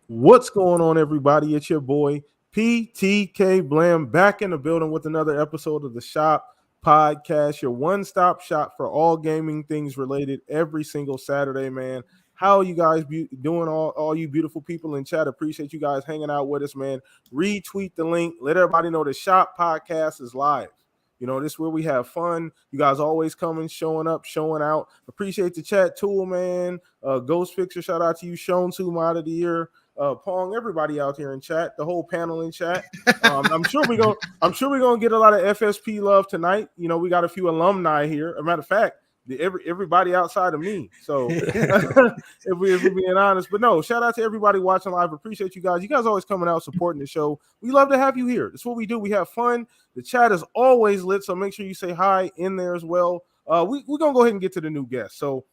What's going on, everybody? It's your boy PTK Blam back in the building with another episode of the Shop Podcast, your one-stop shop for all gaming things related every single Saturday, man. How are you guys doing, all you beautiful people in chat? Appreciate you guys hanging out with us, man. Retweet the link. Let everybody know the Shop Podcast is live. You know, this is where we have fun. You guys always coming, showing up, showing out. Appreciate the chat tool, man. Ghost Fixer, shout out to you. Shown to out of the year. Pong, everybody out here in chat, the whole panel in chat. I'm sure we're gonna get a lot of FSP love tonight. You know, we got a few alumni here. As a matter of fact, everybody outside of me. So if we're being honest, but no, shout out to everybody watching live. Appreciate you guys. You guys always coming out supporting the show. We love to have you here. That's what we do. We have fun. The chat is always lit, so make sure you say hi in there as well. We're gonna go ahead and get to the new guests. So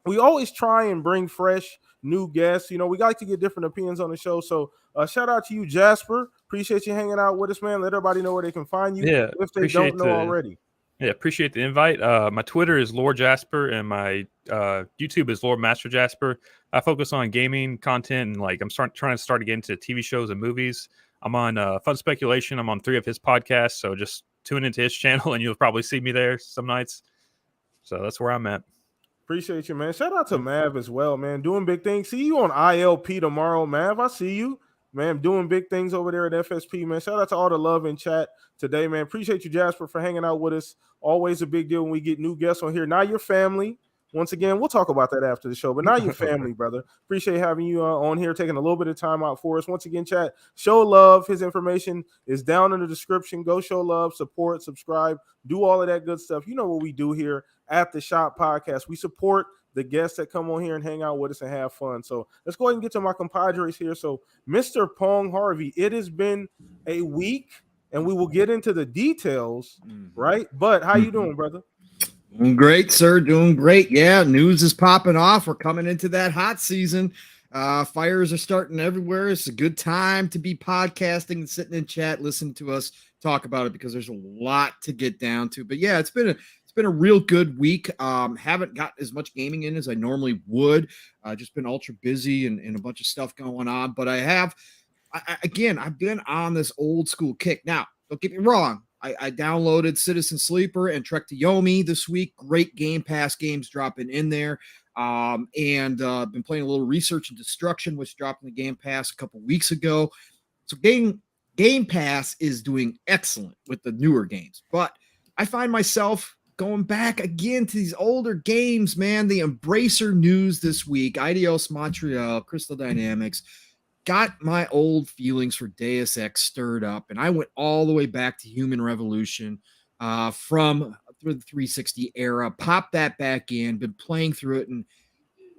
we always try and bring fresh new guests. You know, we like to get different opinions on the show. So shout out to you, Jasper. Appreciate you hanging out with us, man. Let everybody know where they can find you if they don't know already. Yeah, appreciate the invite. My Twitter is Lord Jasper, and my YouTube is Lord Master Jasper. I focus on gaming content, and like I'm trying to start to get into TV shows and movies. I'm on Fun Speculation. I'm on 3 of his podcasts, so just tune into his channel, and you'll probably see me there some nights. So that's where I'm at. Appreciate you, man. Shout out to Mav as well, man. Doing big things. See you on ILP tomorrow, Mav. I see you, man. Doing big things over there at FSP, man. Shout out to all the love in chat today, man. Appreciate you, Jasper, for hanging out with us. Always a big deal when we get new guests on here. Now your family. Once again, we'll talk about that after the show, but now your family, brother. Appreciate having you on here, taking a little bit of time out for us. Once again, chat, show love. His information is down in the description. Go show love, support, subscribe, do all of that good stuff. You know what we do here at the Shop Podcast. We support the guests that come on here and hang out with us and have fun. So let's go ahead and get to my compadres here. So Mr. Pong Harvey, it has been a week, and we will get into the details, right? But how you doing, brother? Doing great, sir. Doing great. Yeah, news is popping off. We're coming into that hot season. Fires are starting everywhere. It's a good time to be podcasting and sitting in chat, listening to us talk about it because there's a lot to get down to. But yeah, it's been a real good week. Haven't got as much gaming in as I normally would. Just been ultra busy and a bunch of stuff going on. But I've been on this old school kick. Now, don't get me wrong. I downloaded Citizen Sleeper and Trek to Yomi this week. Great Game Pass games dropping in there. And been playing a little Research and Destruction, which dropped in the Game Pass a couple weeks ago. So Game Pass is doing excellent with the newer games. But I find myself going back again to these older games, man. The Embracer news this week, Eidos Montreal, Crystal Dynamics, got my old feelings for Deus Ex stirred up, and I went all the way back to Human Revolution from the 360 era, popped that back in, been playing through it, and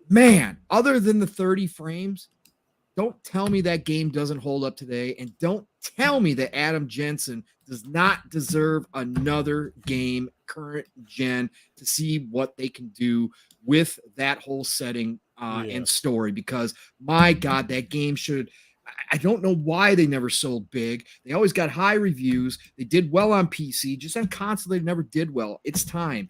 man, other than the 30 frames, don't tell me that game doesn't hold up today, and don't tell me that Adam Jensen does not deserve another game current gen to see what they can do with that whole setting and story, because my God, that game I don't know why they never sold big. They always got high reviews. They did well on PC, just on console, they never did well. It's time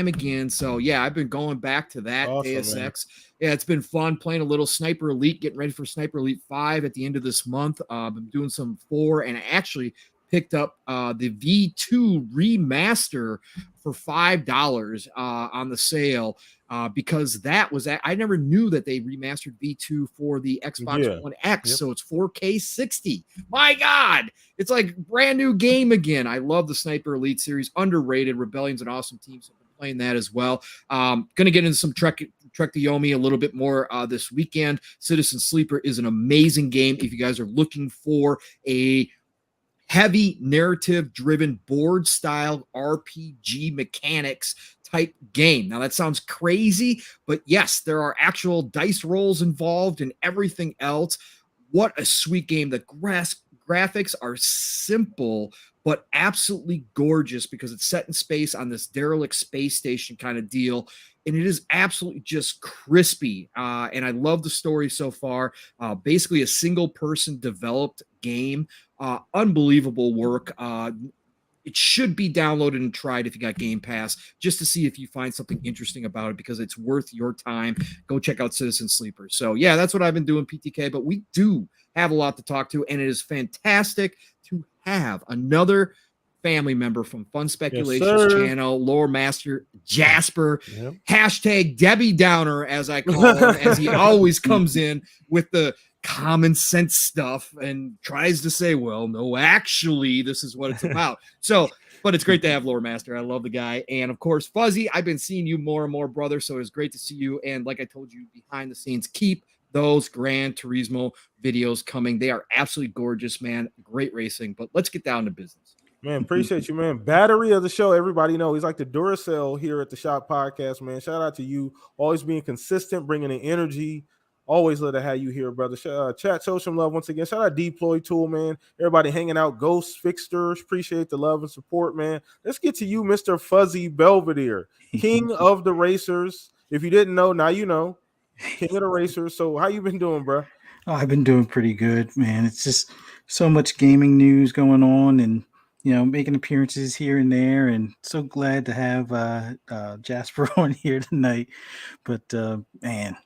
again. So yeah, I've been going back to that. Awesome, Deus Ex. Yeah, it's been fun playing a little Sniper Elite, getting ready for Sniper Elite 5 at the end of this month. I'm doing some 4, and I actually picked up the V2 remaster for $5 on the sale because that was I never knew that they remastered V2 for the Xbox One X. Yep. So it's 4K 60. My God, it's like brand new game again. I love the Sniper Elite series, underrated. Rebellion's an awesome team, so I'm playing that as well. Gonna get into some Trek to Yomi a little bit more this weekend. Citizen Sleeper is an amazing game if you guys are looking for a heavy narrative driven board style RPG mechanics type game. Now that sounds crazy, but yes, there are actual dice rolls involved and everything else. What a sweet game. The graphics are simple, but absolutely gorgeous because it's set in space on this derelict space station kind of deal. And it is absolutely just crispy. And I love the story so far. Basically a single person developed game. Unbelievable work. it should be downloaded and tried if you got Game Pass, just to see if you find something interesting about it, because it's worth your time. Go check out Citizen Sleeper. So yeah, that's what I've been doing, PTK, but we do have a lot to talk to, and it is fantastic to have another family member from Fun Speculations channel, Lore Master Jasper, hashtag Debbie Downer, as I call him, as he always comes in with the common sense stuff and tries to say, well, no, actually, this is what it's about. So, but it's great to have Lore Master. I love the guy. And of course, Fuzzy, I've been seeing you more and more, brother. So it's great to see you. And like I told you, behind the scenes, keep those Gran Turismo videos coming. They are absolutely gorgeous, man. Great racing. But let's get down to business. Man, appreciate you, man. Battery of the show. Everybody know he's like the Duracell here at the Shop Podcast, man. Shout out to you. Always being consistent, bringing in energy. Always love to have you here, brother. Chat, show some love once again. Shout out Deploy Tool, man. Everybody hanging out. Ghost Fixtures. Appreciate the love and support, man. Let's get to you, Mr. Fuzzy Belvedere, king of the racers. If you didn't know, now you know. King of the racers. So how you been doing, bro? Oh, I've been doing pretty good, man. It's just so much gaming news going on, and making appearances here and there, and so glad to have Jasper on here tonight. But man,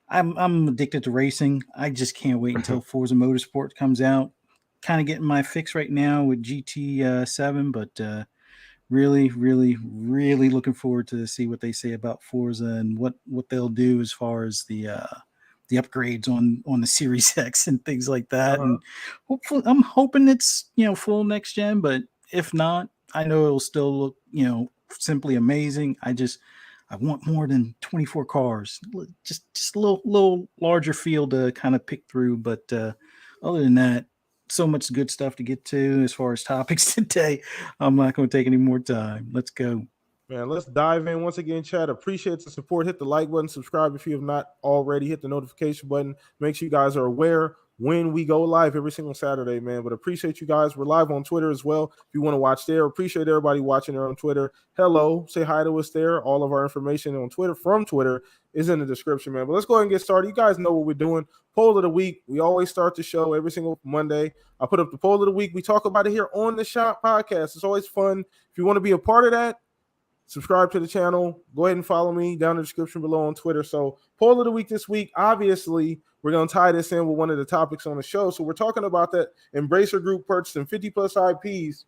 I'm addicted to racing. I just can't wait until Forza Motorsport comes out. Kind of getting my fix right now with GT7, but really, really, really looking forward to see what they say about Forza and what they'll do as far as the upgrades on the Series X and things like that. And hopefully, I'm hoping it's full next gen, but if not, I know it'll still look simply amazing. I want more than 24 cars, just a little larger field to kind of pick through. But other than that, so much good stuff to get to as far as topics today. I'm not going to take any more time. Let's go. Man, let's dive in once again, chat. Appreciate the support. Hit the like button, subscribe if you have not already. Hit the notification button. Make sure you guys are aware when we go live every single Saturday, man. But appreciate you guys. We're live on Twitter as well if you want to watch there. Appreciate everybody watching there on Twitter. Hello, say hi to us there. All of our information on Twitter from Twitter is in the description, man. But let's go ahead and get started. You guys know what we're doing. Poll of the week. We always start the show every single Monday. I put up the poll of the week. We talk about it here on the Shop Podcast. It's always fun. If you want to be a part of that, subscribe to the channel. Go ahead and follow me down in the description below on Twitter. So poll of the week this week, obviously, we're going to tie this in with one of the topics on the show. So we're talking about that Embracer Group purchasing 50-plus IPs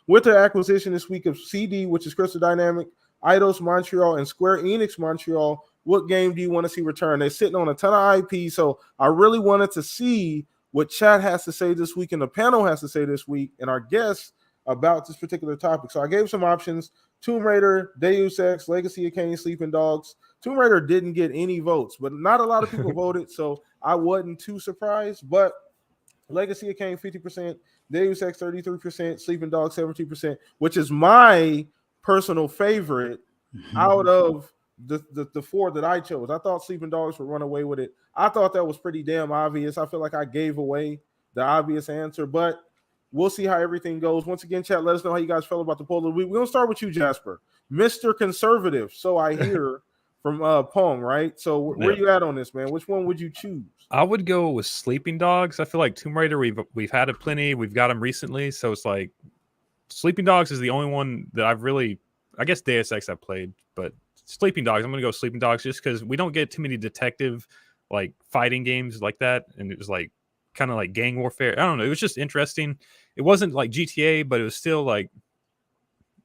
with their acquisition this week of CD, which is Crystal Dynamic, Eidos Montreal, and Square Enix Montreal. What game do you want to see return? They're sitting on a ton of IP, so I really wanted to see what chat has to say this week and the panel has to say this week and our guests about this particular topic. So I gave some options. Tomb Raider, Deus Ex, Legacy of Kain, Sleeping Dogs. Tomb Raider didn't get any votes, but not a lot of people voted, so I wasn't too surprised. But Legacy of Kain, 50%, Deus Ex, 33%, Sleeping Dogs, 17%, which is my personal favorite out of the four that I chose. I thought Sleeping Dogs would run away with it. I thought that was pretty damn obvious. I feel like I gave away the obvious answer, but we'll see how everything goes. Once again, chat, let us know how you guys feel about the poll of the week. We're going to start with you, Jasper. Mr. Conservative, so I hear from Pong, right? So where you at on this, man? Which one would you choose? I would go with Sleeping Dogs. I feel like Tomb Raider, we've had it plenty. We've got them recently, so it's like Sleeping Dogs is the only one that I've really, I guess Deus Ex I've played, but Sleeping Dogs, I'm going to go Sleeping Dogs just because we don't get too many detective, like, fighting games like that, and it was like kind of like gang warfare. I don't know. It was just interesting. It wasn't like GTA, but it was still like,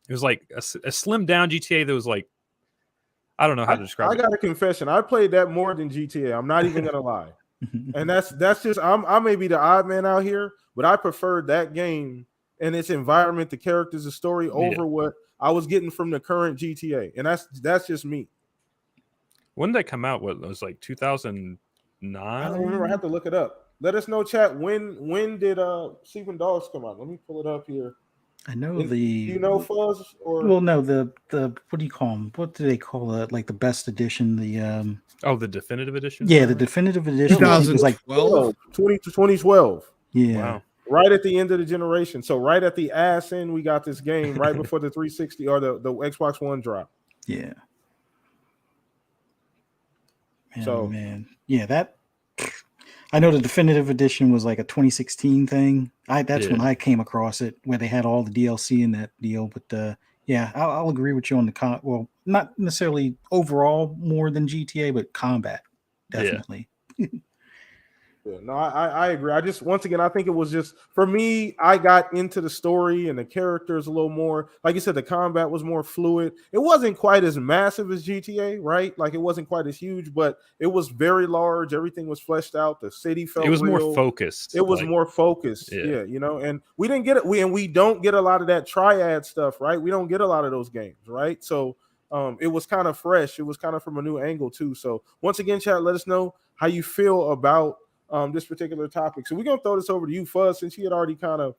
it was like a slimmed down GTA that was like, I don't know how to describe it. I got a confession. I played that more than GTA. I'm not even going to lie. And that's just, I may be the odd man out here, but I preferred that game and its environment, the characters, the story over what I was getting from the current GTA. And that's just me. When did that come out? What, it was like 2009? I don't remember. I have to look it up. Let us know, chat. When did Sleeping Dogs come out? Let me pull it up here. I know Fuzz or no, the what do you call them? What do they call it? Like the best edition, the the definitive edition. Yeah, the definitive edition. 2012, was like 2012. Yeah. Wow. Right at the end of the generation. So right at the ass end, we got this game right before the 360 or the Xbox One drop. Yeah. Man, So man, yeah, that I know the definitive edition was like a 2016 thing. That's when Yeah. I came across it, where they had all the DLC in that deal. But yeah, I'll agree with you on the well, not necessarily overall more than GTA, but combat definitely. Yeah, no, I agree. I just once again I think it was just for me. I got into the story and the characters a little more. Like you said, the combat was more fluid. It wasn't quite as massive as GTA, right? Like it wasn't quite as huge, but it was very large. Everything was fleshed out. The city It felt was more real. focused. It was Like, more focused. yeah. Yeah, you know, and we didn't get it. We don't get a lot of that triad stuff, right? We don't get a lot of those games, right? So it was kind of fresh. It was kind of from a new angle too. So once again, chat, let us know how you feel about this particular topic. So we're gonna throw this over to you, Fuzz, since you had already kind of,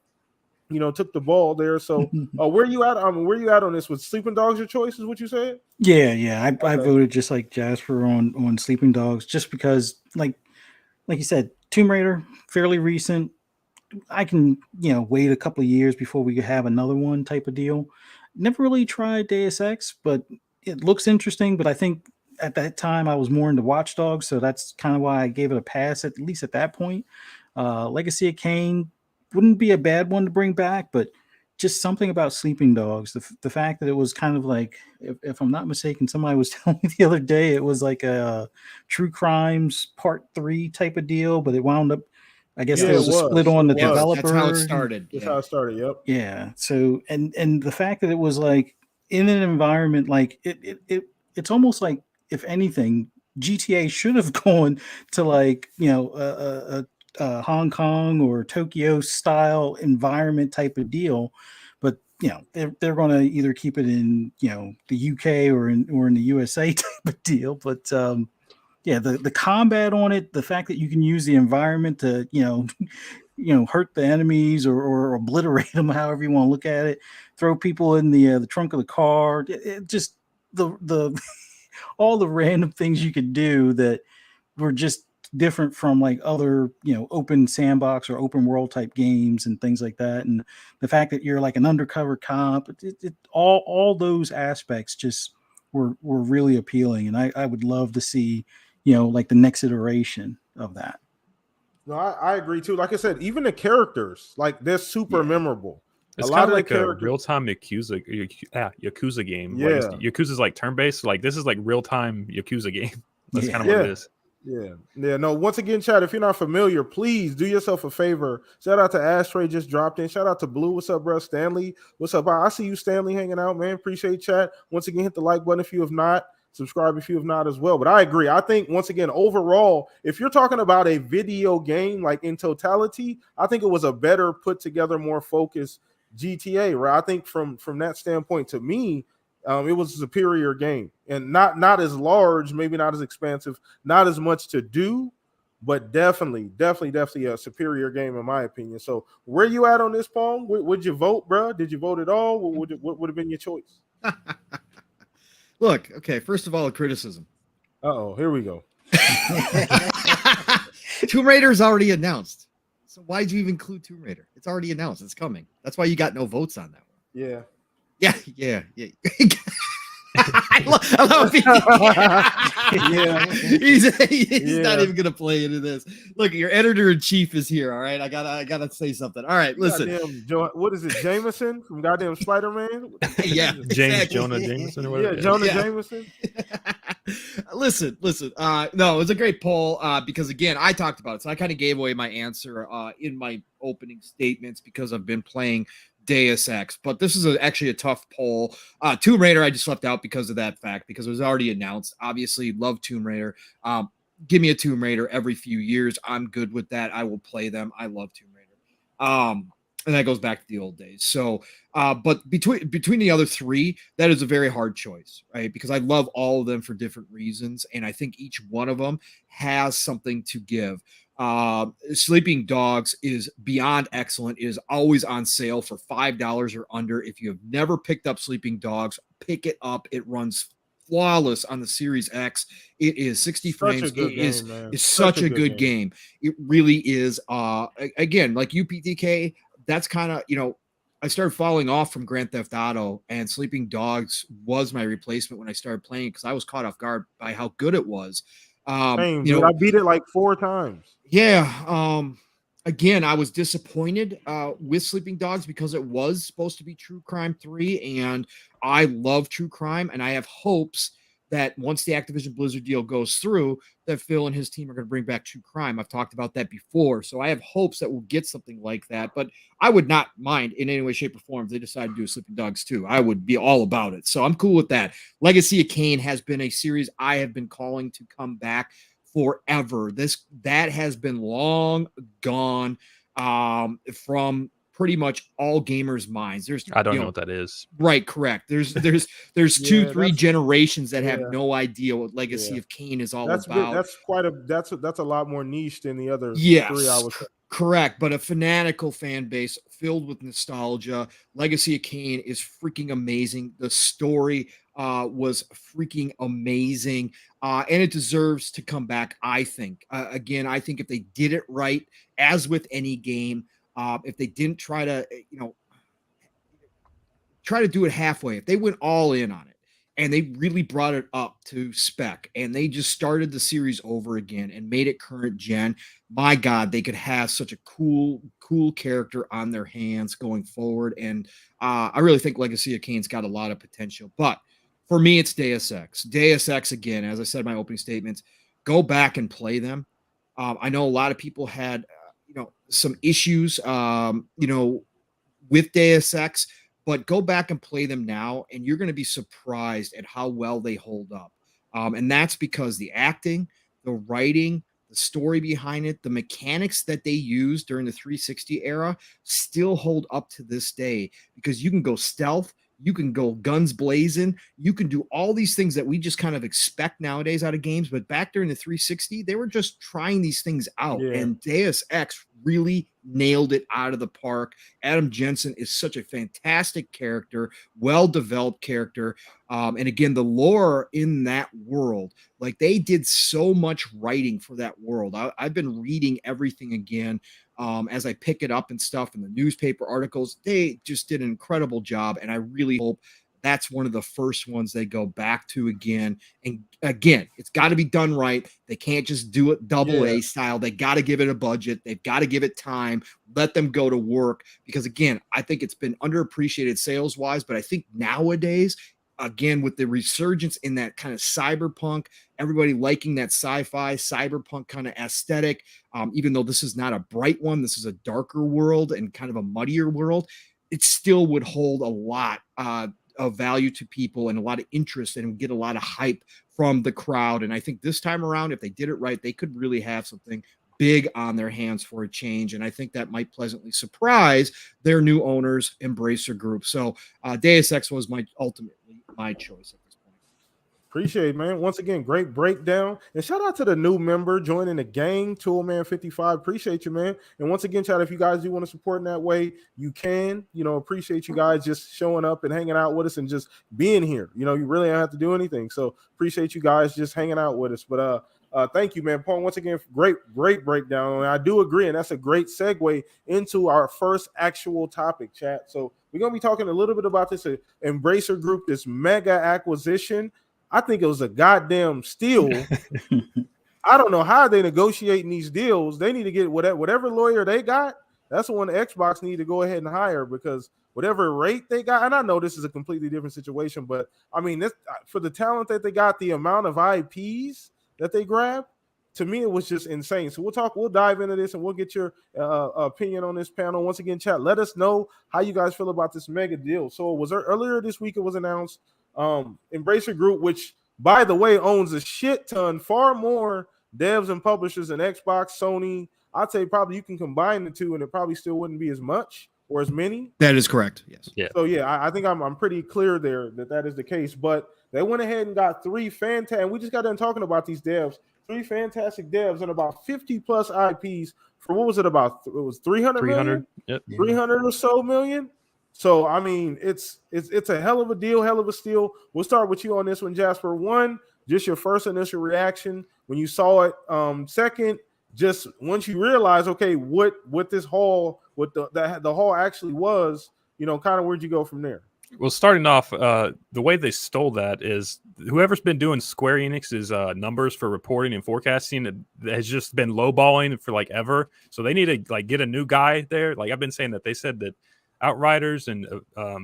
took the ball there. So where you at? Where you at on this? Was Sleeping Dogs your choice? Is what you said? Yeah. I Okay. voted just like Jasper on Sleeping Dogs, just because like you said, Tomb Raider, fairly recent. I can, wait a couple of years before we have another one type of deal. Never really tried Deus Ex, but it looks interesting. But I think at that time I was more into Watch Dogs, so that's kind of why I gave it a pass, at least at that point. Legacy of Kain wouldn't be a bad one to bring back, but just something about Sleeping Dogs, the fact that it was kind of like, if I'm not mistaken, somebody was telling me the other day it was like a True Crimes Part 3 type of deal, but it wound up, I guess Yeah, there it was a split on was. the It was. That's how it developer. started. That's Yeah. how it started. Yep. Yeah. So and the fact that it was like in an environment like it's almost like, if anything, GTA should have gone to like, Hong Kong or Tokyo style environment type of deal, but they're going to either keep it in the UK or in the USA type of deal. But yeah, the combat on it, the fact that you can use the environment to hurt the enemies or obliterate them, however you want to look at it, throw people in the trunk of the car, it just the all the random things you could do that were just different from like other open sandbox or open world type games and things like that. And the fact that you're like an undercover cop, all those aspects just were really appealing, and I would love to see like the next iteration of that. No, I agree too. Like I said, even the characters, like they're super Yeah. memorable. It's A kind lot of of the like a characters. real-time Yakuza game. Like Yeah. Yakuza's like turn-based. Like this is like real-time Yakuza game. That's kind of Yeah. what it is. Yeah. No, once again, Chad, if you're not familiar, please do yourself a favor. Shout out to Ashtray, just dropped in. Shout out to Blue. What's up, bro? Stanley. What's up? I see you, Stanley, hanging out, man. Appreciate chat. Once again, hit the like button if you have not. Subscribe if you have not as well. But I agree. I think, once again, overall, if you're talking about a video game, like in totality, I think it was a better put together, more focused GTA, right? I think from that standpoint, to me, it was a superior game, and not as large, maybe not as expansive, not as much to do, but definitely a superior game in my opinion. So where you at on this, Pong? Would you vote, bro? Did you vote at all? What would have been your choice? Look, okay, first of all, a criticism. Uh-oh, here we go. Tomb Raider is already announced. So why'd you even include Tomb Raider? It's already announced. It's coming. That's why you got no votes on that one. Yeah. Yeah. I love it. Yeah. He's not even gonna play into this. Look, your editor-in-chief is here. All right, I gotta say something. All right, listen. What is it, Jameson from goddamn Spider-Man? Yeah, James Jonah Jameson or whatever. Yeah, Jonah Jameson. Listen. No, it was a great poll because again, I talked about it, so I kind of gave away my answer in my opening statements because I've been playing Deus Ex, but this is actually a tough poll. Tomb Raider, I just left out because of that fact, because it was already announced. Obviously, love Tomb Raider. Give me a Tomb Raider every few years. I'm good with that. I will play them. I love Tomb Raider. And that goes back to the old days. So, but between the other three, that is a very hard choice, right? Because I love all of them for different reasons, and I think each one of them has something to give. Sleeping Dogs is beyond excellent. It is always on sale for $5 or under. If you have never picked up Sleeping Dogs, pick it up. It runs flawless on the Series X. It is 60 frames. It is such a good game. It really is. Again, like UPTK, that's kind of, I started falling off from Grand Theft Auto, and Sleeping Dogs was my replacement when I started playing, because I was caught off guard by how good it was. Same, dude. I beat it like 4 times. Yeah. Again, I was disappointed with Sleeping Dogs because it was supposed to be True Crime 3, and I love True Crime, and I have hopes that once the Activision Blizzard deal goes through, that Phil and his team are going to bring back True Crime. I've talked about that before, so I have hopes that we'll get something like that, but I would not mind in any way, shape, or form if they decide to do Sleeping Dogs 2. I would be all about it, so I'm cool with that. Legacy of Kain has been a series I have been calling to come back forever. That has been long gone from pretty much all gamers' minds. I don't know what that is. Right, correct. There's 2-3 generations that have no idea what Legacy of Kain is all about. That's a lot more niche than the other 3. Correct, but a fanatical fan base filled with nostalgia. Legacy of Kain is freaking amazing. The story was freaking amazing, and it deserves to come back, I think. Again, I think if they did it right, as with any game, if they didn't try to do it halfway, if they went all in on it, and they really brought it up to spec, and they just started the series over again and made it current gen, my God, they could have such a cool character on their hands going forward. And I really think Legacy of Kain's got a lot of potential. But for me, it's Deus Ex. Deus Ex, again, as I said in my opening statements, go back and play them. I know a lot of people had, some issues, with Deus Ex, but go back and play them now, and you're going to be surprised at how well they hold up. And that's because the acting, the writing, the story behind it, the mechanics that they used during the 360 era still hold up to this day, because you can go stealth, you can go guns blazing, you can do all these things that we just kind of expect nowadays out of games. But back during the 360, they were just trying these things out, and Deus Ex really nailed it out of the park. Adam Jensen is such a fantastic character, well-developed character. And again, the lore in that world, like, they did so much writing for that world. I've been reading everything again as I pick it up and stuff in the newspaper articles. They just did an incredible job, and I really hope that's one of the first ones they go back to again. And again, it's got to be done right. They can't just do it double A style. They got to give it a budget. They've got to give it time. Let them go to work, because again, I think it's been underappreciated sales wise, but I think nowadays, again, with the resurgence in that kind of cyberpunk, everybody liking that sci-fi cyberpunk kind of aesthetic, even though this is not a bright one, this is a darker world and kind of a muddier world, it still would hold a lot of value to people and a lot of interest, and get a lot of hype from the crowd. And I think this time around, if they did it right, they could really have something big on their hands for a change. And I think that might pleasantly surprise their new owners, Embracer Group. So Deus Ex was ultimately my choice at this point. Appreciate it, man. Once again, great breakdown. And shout out to the new member joining the gang, Toolman55. Appreciate you, man. And once again, chat, if you guys do want to support in that way, you can. Appreciate you guys just showing up and hanging out with us and just being here. You really don't have to do anything. So appreciate you guys just hanging out with us. But thank you, man. Pong, once again, great breakdown. And I do agree, and that's a great segue into our first actual topic, chat. So we're going to be talking a little bit about this Embracer Group, this mega acquisition. I think it was a goddamn steal. I don't know how they're negotiating these deals. They need to get whatever lawyer they got. That's the one Xbox need to go ahead and hire, because whatever rate they got, and I know this is a completely different situation, but I mean, this, for the talent that they got, the amount of IPs that they grabbed, to me, it was just insane. So we'll dive into this, and we'll get your opinion on this panel. Once again, chat, let us know how you guys feel about this mega deal. So it was earlier this week, it was announced, Embracer Group, which, by the way, owns a shit ton, far more devs and publishers than Xbox, Sony. I'd say probably you can combine the two, and it probably still wouldn't be as much or as many. That is correct. Yes. Yeah. So I think I'm pretty clear there that is the case. But they went ahead and got 3 fantastic. And we just got done talking about these devs. 3 fantastic devs and about 50 plus IPs for what was it about? It was 300 million? Yep. 300 or so million. So I mean, it's a hell of a deal, hell of a steal. We'll start with you on this one, Jasper. One, just your first initial reaction when you saw it. Second, just once you realize, okay, what this haul, what the haul actually was, kind of where'd you go from there? Well, starting off, the way they stole that is whoever's been doing Square Enix's numbers for reporting and forecasting has just been lowballing for like ever. So they need to like get a new guy there. Like I've been saying that they said that Outriders and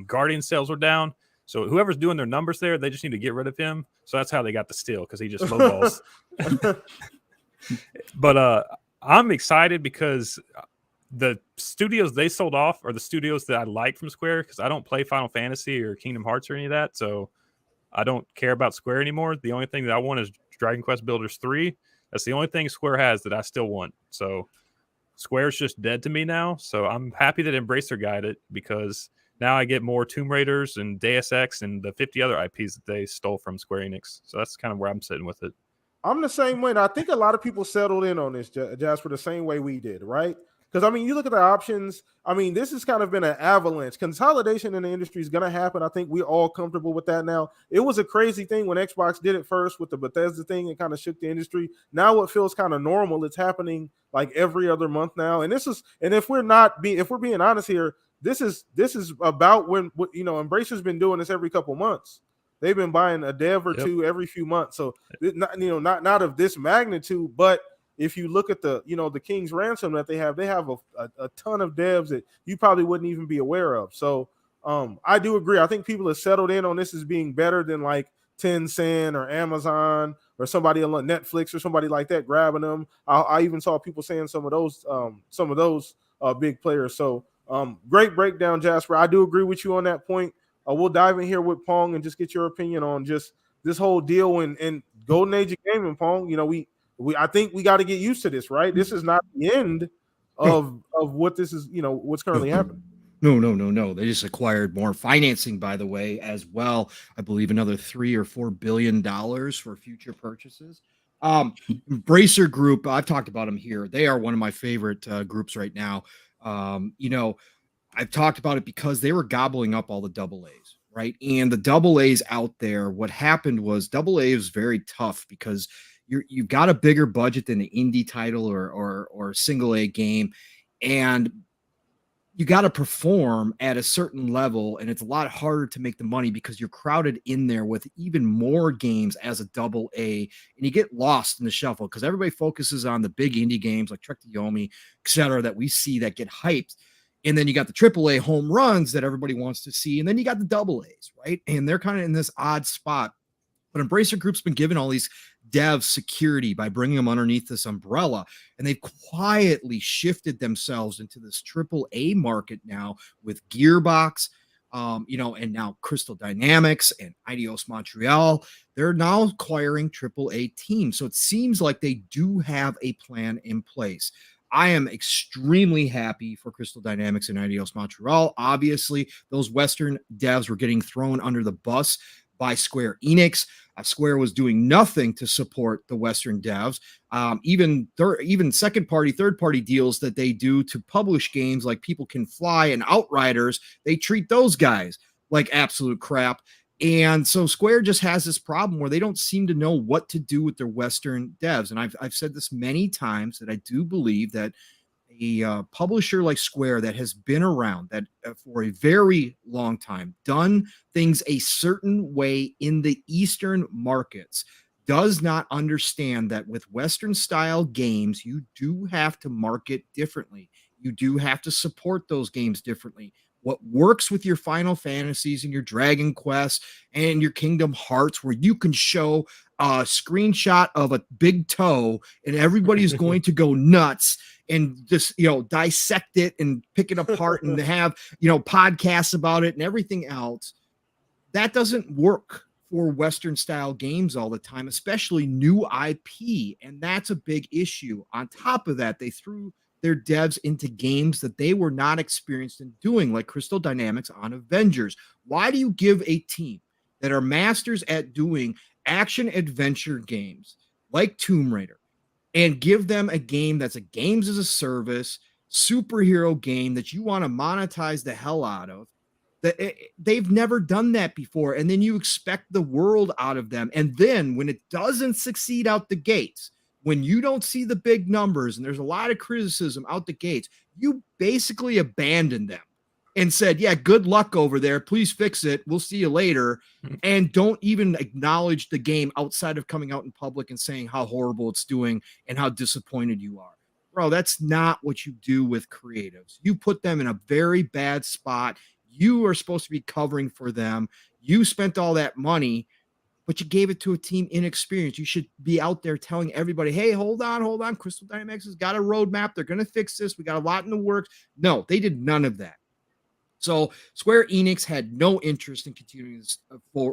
Guardian sales were down. So whoever's doing their numbers there, they just need to get rid of him. So that's how they got the steal because he just lowballs. But I'm excited because the studios they sold off are the studios that I like from Square because I don't play Final Fantasy or Kingdom Hearts or any of that. So I don't care about Square anymore. The only thing that I want is Dragon Quest Builders 3. That's the only thing Square has that I still want. So Square's just dead to me now. So I'm happy that Embracer got it because now I get more Tomb Raiders and Deus Ex and the 50 other IPs that they stole from Square Enix. So that's kind of where I'm sitting with it. I'm the same way. And I think a lot of people settled in on this, Jasper, the same way we did, right? Because, I mean, you look at the options. I mean, this has kind of been an avalanche. Consolidation in the industry is going to happen. I think we're all comfortable with that now. It was a crazy thing when Xbox did it first with the Bethesda thing and kind of shook the industry. Now it feels kind of normal. It's happening like every other month now. And if we're being honest here, this is about when, Embracer's been doing this every couple months. They've been buying a dev or two every few months. So, not of this magnitude, but if you look at the King's Ransom that they have a ton of devs that you probably wouldn't even be aware of. So I do agree. I think people have settled in on this as being better than like Tencent or Amazon or somebody on Netflix or somebody like that grabbing them. I even saw people saying some of those big players. So great breakdown, Jasper. I do agree with you on that point. We'll dive in here with Pong and just get your opinion on just this whole deal and Golden Age of Gaming, Pong. I think we got to get used to this, right? This is not the end of what this is, what's currently happening. No. They just acquired more financing, by the way, as well. I believe another $3 or $4 billion for future purchases. Embracer Group, I've talked about them here. They are one of my favorite groups right now. I've talked about it because they were gobbling up all the double A's, right? And the double A's out there, what happened was double A is very tough because you've got a bigger budget than an indie title or single A game, and you got to perform at a certain level, and it's a lot harder to make the money because you're crowded in there with even more games as a double A, and you get lost in the shuffle because everybody focuses on the big indie games like Trek to Yomi, et cetera, that we see that get hyped. And then you got the AAA home runs that everybody wants to see. And then you got the double A's, right? And they're kind of in this odd spot. But Embracer Group's been giving all these devs security by bringing them underneath this umbrella. And they've quietly shifted themselves into this AAA market now with Gearbox, and now Crystal Dynamics and Eidos Montreal. They're now acquiring AAA teams. So it seems like they do have a plan in place. I am extremely happy for Crystal Dynamics and Eidos Montreal. Obviously, those Western devs were getting thrown under the bus by Square Enix. Square was doing nothing to support the Western devs. Even second-party, third-party deals that they do to publish games like People Can Fly and Outriders, they treat those guys like absolute crap. And so Square just has this problem where they don't seem to know what to do with their Western devs. And I've said this many times that I do believe that a publisher like Square that has been around that for a very long time, done things a certain way in the Eastern markets, does not understand that with Western style games, you do have to market differently. You do have to support those games differently. What works with your Final Fantasies and your Dragon Quest and your Kingdom Hearts, where you can show a screenshot of a big toe and everybody's going to go nuts and just, dissect it and pick it apart and have, podcasts about it and everything else. That doesn't work for Western style games all the time, especially new IP. And that's a big issue. On top of that, they threw their devs into games that they were not experienced in doing, like Crystal Dynamics on Avengers. Why do you give a team that are masters at doing action adventure games like Tomb Raider and give them a game that's a games as a service superhero game that you want to monetize the hell out of? They've never done that before. And then you expect the world out of them. And then when it doesn't succeed out the gates, when you don't see the big numbers and there's a lot of criticism out the gates, you basically abandon them. and said, yeah, good luck over there. Please fix it. We'll see you later. And don't even acknowledge the game outside of coming out in public and saying how horrible it's doing and how disappointed you are. Bro, that's not what you do with creatives. You put them in a very bad spot. You are supposed to be covering for them. You spent all that money, but you gave it to a team inexperienced. You should be out there telling everybody, hey, hold on. Crystal Dynamics has got a roadmap. They're going to fix this. We got a lot in the works. No, they did none of that. So Square Enix had no interest in continuing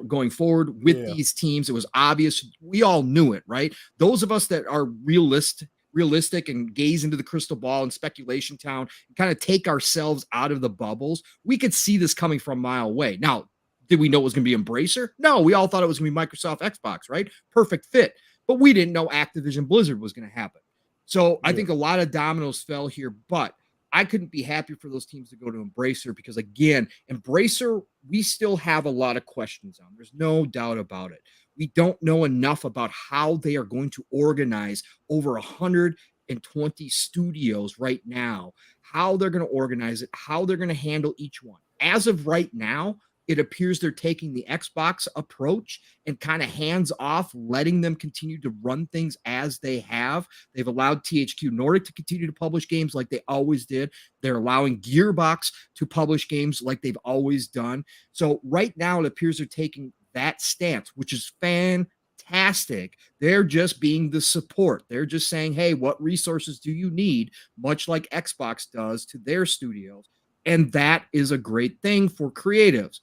going forward with these teams. It was obvious. We all knew it, right? Those of us that are realistic and gaze into the crystal ball and speculation town and kind of take ourselves out of the bubbles, we could see this coming from a mile away. Now, did we know it was going to be Embracer? No, we all thought it was going to be Microsoft Xbox, right? Perfect fit. But we didn't know Activision Blizzard was going to happen. So I think a lot of dominoes fell here, but I couldn't be happier for those teams to go to Embracer because, again, Embracer, we still have a lot of questions on. There's no doubt about it. We don't know enough about how they are going to organize over 120 studios right now, how they're going to organize it, how they're going to handle each one. As of right now, it appears they're taking the Xbox approach and kind of hands off, letting them continue to run things as they have. They've allowed THQ Nordic to continue to publish games like they always did. They're allowing Gearbox to publish games like they've always done. So right now, it appears they're taking that stance, which is fantastic. They're just being the support. They're just saying, hey, what resources do you need? Much like Xbox does to their studios. And that is a great thing for creatives.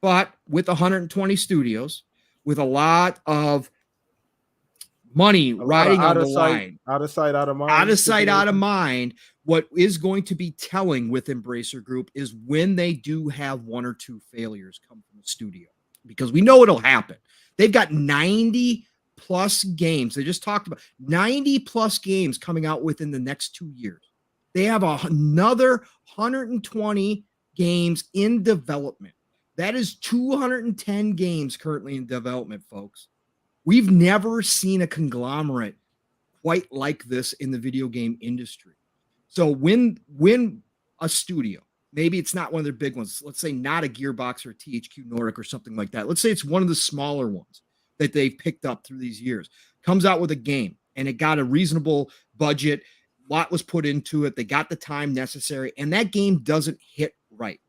But with 120 studios, with a lot of money riding on the line, out of sight, out of mind, out of sight, out of mind, what is going to be telling with Embracer Group is when they do have one or two failures come from the studio, because we know it'll happen. They've got 90 plus games. They just talked about 90 plus games coming out within the next 2 years. They have another 120 games in development. That is 210 games currently in development, folks. We've never seen a conglomerate quite like this in the video game industry. So when a studio, maybe it's not one of their big ones, let's say not a Gearbox or a THQ Nordic or something like that. Let's say it's one of the smaller ones that they've picked up through these years, comes out with a game and it got a reasonable budget, a lot was put into it, they got the time necessary, and that game doesn't hit right.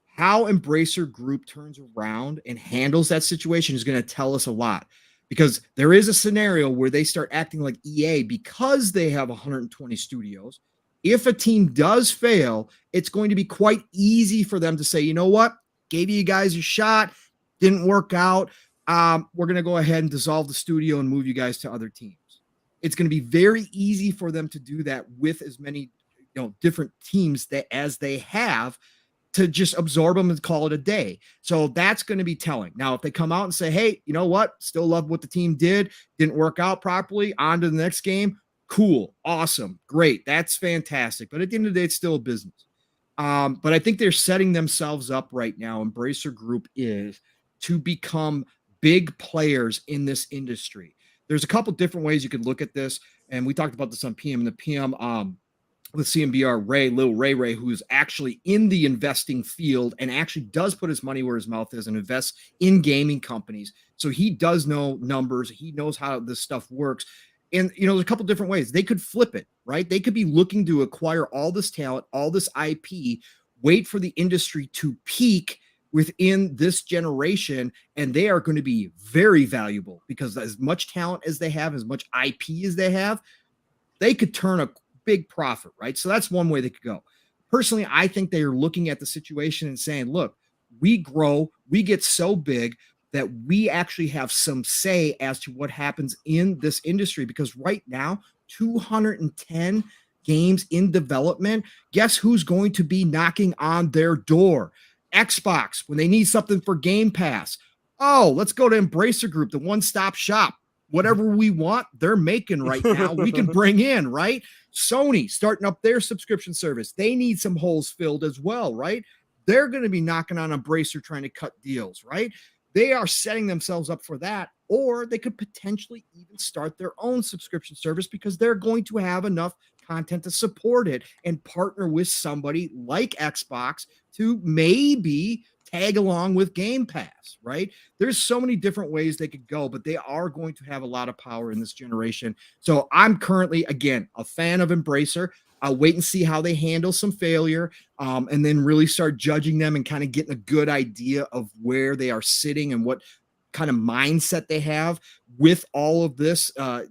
How Embracer Group turns around and handles that situation is going to tell us a lot, because there is a scenario where they start acting like EA because they have 120 studios. If a team does fail, it's going to be quite easy for them to say, you know what, gave you guys a shot, didn't work out. We're going to go ahead and dissolve the studio and move you guys to other teams. It's going to be very easy for them to do that with as many different teams as they have, to just absorb them and call it a day. So that's going to be telling. Now, if they come out and say, hey, you know what? Still love what the team did. Didn't work out properly. On to the next game. Cool. Awesome. Great. That's fantastic. But at the end of the day, it's still a business. But I think they're setting themselves up right now. Embracer Group is to become big players in this industry. There's a couple different ways you could look at this. And we talked about this on PM. And the PM, with CMBR Lil Ray, who's actually in the investing field and actually does put his money where his mouth is and invests in gaming companies. So he does know numbers. He knows how this stuff works. And, there's a couple different ways. They could flip it, right? They could be looking to acquire all this talent, all this IP, wait for the industry to peak within this generation, and they are going to be very valuable, because as much talent as they have, as much IP as they have, they could turn a big profit, right? So that's one way they could go. Personally, I think they are looking at the situation and saying, look, we grow, we get so big that we actually have some say as to what happens in this industry, because right now, 210 games in development, guess who's going to be knocking on their door? Xbox, when they need something for Game Pass. Oh, let's go to Embracer Group, the one-stop shop. Whatever we want, they're making right now. We can bring in, right? Sony starting up their subscription service. They need some holes filled as well, right? They're going to be knocking on Embracer trying to cut deals, right? They are setting themselves up for that. Or they could potentially even start their own subscription service, because they're going to have enough content to support it and partner with somebody like Xbox to maybe tag along with Game Pass, right? There's so many different ways they could go, but they are going to have a lot of power in this generation. So I'm currently, again, a fan of Embracer. I'll wait and see how they handle some failure, and then really start judging them and kind of getting a good idea of where they are sitting and what kind of mindset they have with all of this. I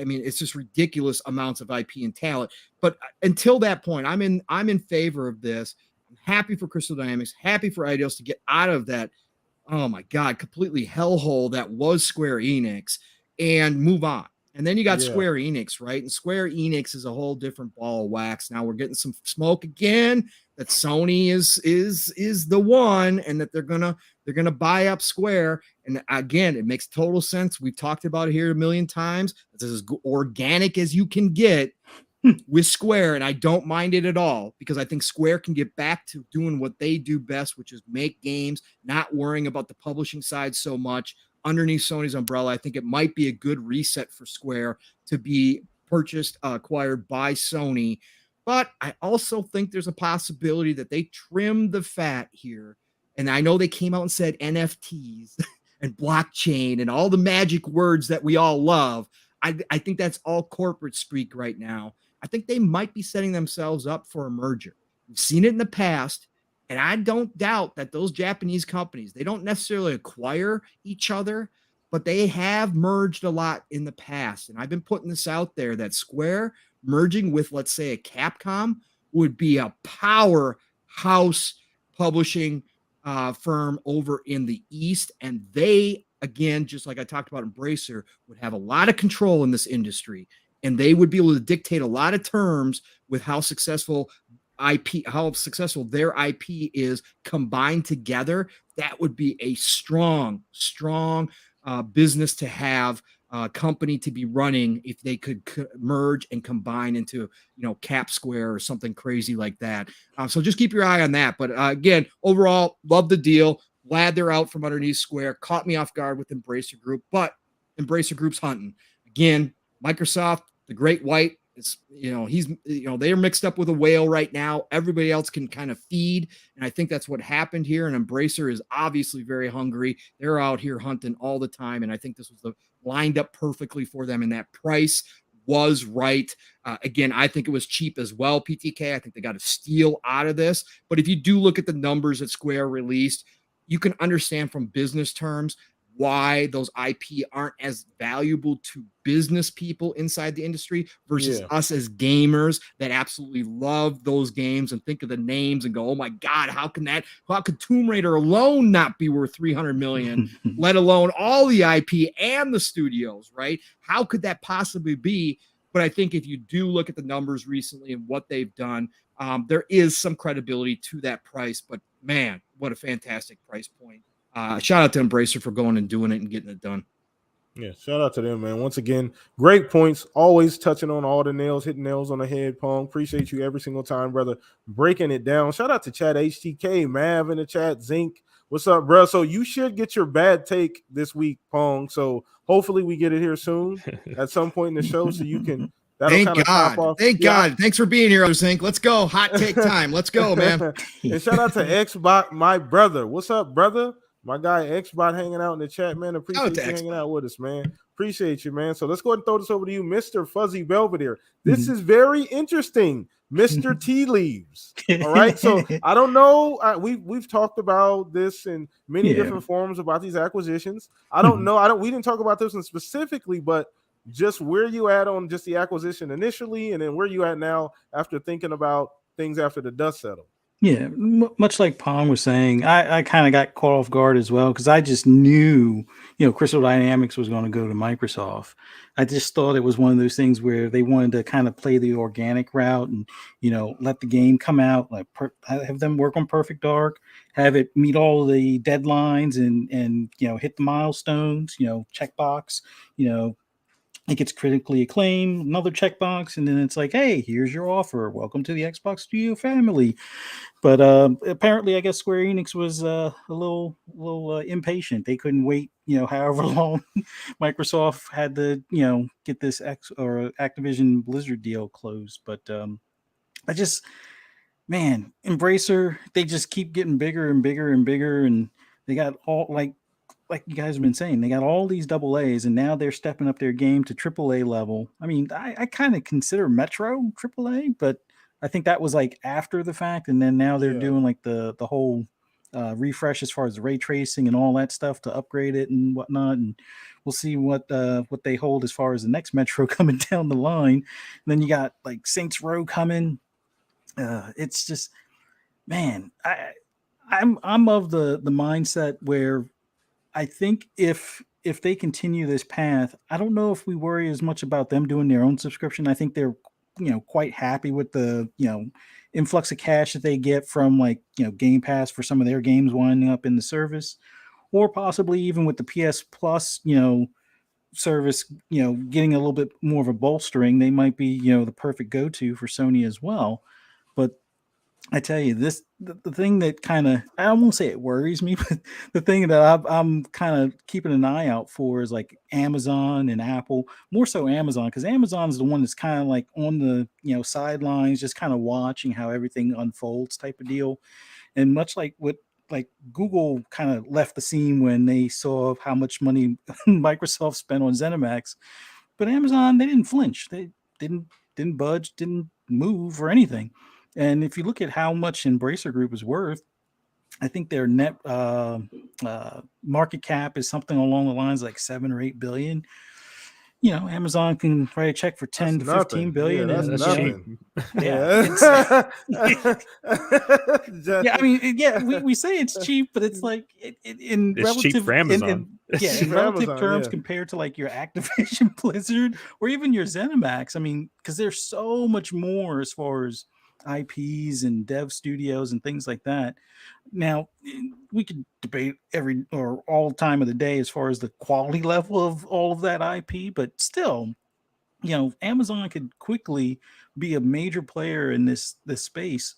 mean, it's just ridiculous amounts of IP and talent. But until that point, I'm in favor of this. I'm happy for Crystal Dynamics, happy for Eidos to get out of that, oh my God, completely hellhole that was Square Enix and move on. And then you got Square Enix, right? And Square Enix is a whole different ball of wax. Now we're getting some smoke again that Sony is the one, and that they're gonna buy up Square. And again, it makes total sense. We've talked about it here a million times. This is as organic as you can get with Square, and I don't mind it at all, because I think Square can get back to doing what they do best, which is make games, not worrying about the publishing side so much underneath Sony's umbrella. I think it might be a good reset for Square to be acquired by Sony. But I also think there's a possibility that they trim the fat here. And I know they came out and said NFTs and blockchain and all the magic words that we all love. I think that's all corporate speak right now. I think they might be setting themselves up for a merger. We've seen it in the past, and I don't doubt that those Japanese companies, they don't necessarily acquire each other, but they have merged a lot in the past. And I've been putting this out there that Square merging with, let's say, a Capcom would be a powerhouse publishing firm over in the East. And they, again, just like I talked about Embracer, would have a lot of control in this industry. And they would be able to dictate a lot of terms with how successful their IP is combined together. That would be a strong business to have, company to be running if they could merge and combine into, Cap Square or something crazy like that. So just keep your eye on that. But again, overall, love the deal. Glad they're out from underneath Square. Caught me off guard with Embracer Group, but Embracer Group's hunting. Again, Microsoft, the great white, it's, they're mixed up with a whale right now. Everybody else can kind of feed. And I think that's what happened here. And Embracer is obviously very hungry. They're out here hunting all the time. And I think this was lined up perfectly for them. And that price was right. Again, I think it was cheap as well, PTK. I think they got a steal out of this. But if you do look at the numbers that Square released, you can understand from business terms why those IP aren't as valuable to business people inside the industry versus us as gamers that absolutely love those games and think of the names and go, oh my God, how could Tomb Raider alone not be worth 300 million, let alone all the IP and the studios, right? How could that possibly be? But I think if you do look at the numbers recently and what they've done, there is some credibility to that price. But man, what a fantastic price point. Shout out to Embracer for going and doing it and getting it done. Yeah, shout out to them, man. Once again, great points. Always touching on all the nails, hitting nails on the head, Pong. Appreciate you every single time, brother. Breaking it down. Shout out to Chat HTK, Mav in the chat, Zinc. What's up, bro? So you should get your bad take this week, Pong. So hopefully we get it here soon at some point in the show, so you can. Thank God. Thank God. Thanks for being here, Zinc. Let's go. Hot take time. Let's go, man. And shout out to Xbot, my brother. What's up, brother? My guy Xbot hanging out in the chat, man. Appreciate you hanging out with us, man. Appreciate you, man. So let's go ahead and throw this over to you, Mr. Fuzzy Belvedere. This is very interesting, Mr. Tea Leaves. All right. So I don't know. We've talked about this in many different forums about these acquisitions. I don't know. We didn't talk about this one specifically, but just where you at on just the acquisition initially, and then where you at now after thinking about things after the dust settled. Yeah, much like Pong was saying, I kind of got caught off guard as well because I just knew, Crystal Dynamics was going to go to Microsoft. I just thought it was one of those things where they wanted to kind of play the organic route and, let the game come out, like have them work on Perfect Dark, have it meet all the deadlines and hit the milestones, checkbox, it gets critically acclaimed, another checkbox, and then it's like, hey, here's your offer. Welcome to the Xbox Studio family. But apparently, I guess Square Enix was a little impatient. They couldn't wait however long Microsoft had to, get this Activision Blizzard deal closed. But I just, man, Embracer, they just keep getting bigger and bigger and bigger, and they got all like you guys have been saying, they got all these double A's, and now they're stepping up their game to triple A level. I mean, I kind of consider Metro triple A, but I think that was like after the fact, and then now they're doing like the whole refresh as far as the ray tracing and all that stuff to upgrade it and whatnot. And we'll see what they hold as far as the next Metro coming down the line. And then you got like Saints Row coming. It's just, man, I'm of the mindset where I think if they continue this path, I don't know if we worry as much about them doing their own subscription. I think they're quite happy with the influx of cash that they get from like Game Pass for some of their games winding up in the service, or possibly even with the PS Plus service getting a little bit more of a bolstering. They might be the perfect go-to for Sony as well. But I tell you, the thing that kind of, I won't say it worries me, but the thing that I'm kind of keeping an eye out for is like Amazon and Apple, more so Amazon, because Amazon is the one that's kind of like on the sidelines, just kind of watching how everything unfolds type of deal. And much like what like Google kind of left the scene when they saw how much money Microsoft spent on ZeniMax, but Amazon, they didn't flinch, they didn't budge, didn't move or anything. And if you look at how much Embracer Group is worth, I think their net market cap is something along the lines like 7 or 8 billion. Amazon can write a check for 10 to 15 billion. Yeah, that's nothing. Yeah. I mean, we say it's cheap, but it's like in it's relative cheap for Amazon. in relative terms compared to like your Activision Blizzard or even your ZeniMax. I mean, because there's so much more as far as IPs and dev studios and things like that. Now, we could debate all time of the day as far as the quality level of all of that IP, but still, Amazon could quickly be a major player in this space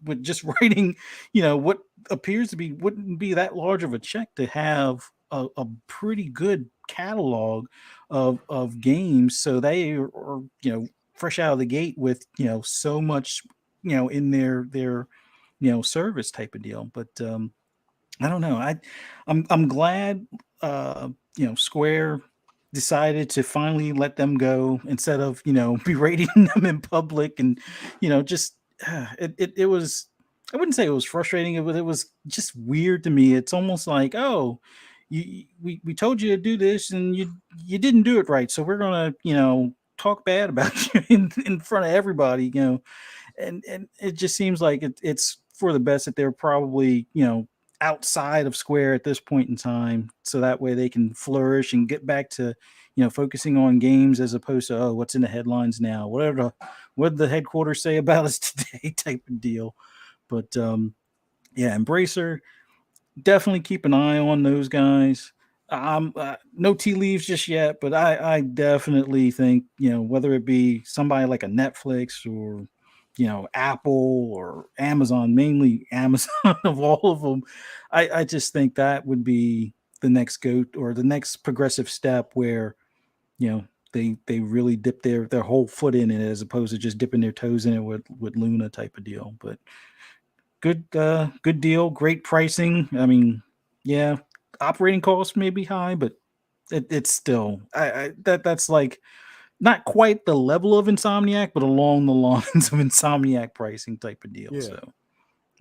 with just writing, what appears to be wouldn't be that large of a check to have a pretty good catalog of games. So they are, fresh out of the gate with, so much, in their service type of deal. But I don't know. I'm glad Square decided to finally let them go instead of berating them in public. And just it was, I wouldn't say it was frustrating, but it was just weird to me. It's almost like, oh, we told you to do this and you didn't do it right, so we're gonna talk bad about you in front of everybody, and it just seems like it's for the best that they're probably outside of Square at this point in time, so that way they can flourish and get back to focusing on games as opposed to what's in the headlines now, what did the headquarters say about us today type of deal. But Embracer, definitely keep an eye on those guys. No tea leaves just yet, but I definitely think whether it be somebody like a Netflix or Apple or Amazon, mainly Amazon of all of them, I just think that would be the next or the next progressive step where they really dip their whole foot in it as opposed to just dipping their toes in it with Luna type of deal. But good deal, great pricing. I mean, yeah, operating costs may be high, but it's still that's like not quite the level of Insomniac, but along the lines of Insomniac pricing type of deal. Yeah. So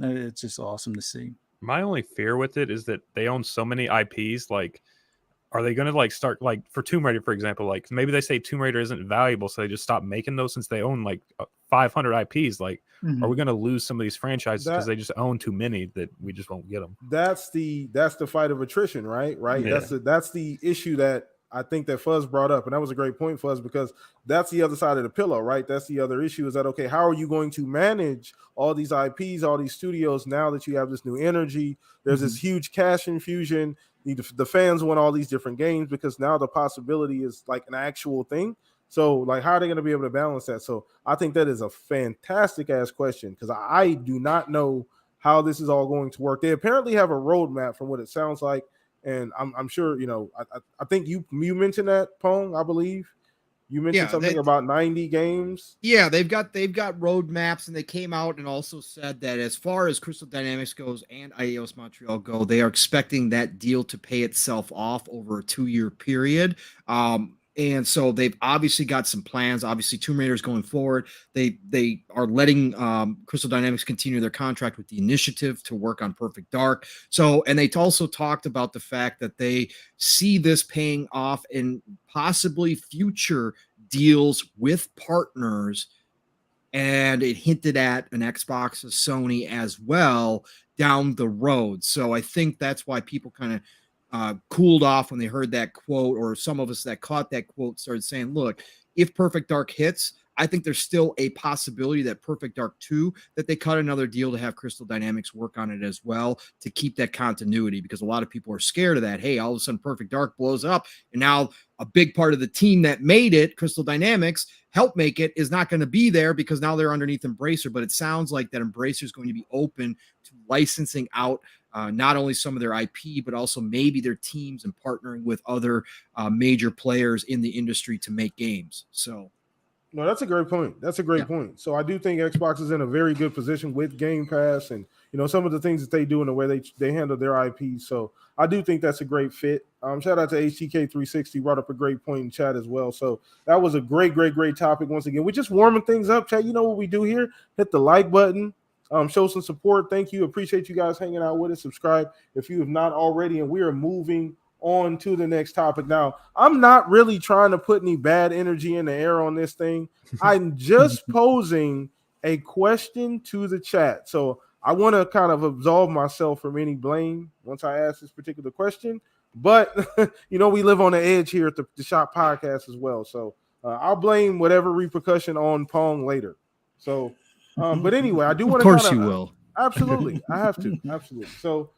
it's just awesome to see. My only fear with it is that they own so many IPs. Like, are they going to like start like for Tomb Raider, for example? Like maybe they say Tomb Raider isn't valuable, so they just stop making those since they own like 500 IPs. Like, are we going to lose some of these franchises because they just own too many that we just won't get them? That's the fight of attrition, right? Yeah. That's the issue that I think that Fuzz brought up, and that was a great point, Fuzz, because that's the other side of the pillow, right? That's the other issue, is that, okay, how are you going to manage all these IPs, all these studios, now that you have this new energy? There's this huge cash infusion. The fans want all these different games because now the possibility is like an actual thing. So, like, how are they going to be able to balance that? So I think that is a fantastic ass question, because I do not know how this is all going to work. They apparently have a roadmap from what it sounds like, And I'm sure, I think you mentioned that, Pong, I believe. You mentioned something about 90 games. Yeah, they've got roadmaps, and they came out and also said that as far as Crystal Dynamics goes and Eidos Montreal go, they are expecting that deal to pay itself off over a 2-year period. And so they've obviously got some plans. Obviously, Tomb Raider is going forward. They are letting Crystal Dynamics continue their contract with the Initiative to work on Perfect Dark. So, and they also talked about the fact that they see this paying off in possibly future deals with partners, and it hinted at an Xbox, a Sony as well down the road. So I think that's why people kind of cooled off when they heard that quote, or some of us that caught that quote started saying, look, if Perfect Dark hits, I think there's still a possibility that Perfect Dark 2, that they cut another deal to have Crystal Dynamics work on it as well to keep that continuity, because a lot of people are scared of that. Hey, all of a sudden Perfect Dark blows up, and now a big part of the team that made it, Crystal Dynamics, helped make it, is not going to be there because now they're underneath Embracer. But it sounds like that Embracer is going to be open to licensing out not only some of their IP, but also maybe their teams and partnering with other major players in the industry to make games. So, no, that's a great point. That's a great point. So I do think Xbox is in a very good position with Game Pass and, some of the things that they do and the way they handle their IP. So I do think that's a great fit. Shout out to HTK360, brought up a great point in chat as well. So that was a great topic once again. We're just warming things up, chat. You know what we do here? Hit the like button. Show some support. Thank you. Appreciate you guys hanging out with us. Subscribe if you have not already. And we are moving on to the next topic. Now, I'm not really trying to put any bad energy in the air on this thing. I'm just posing a question to the chat. So I want to kind of absolve myself from any blame once I ask this particular question. But, we live on the edge here at the Shop Podcast as well. So I'll blame whatever repercussion on Pong later. So, but anyway, I do want to. Of course, you will. Absolutely, I have to. Absolutely. So,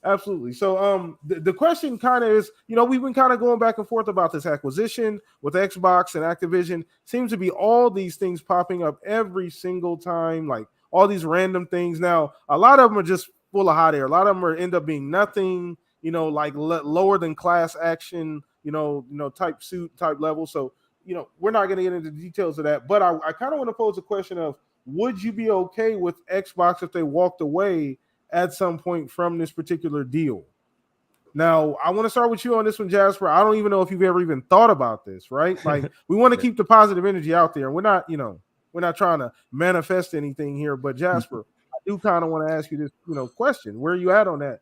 absolutely. So, the question kind of is, we've been kind of going back and forth about this acquisition with Xbox and Activision. Seems to be all these things popping up every single time, like all these random things. Now, a lot of them are just full of hot air. A lot of them end up being nothing, like lower than class action, type suit type level. So, we're not going to get into the details of that. But I kind of want to pose a question of, would you be okay with Xbox if they walked away at some point from this particular deal? Now, I want to start with you on this one, Jasper. I don't even know if you've ever even thought about this, right? Like, we want to keep the positive energy out there. We're not, we're not trying to manifest anything here. But Jasper, I do kind of want to ask you this, question. Where are you at on that?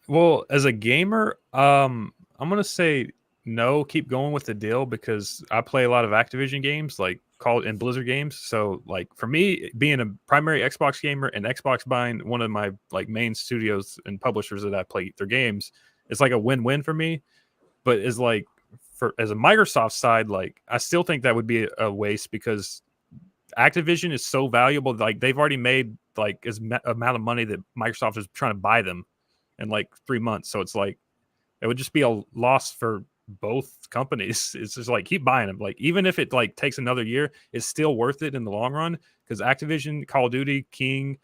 Well, as a gamer, I'm going to say no, keep going with the deal, because I play a lot of Activision games, like Call and Blizzard games. So, like, for me, being a primary Xbox gamer and Xbox buying one of my like main studios and publishers that I play their games, it's like a win-win for me. But as a Microsoft side, like, I still think that would be a waste, because Activision is so valuable. Like, they've already made like as amount of money that Microsoft is trying to buy them in like 3 months. So it's like it would just be a loss for both companies. It's just like, keep buying them. Like, even if it like takes another year, it's still worth it in the long run, because Activision, Call of Duty, King,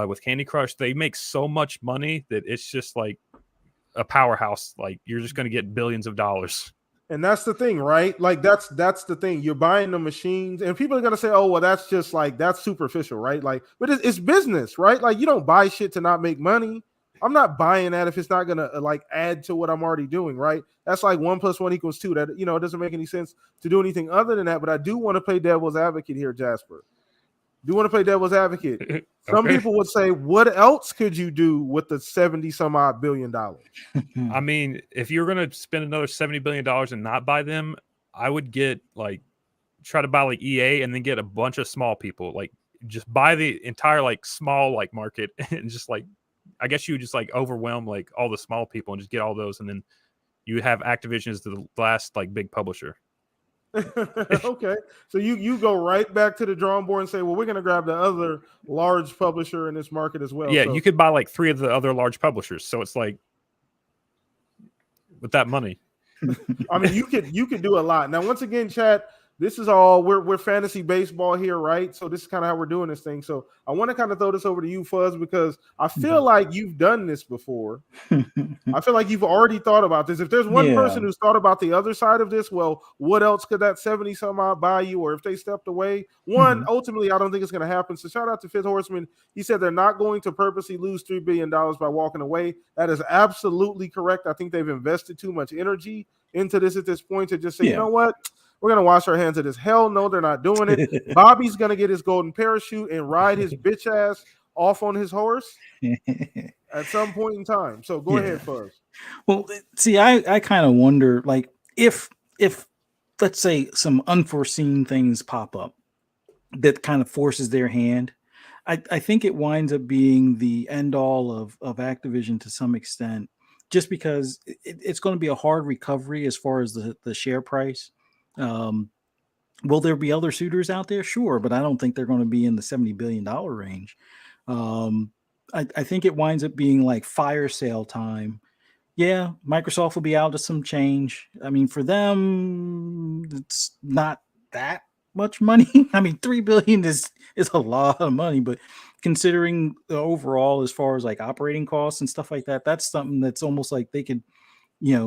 with Candy Crush, they make so much money that it's just like a powerhouse. Like, you're just going to get billions of dollars. And that's the thing, right? Like, that's the thing. You're buying the machines, and people are going to say, oh, well, that's just like, that's superficial, right? Like, but it's business, right? Like, you don't buy shit to not make money. I'm not buying that if it's not going to like add to what I'm already doing, right? That's like 1 + 1 = 2. That, it doesn't make any sense to do anything other than that. But I do want to play devil's advocate here, Jasper. Do want to play devil's advocate. Okay. Some people would say, what else could you do with the $70-some-odd billion? I mean, if you're going to spend another $70 billion and not buy them, I would get like, try to buy like EA and then get a bunch of small people. Like, just buy the entire like small like market, and just like, I guess you would just like overwhelm like all the small people and just get all those, and then you have Activision as the last like big publisher. Okay, so you go right back to the drawing board and say, well, we're going to grab the other large publisher in this market as well. Yeah, so, you could buy like 3 of the other large publishers. So it's like, with that money, I mean, you could do a lot. Now, once again, chat, this is all we're fantasy baseball here, right? So this is kind of how we're doing this thing. So I want to kind of throw this over to you, Fuzz, because I feel like you've done this before. I feel like you've already thought about this. If there's one person who's thought about the other side of this, well, what else could that 70 some odd buy you? Or if they stepped away, ultimately, I don't think it's going to happen. So shout out to Fifth Horseman. He said they're not going to purposely lose $3 billion by walking away. That is absolutely correct. I think they've invested too much energy into this at this point to just say, you know what? We're going to wash our hands of this. Hell no, they're not doing it. Bobby's going to get his golden parachute and ride his bitch ass off on his horse at some point in time. So go ahead, Fuzz. Well, see, I kind of wonder, like, if let's say some unforeseen things pop up that kind of forces their hand, I think it winds up being the end all of Activision to some extent, just because it's going to be a hard recovery as far as the share price. Will there be other suitors out there? Sure, but I don't think they're going to be in the $70 billion range. I think it winds up being like fire sale time. Yeah, Microsoft will be out to some change. I mean, for them, it's not that much money. I mean, $3 billion is a lot of money, but considering the overall, as far as like operating costs and stuff like that, that's something that's almost like they could,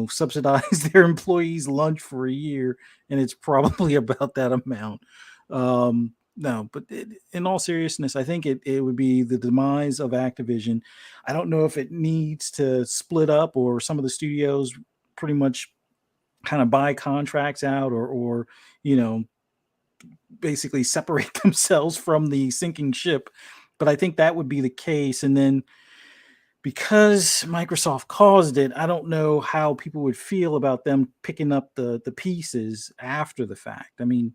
subsidize their employees' lunch for a year, and it's probably about that amount. No, but in all seriousness, I think it would be the demise of Activision. I don't know if it needs to split up or some of the studios pretty much kind of buy contracts out or basically separate themselves from the sinking ship. But I think that would be the case. And then because Microsoft caused it, I don't know how people would feel about them picking up the pieces after the fact. I mean,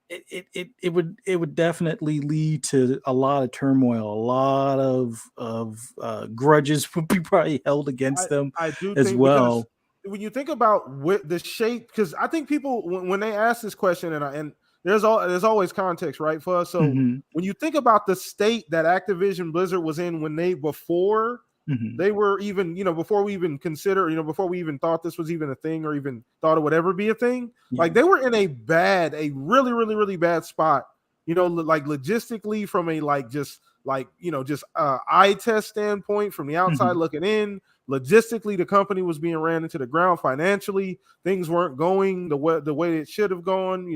it would definitely lead to a lot of turmoil, a lot of grudges would be probably held against them I do as think well. When you think about the shape, because I think people when they ask this question, and there's always context, right, for us. So when you think about the state that Activision Blizzard was in when before they were even, before we even consider, before we even thought this was even a thing or even thought it would ever be a thing, like they were in a really, really, really bad spot, like logistically from a just eye test standpoint from the outside looking in. Logistically, the company was being ran into the ground. Financially, things weren't going the way it should have gone,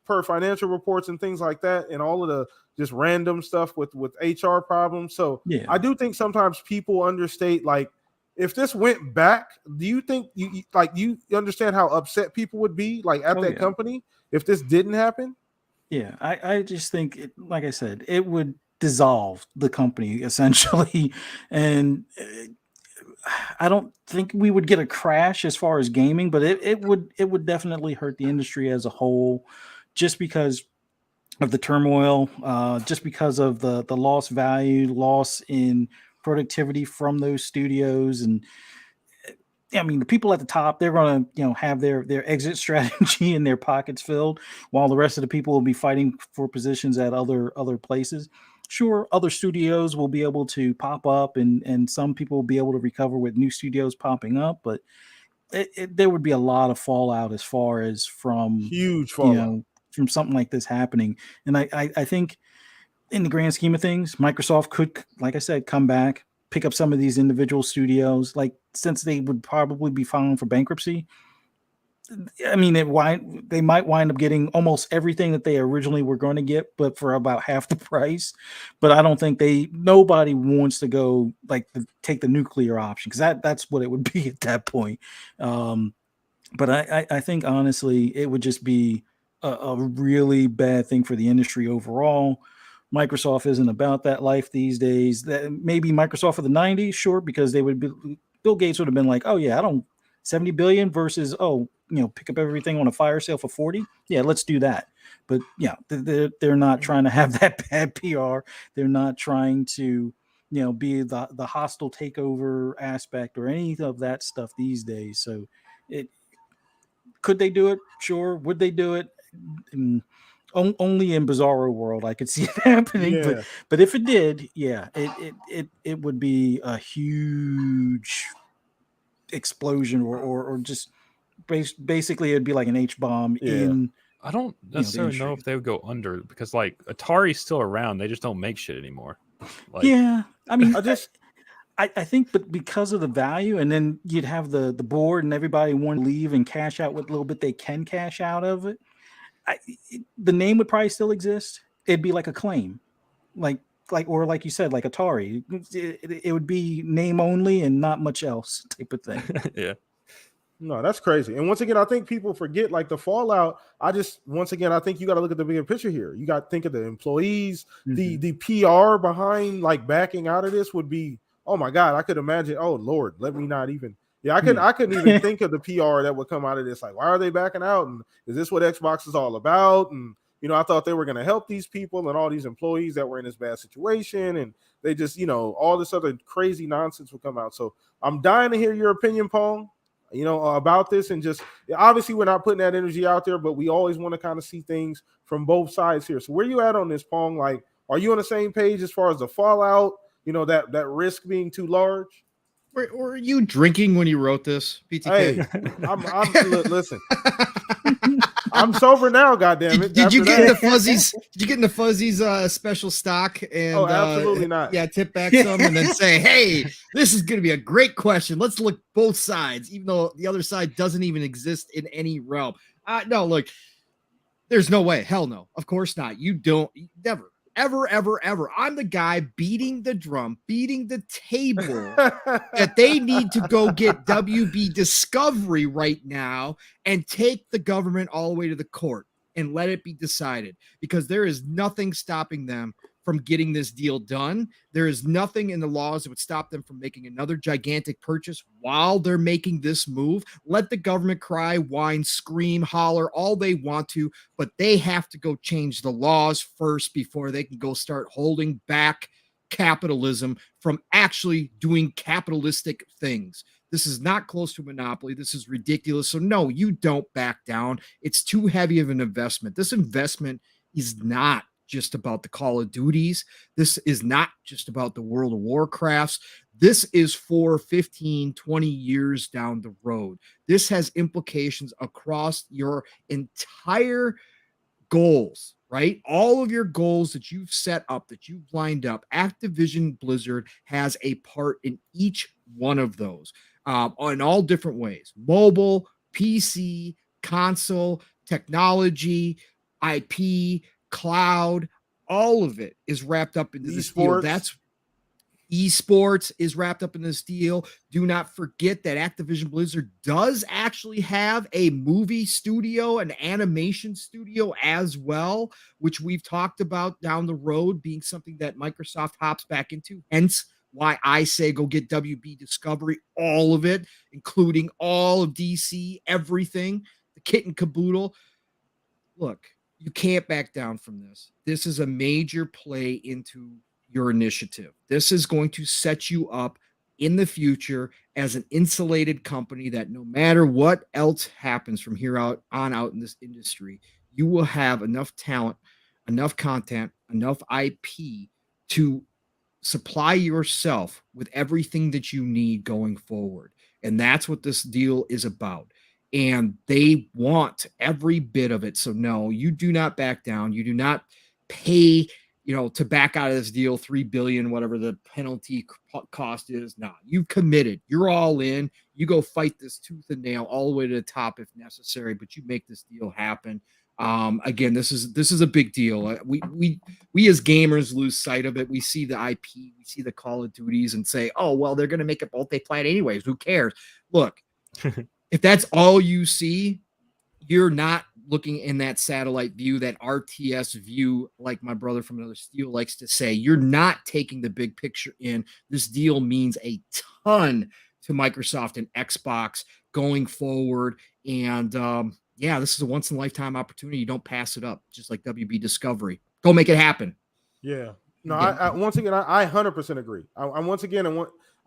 per financial reports and things like that, and all of the just random stuff with HR problems. So I do think sometimes people understate, like, if this went back, do you think you understand how upset people would be like at that company if this didn't happen? Yeah, I just think, like I said, it would dissolve the company essentially, and I don't think we would get a crash as far as gaming, but it would definitely hurt the industry as a whole, just because of the turmoil, just because of the lost value, loss in productivity from those studios. And I mean, the people at the top, they're going to, have their exit strategy and their pockets filled, while the rest of the people will be fighting for positions at other places. Sure, other studios will be able to pop up, and some people will be able to recover with new studios popping up, but there would be a lot of fallout as far as from huge fallout. From something like this happening. And I think in the grand scheme of things, Microsoft could, like I said, come back, pick up some of these individual studios, like, since they would probably be filing for bankruptcy. I mean, they might wind up getting almost everything that they originally were going to get, but for about half the price. But I don't think nobody wants to go take the nuclear option, because that's what it would be at that point. But I think honestly, it would just be a really bad thing for the industry overall. Microsoft isn't about that life these days. That maybe Microsoft of the 90s, sure, because Bill Gates would have been like, oh yeah, I don't 70 billion versus, pick up everything on a fire sale for 40. Yeah, let's do that. But yeah, they're not trying to have that bad PR. They're not trying to, be the hostile takeover aspect or any of that stuff these days. So could they do it? Sure. Would they do it? Only in Bizarro World I could see it happening. Yeah. But if it did, yeah, it would be a huge explosion, or just basically it'd be like an H-bomb in I don't necessarily know if they would go under because like Atari's still around. They just don't make shit anymore. Like, yeah, I mean, I I think, but because of the value, and then you'd have the board and everybody want to leave and cash out what little bit they can cash out of it. The name would probably still exist. It'd be like a claim, or like you said, like Atari. It would be name only and not much else type of thing. yeah. No, that's crazy. And once again, I think people forget like the fallout. I think you got to look at the bigger picture here. You got to think of the employees, the PR behind like backing out of this would be, oh my God, I could imagine. Oh Lord, let me not even. Yeah, I couldn't even think of the PR that would come out of this. Like, why are they backing out? And is this what Xbox is all about? And I thought they were going to help these people and all these employees that were in this bad situation. And they just, all this other crazy nonsense would come out. So I'm dying to hear your opinion, Pong, about this. And just obviously we're not putting that energy out there, but we always want to kind of see things from both sides here. So where you at on this, Pong? Like, are you on the same page as far as the fallout, that risk being too large? Were you drinking when you wrote this, PTK? Hey, listen. I'm sober now, goddammit. Did you get into Fuzzy's? Did you get into Fuzzy's special stock? And absolutely not. Yeah, tip back some and then say, "Hey, this is going to be a great question. Let's look both sides, even though the other side doesn't even exist in any realm." No, look, there's no way. Hell no. Of course not. You don't. Never. Ever. I'm the guy beating the drum, beating the table that they need to go get WB Discovery right now and take the government all the way to the court and let it be decided, because there is nothing stopping them from getting this deal done. There is nothing in the laws that would stop them from making another gigantic purchase while they're making this move. Let the government cry, whine, scream, holler all they want to, but they have to go change the laws first before they can go start holding back capitalism from actually doing capitalistic things. This is not close to a monopoly. This is ridiculous. So no, you don't back down. It's too heavy of an investment. This investment is not just about the Call of Duties. This is not just about the World of Warcrafts. This is for 15, 20 years down the road. This has implications across your entire goals, right? All of your goals that you've set up, that you've lined up. Activision Blizzard has a part in each one of those, in all different ways: mobile, PC, console, technology, IP, cloud. All of it is wrapped up into this deal. That's esports is wrapped up in this deal. Do not forget that Activision Blizzard does actually have a movie studio, an animation studio as well, which we've talked about down the road being something that Microsoft hops back into. Hence why I say go get WB Discovery, all of it, including all of DC, everything, the kit and caboodle. Look, you can't back down from this. This is a major play into your initiative. This is going to set you up in the future as an insulated company that no matter what else happens from here out in this industry, you will have enough talent, enough content, enough IP to supply yourself with everything that you need going forward. And that's what this deal is about. And they want every bit of it. So no, you do not back down. You do not pay, to back out of this deal, $3 billion, whatever the penalty cost is. No, you've committed. You're all in. You go fight this tooth and nail all the way to the top if necessary, but you make this deal happen. Again, this is a big deal. We as gamers lose sight of it. We see the IP, we see the Call of Duties and say, oh, well, they're going to make it multiplayer anyways. Who cares? Look, if that's all you see, you're not looking in that satellite view, that RTS view, like my brother from Another Steel likes to say. You're not taking the big picture in. This deal means a ton to Microsoft and Xbox going forward. And this is a once-in-a-lifetime opportunity. You don't pass it up, just like WB Discovery. Go make it happen. Yeah. No, I once again, I 100% agree.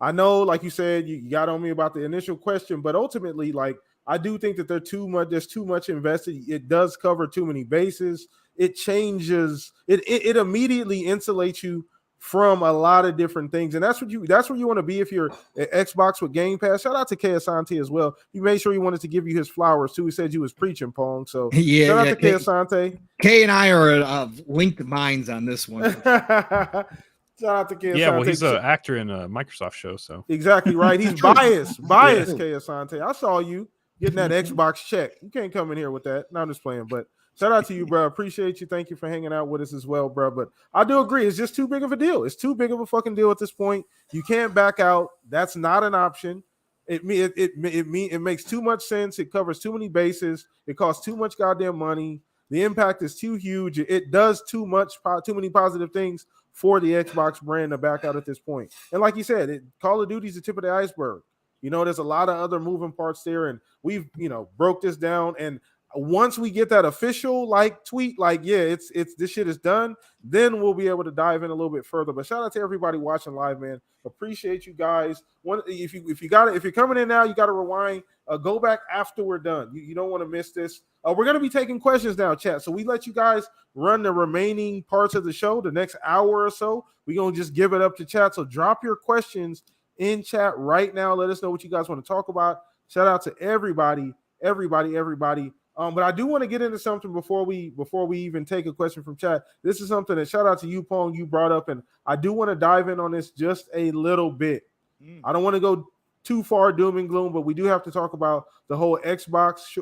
I know, like you said, you got on me about the initial question, but ultimately, like, I do think that there's too much invested. It does cover too many bases. It changes, it immediately insulates you from a lot of different things, and that's where you want to be if you're at Xbox with Game Pass. Shout out to K Asante as well. He made sure he wanted to give you his flowers too. He said you was preaching, Pong. So shout out to K Asante. Kay and I are linked minds on this one. Shout out to K Asante. Yeah, well, he's an actor in a Microsoft show, so exactly right. He's biased, K Asante. I saw you getting that Xbox check. You can't come in here with that. No, I'm just playing, but. Shout out to you, bro. Appreciate you. Thank you for hanging out with us as well, bro. But I do agree. It's just too big of a deal. It's too big of a fucking deal at this point. You can't back out. That's not an option. It makes too much sense. It covers too many bases. It costs too much goddamn money. The impact is too huge. It does too many positive things for the Xbox brand to back out at this point. And like you said, Call of Duty is the tip of the iceberg. There's a lot of other moving parts there, and we've broke this down. And once we get that official tweet, it's this shit is done, then we'll be able to dive in a little bit further. But shout out to everybody watching live, man. Appreciate you guys. If you're coming in now, you got to rewind. Go back after we're done. You don't want to miss this. We're gonna be taking questions now, chat. So we let you guys run the remaining parts of the show, the next hour or so. We're gonna just give it up to chat. So drop your questions in chat right now. Let us know what you guys want to talk about. Shout out to everybody. But I do want to get into something before we even take a question from chat. This is something that shout out to you, Pong, you brought up, and I do want to dive in on this just a little bit. I don't want to go too far doom and gloom, but we do have to talk about the whole Xbox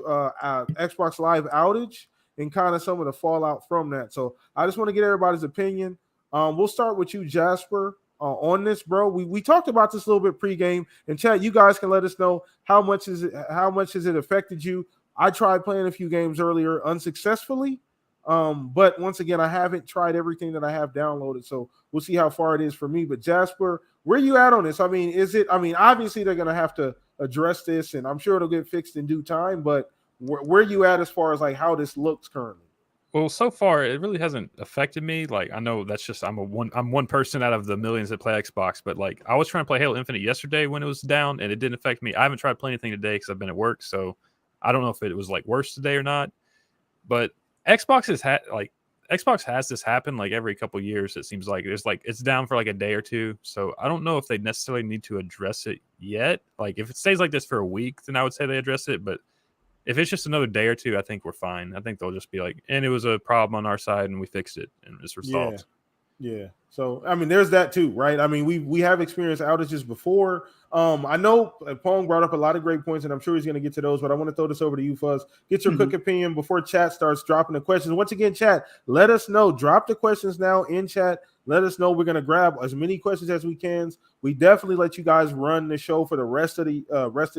Live outage and kind of some of the fallout from that. So I just want to get everybody's opinion. We'll start with you, Jasper, on this, bro. We talked about this a little bit pregame, and chat, you guys can let us know how much has it affected you. I tried playing a few games earlier unsuccessfully, but once again, I haven't tried everything that I have downloaded, so we'll see how far it is for me. But Jasper, where are you at on this? Obviously they're going to have to address this, and I'm sure it'll get fixed in due time, but where are you at as far as how this looks currently? Well, so far it really hasn't affected me. I know that's just I'm one person out of the millions that play Xbox, but I was trying to play Halo Infinite yesterday when it was down, and it didn't affect me. I haven't tried playing anything today because I've been at work, so I don't know if it was worse today or not. But Xbox has this happen every couple years. It seems like there's it's down for a day or two. So I don't know if they necessarily need to address it yet. If it stays like this for a week, then I would say they address it. But if it's just another day or two, I think we're fine. I think they'll just be and it was a problem on our side and we fixed it and it's resolved. Yeah. So, there's that too, right? We have experienced outages before. I know Pong brought up a lot of great points, and I'm sure he's going to get to those, but I want to throw this over to you, Fuzz. Get your quick opinion before chat starts dropping the questions. Once again, chat, let us know. Drop the questions now in chat. Let us know. We're going to grab as many questions as we can. We definitely let you guys run the show for the rest of the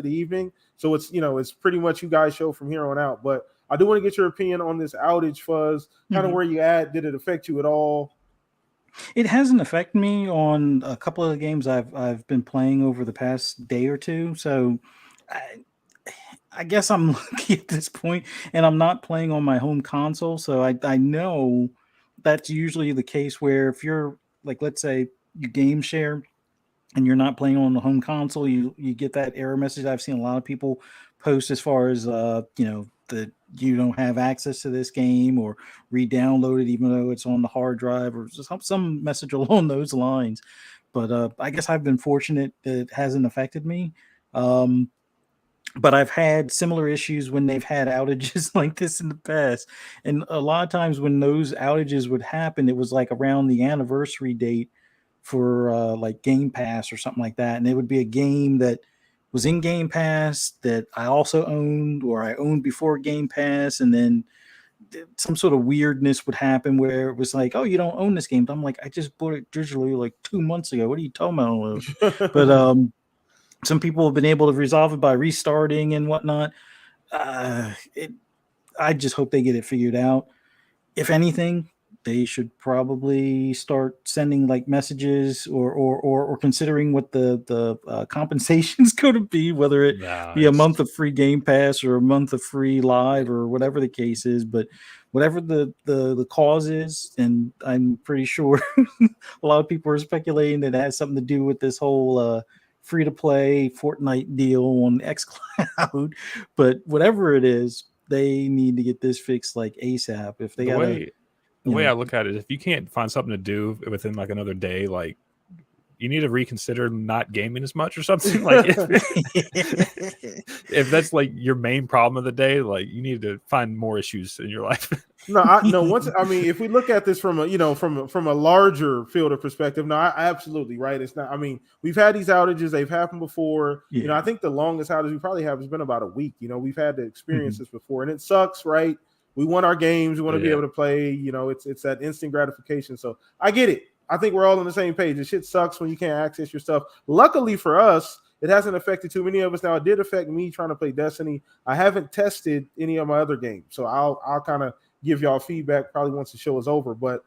evening. So it's pretty much you guys' show from here on out. But I do want to get your opinion on this outage, Fuzz. Kind of where you at. Did it affect you at all? It hasn't affected me on a couple of the games I've been playing over the past day or two. So I guess I'm lucky at this point, and I'm not playing on my home console. So I know that's usually the case where if you're let's say you game share and you're not playing on the home console, you get that error message. I've seen a lot of people post as far as that you don't have access to this game or re-download it even though it's on the hard drive or some message along those lines. But I guess I've been fortunate that it hasn't affected me. But I've had similar issues when they've had outages like this in the past. And a lot of times when those outages would happen, it was around the anniversary date for Game Pass or something like that. And it would be a game that was in Game Pass that I also owned or I owned before Game Pass. And then some sort of weirdness would happen where it was oh, you don't own this game. But I'm I just bought it digitally 2 months ago. What are you talking about? But some people have been able to resolve it by restarting and whatnot. I just hope they get it figured out. If anything, they should probably start sending messages or considering what the compensation is going to be, whether it be a month of free Game Pass or a month of free Live or whatever the case is. But whatever the cause is, and I'm pretty sure a lot of people are speculating that it has something to do with this whole free-to-play Fortnite deal on xCloud. But whatever it is, they need to get this fixed ASAP. If they The way I look at it, if you can't find something to do within like another day, like you need to reconsider not gaming as much or something. Like if that's like your main problem of the day, like you need to find more issues in your life. If we look at this from a larger field of perspective, I absolutely right. It's not. I mean, we've had these outages; they've happened before. Yeah. I think the longest outage we probably have has been about a week. We've had to experience this before, and it sucks, right? We want our games, we want to be able to play. It's that instant gratification. So I get it. I think we're all on the same page. The shit sucks when you can't access your stuff. Luckily for us, it hasn't affected too many of us. Now, it did affect me trying to play Destiny. I haven't tested any of my other games, so I'll kind of give y'all feedback probably once the show is over. But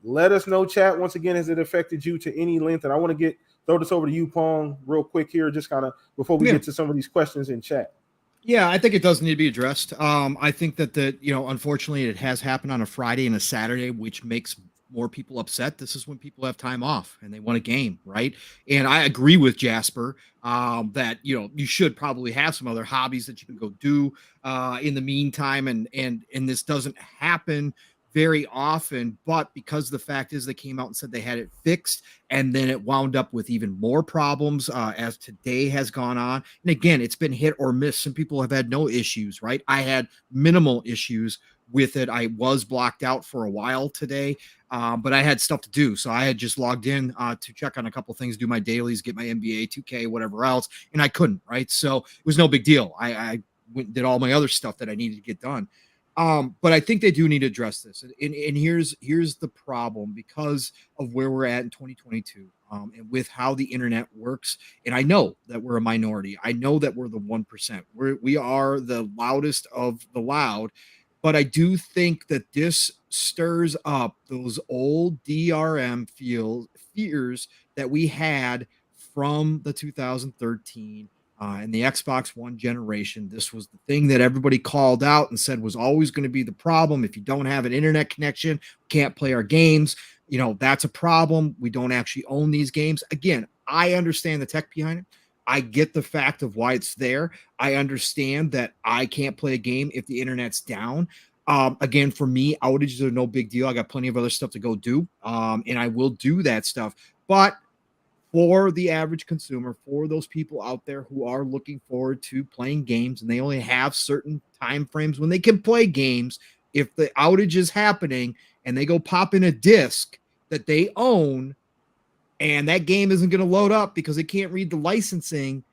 let us know, chat. Once again, has it affected you to any length? And I want to throw this over to you, Pong, real quick here, just kind of before we get to some of these questions in chat. Yeah, I think it does need to be addressed. I think that unfortunately, it has happened on a Friday and a Saturday, which makes more people upset. This is when people have time off and they want a game, right? And I agree with Jasper that you should probably have some other hobbies that you can go do in the meantime, and this doesn't happen very often, but because the fact is they came out and said they had it fixed, and then it wound up with even more problems as today has gone on. And again, it's been hit or miss. Some people have had no issues, right? I had minimal issues with it. I was blocked out for a while today, but I had stuff to do. So I had just logged in to check on a couple things, do my dailies, get my NBA, 2K, whatever else, and I couldn't, right? So it was no big deal. I went and did all my other stuff that I needed to get done. But I think they do need to address this. And here's the problem because of where we're at in 2022 and with how the internet works. And I know that we're a minority. I know that we're the 1%. We are the loudest of the loud. But I do think that this stirs up those old DRM fears that we had from the 2013 and the Xbox One generation. This was the thing that everybody called out and said was always going to be the problem. If you don't have an internet connection, can't play our games. That's a problem. We don't actually own these games. Again, I understand the tech behind it. I get the fact of why it's there. I understand that I can't play a game if the internet's down. Again, for me, outages are no big deal. I got plenty of other stuff to go do, and I will do that stuff. But for the average consumer, for those people out there who are looking forward to playing games and they only have certain time frames when they can play games, if the outage is happening and they go pop in a disc that they own and that game isn't going to load up because they can't read the licensing,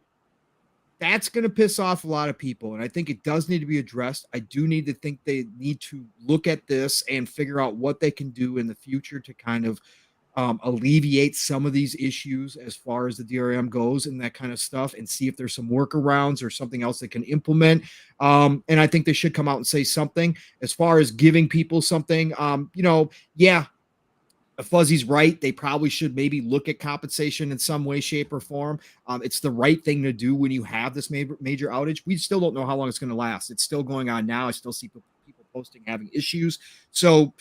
that's going to piss off a lot of people. And I think it does need to be addressed. I do need to think they need to look at this and figure out what they can do in the future to kind of alleviate some of these issues as far as the DRM goes and that kind of stuff, and see if there's some workarounds or something else they can implement. And I think they should come out and say something as far as giving people something. Fuzzy's right. They probably should maybe look at compensation in some way, shape, or form. It's the right thing to do when you have this major outage. We still don't know how long it's going to last. It's still going on now. I still see people posting having issues. So,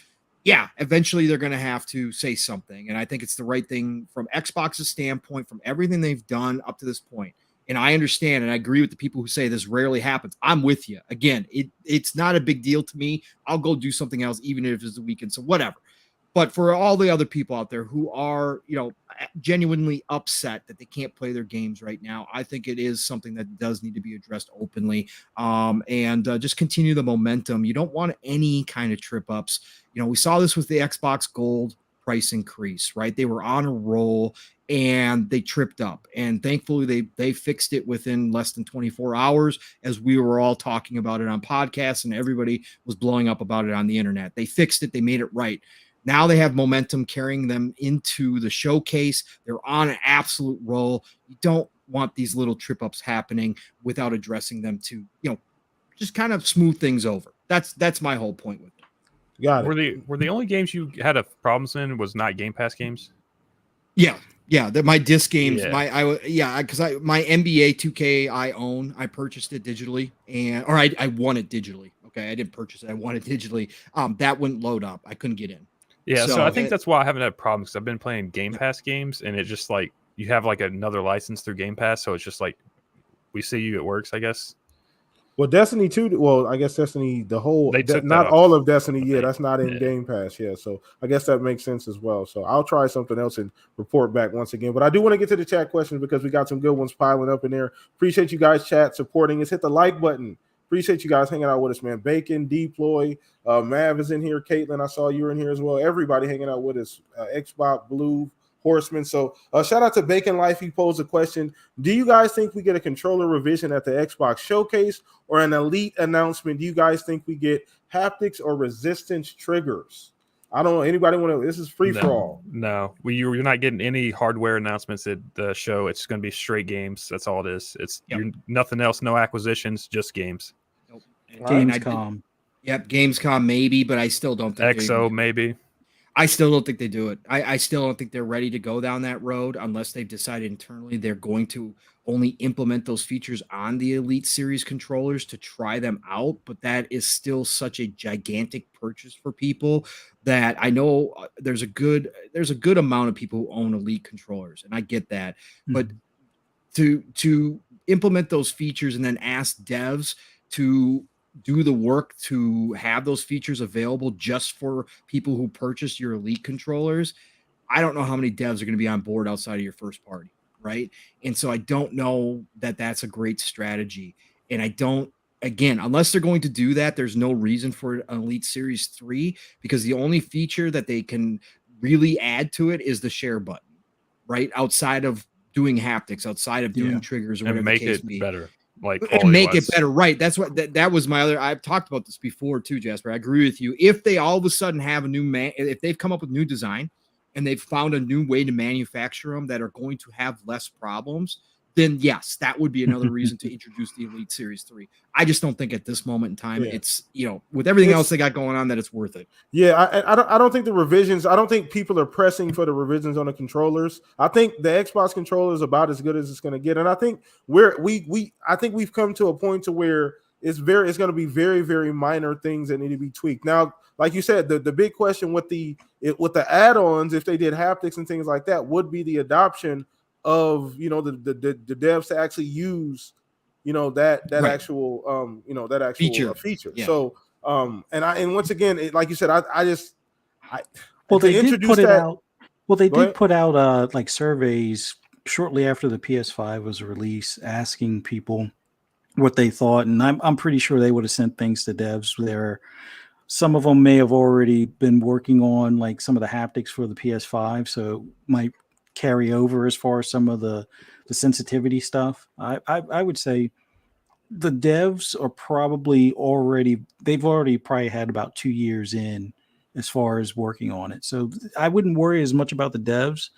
yeah, eventually they're going to have to say something. And I think it's the right thing from Xbox's standpoint, from everything they've done up to this point. And I understand and I agree with the people who say this rarely happens. I'm with you. Again, it's not a big deal to me. I'll go do something else, even if it's a weekend. So whatever. But for all the other people out there who are, genuinely upset that they can't play their games right now, I think it is something that does need to be addressed openly, and just continue the momentum. You don't want any kind of trip ups. We saw this with the Xbox Gold price increase, right? They were on a roll and they tripped up, and thankfully they fixed it within less than 24 hours, as we were all talking about it on podcasts and everybody was blowing up about it on the internet. They fixed it. They made it right. Now they have momentum carrying them into the showcase. They're on an absolute roll. You don't want these little trip ups happening without addressing them to, just kind of smooth things over. That's my whole point with it. Got it. Were the only games you had problems in was not Game Pass games? Yeah. That my disc games, my NBA 2K I own. I purchased it digitally, I won it digitally. Okay, I didn't purchase it. I won it digitally. That wouldn't load up. I couldn't get in. Yeah, so I think that's why I haven't had problems, because I've been playing Game Pass games, and it's just like you have like another license through Game Pass, so it's just like we see you, it works, I guess. Well, Destiny 2, well, I guess Destiny, They took that not off, all of Destiny, I yeah, think. that's not in Yeah. Game Pass, yeah. So I guess that makes sense as well. So I'll try something else and report back once again. But I do want to get to the chat questions because we got some good ones piling up in there. Appreciate you guys, chat, supporting us. Hit the like button. Appreciate you guys hanging out with us, man. Bacon, Deploy, Mav is in here. Caitlin, I saw you in here as well. Everybody hanging out with us. Xbox, Blue, Horseman. So shout out to Bacon Life. He posed a question. Do you guys think we get a controller revision at the Xbox Showcase or an Elite announcement? Do you guys think we get haptics or resistance triggers? I don't know. Anybody want to? This is free for all. No, you're not getting any hardware announcements at the show. It's going to be straight games. That's all it is. It's nothing else. No acquisitions, just games. Nope. Gamescom. Yep, Gamescom maybe, but I still don't think XO maybe. I still don't think they do it. I still don't think they're ready to go down that road unless they've decided internally they're going to only implement those features on the Elite Series controllers to try them out. But that is still such a gigantic purchase for people that I know there's a good amount of people who own Elite controllers, and I get that. Mm-hmm. But to implement those features and then ask devs to do the work to have those features available just for people who purchase your Elite controllers, I don't know how many devs are going to be on board outside of your first party, right? And so I don't know that that's a great strategy. And I don't, again, unless they're going to do that, there's no reason for an Elite Series 3 because the only feature that they can really add to it is the share button, right? Outside of doing haptics, outside of doing triggers or whatever make the case it be. better. And make it better, right? That's what that was my other. I've talked about this before too, Jasper. I agree with you. If they all of a sudden have a new if they've come up with new design and they've found a new way to manufacture them that are going to have less problems, then yes, that would be another reason to introduce the Elite Series 3. I just don't think at this moment in time it's with everything else they got going on that it's worth it. Yeah, I don't think the revisions. I don't think people are pressing for the revisions on the controllers. I think the Xbox controller is about as good as it's going to get, and I think I think we've come to a point to where it's going to be very, very minor things that need to be tweaked. Now, like you said, the big question with the add-ons, if they did haptics and things like that, would be the adoption of the devs to actually use that right. actual that actual feature. Yeah. So and once again, like you said, they did put it out. Well, they did put out like surveys shortly after the PS5 was released, asking people what they thought, and I'm pretty sure they would have sent things to devs there. Some of them may have already been working on like some of the haptics for the PS5, so it might carry over as far as some of the sensitivity stuff. I would say the devs are probably they've already probably had about 2 years in as far as working on it. So I wouldn't worry as much about the devs.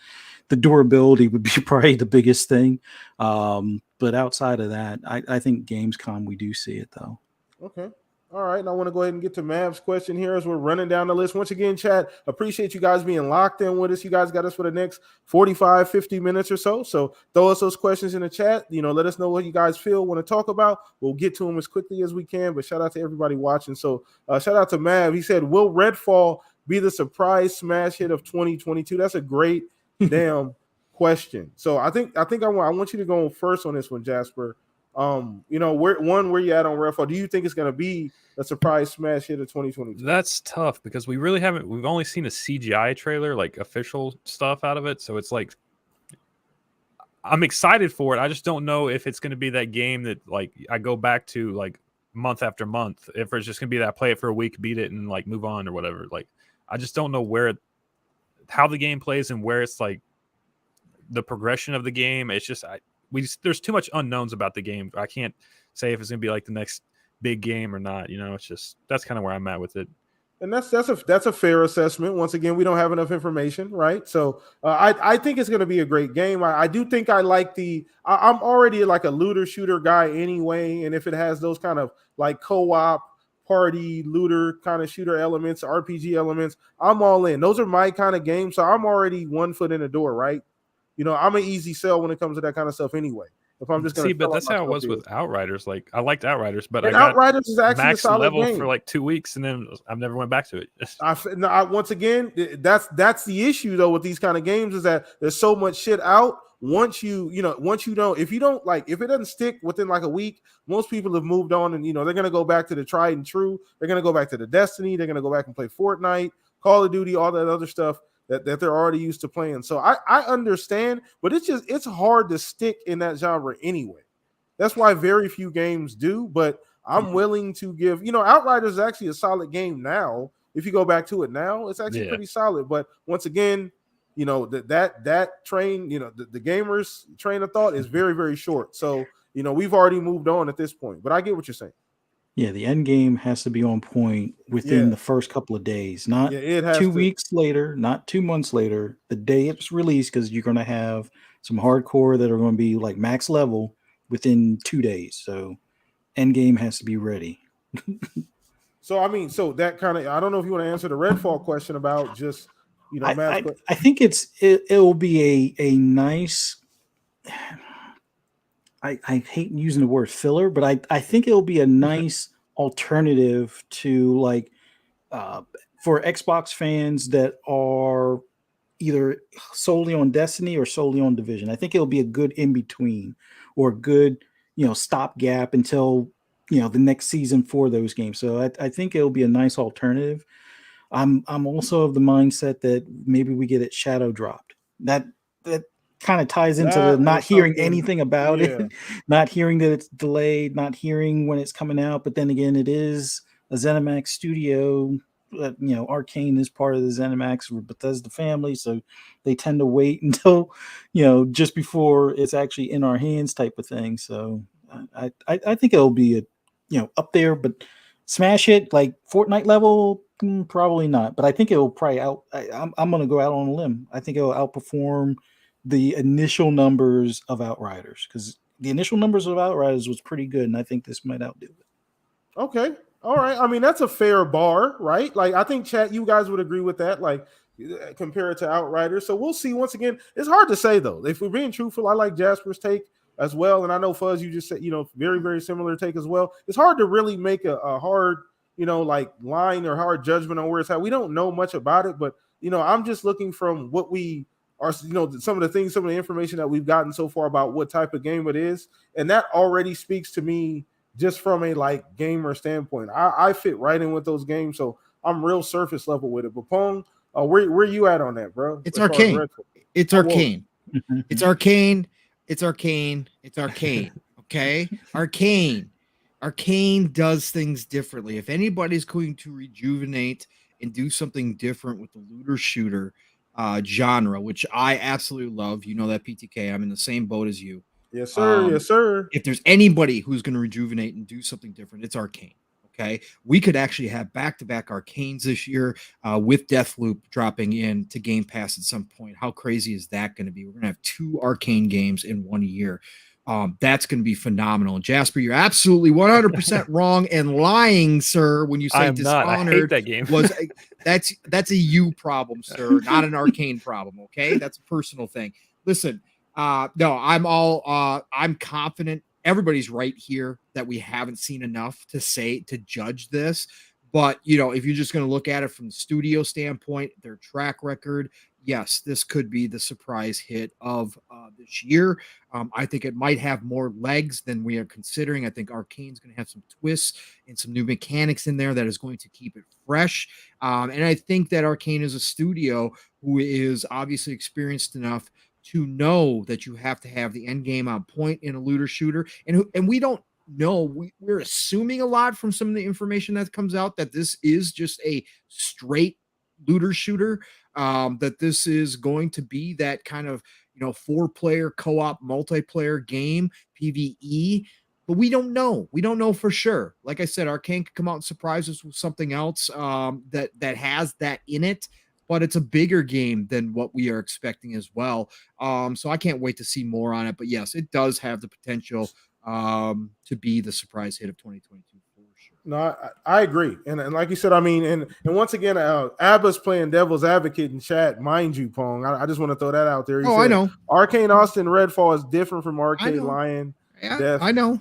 The durability would be probably the biggest thing. But outside of that, I think Gamescom, we do see it though. Okay. All right, and I want to go ahead and get to Mav's question here as we're running down the list. Once again, chat, appreciate you guys being locked in with us. You guys got us for the next 45, 50 minutes or so. So throw us those questions in the chat. Let us know what you guys want to talk about. We'll get to them as quickly as we can, but shout out to everybody watching. So shout out to Mav. He said, will Redfall be the surprise smash hit of 2022? That's a great damn question. So I want you to go first on this one, Jasper. Where you at on Redfall? Do you think it's going to be a surprise smash hit of 2022? That's tough because we've only seen a CGI trailer, like official stuff out of it. So it's like, I'm excited for it. I just don't know if it's going to be that game that like I go back to like month after month. If it's just going to be that I play it for a week, beat it, and like move on or whatever. Like, I just don't know how the game plays and where it's like the progression of the game. It's just, there's too much unknowns about the game. I can't say if it's going to be like the next big game or not. It's just, that's kind of where I'm at with it. And that's a fair assessment. Once again, we don't have enough information, right? So I think it's going to be a great game. I do think I like I'm already like a looter shooter guy anyway. And if it has those kind of like co-op party looter kind of shooter elements, RPG elements, I'm all in. Those are my kind of games. So I'm already 1 foot in the door, right? I'm an easy sell when it comes to that kind of stuff anyway. If I'm just going to but that's how it was with Outriders. Like, I liked Outriders, but I got Outriders is actually max a solid level game for like 2 weeks, and then I've never went back to it. Once again, that's the issue though with these kind of games is that there's so much shit out once you know, if you don't like, if it doesn't stick within like a week, most people have moved on, and they're gonna go back to the tried and true. They're gonna go back to the Destiny. They're gonna go back and play Fortnite, Call of Duty, all that other stuff that they're already used to playing. So I understand, but it's hard to stick in that genre anyway. That's why very few games do, but I'm willing to give, Outriders is actually a solid game now. If you go back to it now, it's actually pretty solid. But once again, that train, the gamers train of thought is very, very short. So, we've already moved on at this point, but I get what you're saying. Yeah, the end game has to be on point within the first couple of days, not it has 2 weeks later, not 2 months later, the day it's released, because you're going to have some hardcore that are going to be like max level within 2 days. So end game has to be ready. So that kind of, I don't know if you want to answer the Redfall question about just, I think it'll be a nice, I hate using the word filler, but I think it'll be a nice alternative to like for Xbox fans that are either solely on Destiny or solely on Division. I think it'll be a good in between, or a good stopgap until the next season for those games. So I think it'll be a nice alternative. I'm also of the mindset that maybe we get it shadow dropped. That kind of ties into the not hearing anything about it, not hearing that it's delayed, not hearing when it's coming out. But then again, it is a ZeniMax studio. Arcane is part of the ZeniMax or Bethesda family, so they tend to wait until just before it's actually in our hands, type of thing. So I think it'll be up there, but smash it like Fortnite level, probably not. But I think it'll probably I'm going to go out on a limb. I think it'll outperform the initial numbers of Outriders, because the initial numbers of Outriders was pretty good, and I think this might outdo it. Okay. All right. I mean, that's a fair bar, right? Like, I think, chat, you guys would agree with that, like, compare it to Outriders. So we'll see. Once again, it's hard to say, though. If we're being truthful, I like Jasper's take as well. And I know, Fuzz, you just said, very, very similar take as well. It's hard to really make a hard, like line or hard judgment on where it's at. We don't know much about it, but, I'm just looking from what we are, some of the information that we've gotten so far about what type of game it is. And that already speaks to me just from a like gamer standpoint. I fit right in with those games, so I'm real surface level with it. But Pong, where you at on that, bro? It's Arcane. It's Arcane. It's Arcane. It's Arcane. It's Arcane. Okay? Arcane does things differently. If anybody's going to rejuvenate and do something different with the looter shooter genre, which I absolutely love, that PTK, I'm in the same boat as you. Yes, sir. Yes, sir. If there's anybody who's going to rejuvenate and do something different, it's Arcane. Okay, we could actually have back-to-back Arcanes this year with Deathloop dropping in to Game Pass at some point. How crazy is that going to be? We're going to have 2 Arcane games in 1 year. That's going to be phenomenal. And Jasper, you're absolutely 100% wrong and lying, sir, when you say Dishonored. I hate that game. That's a you problem, sir, not an Arcane problem. Okay, that's a personal thing. Listen. No, I'm confident everybody's right here that we haven't seen enough to judge this. But, if you're just going to look at it from the studio standpoint, their track record, yes, this could be the surprise hit of this year. I think it might have more legs than we are considering. I think Arcane's going to have some twists and some new mechanics in there that is going to keep it fresh. And I think that Arcane is a studio who is obviously experienced enough to know that you have to have the end game on point in a looter shooter. And we don't know. We're assuming a lot from some of the information that comes out that this is just a straight looter shooter, that this is going to be that kind of, 4-player co-op multiplayer game, PvE. But we don't know. We don't know for sure. Like I said, Arcane could come out and surprise us with something else that has that in it. But it's a bigger game than what we are expecting as well. So I can't wait to see more on it. But yes, it does have the potential to be the surprise hit of 2022 for sure. No, I agree. And like you said, I mean, and once again, Abba's playing devil's advocate in chat, mind you, Pong. I just want to throw that out there. I know. Arcane Austin Redfall is different from Arcade Lion. Yeah, I know.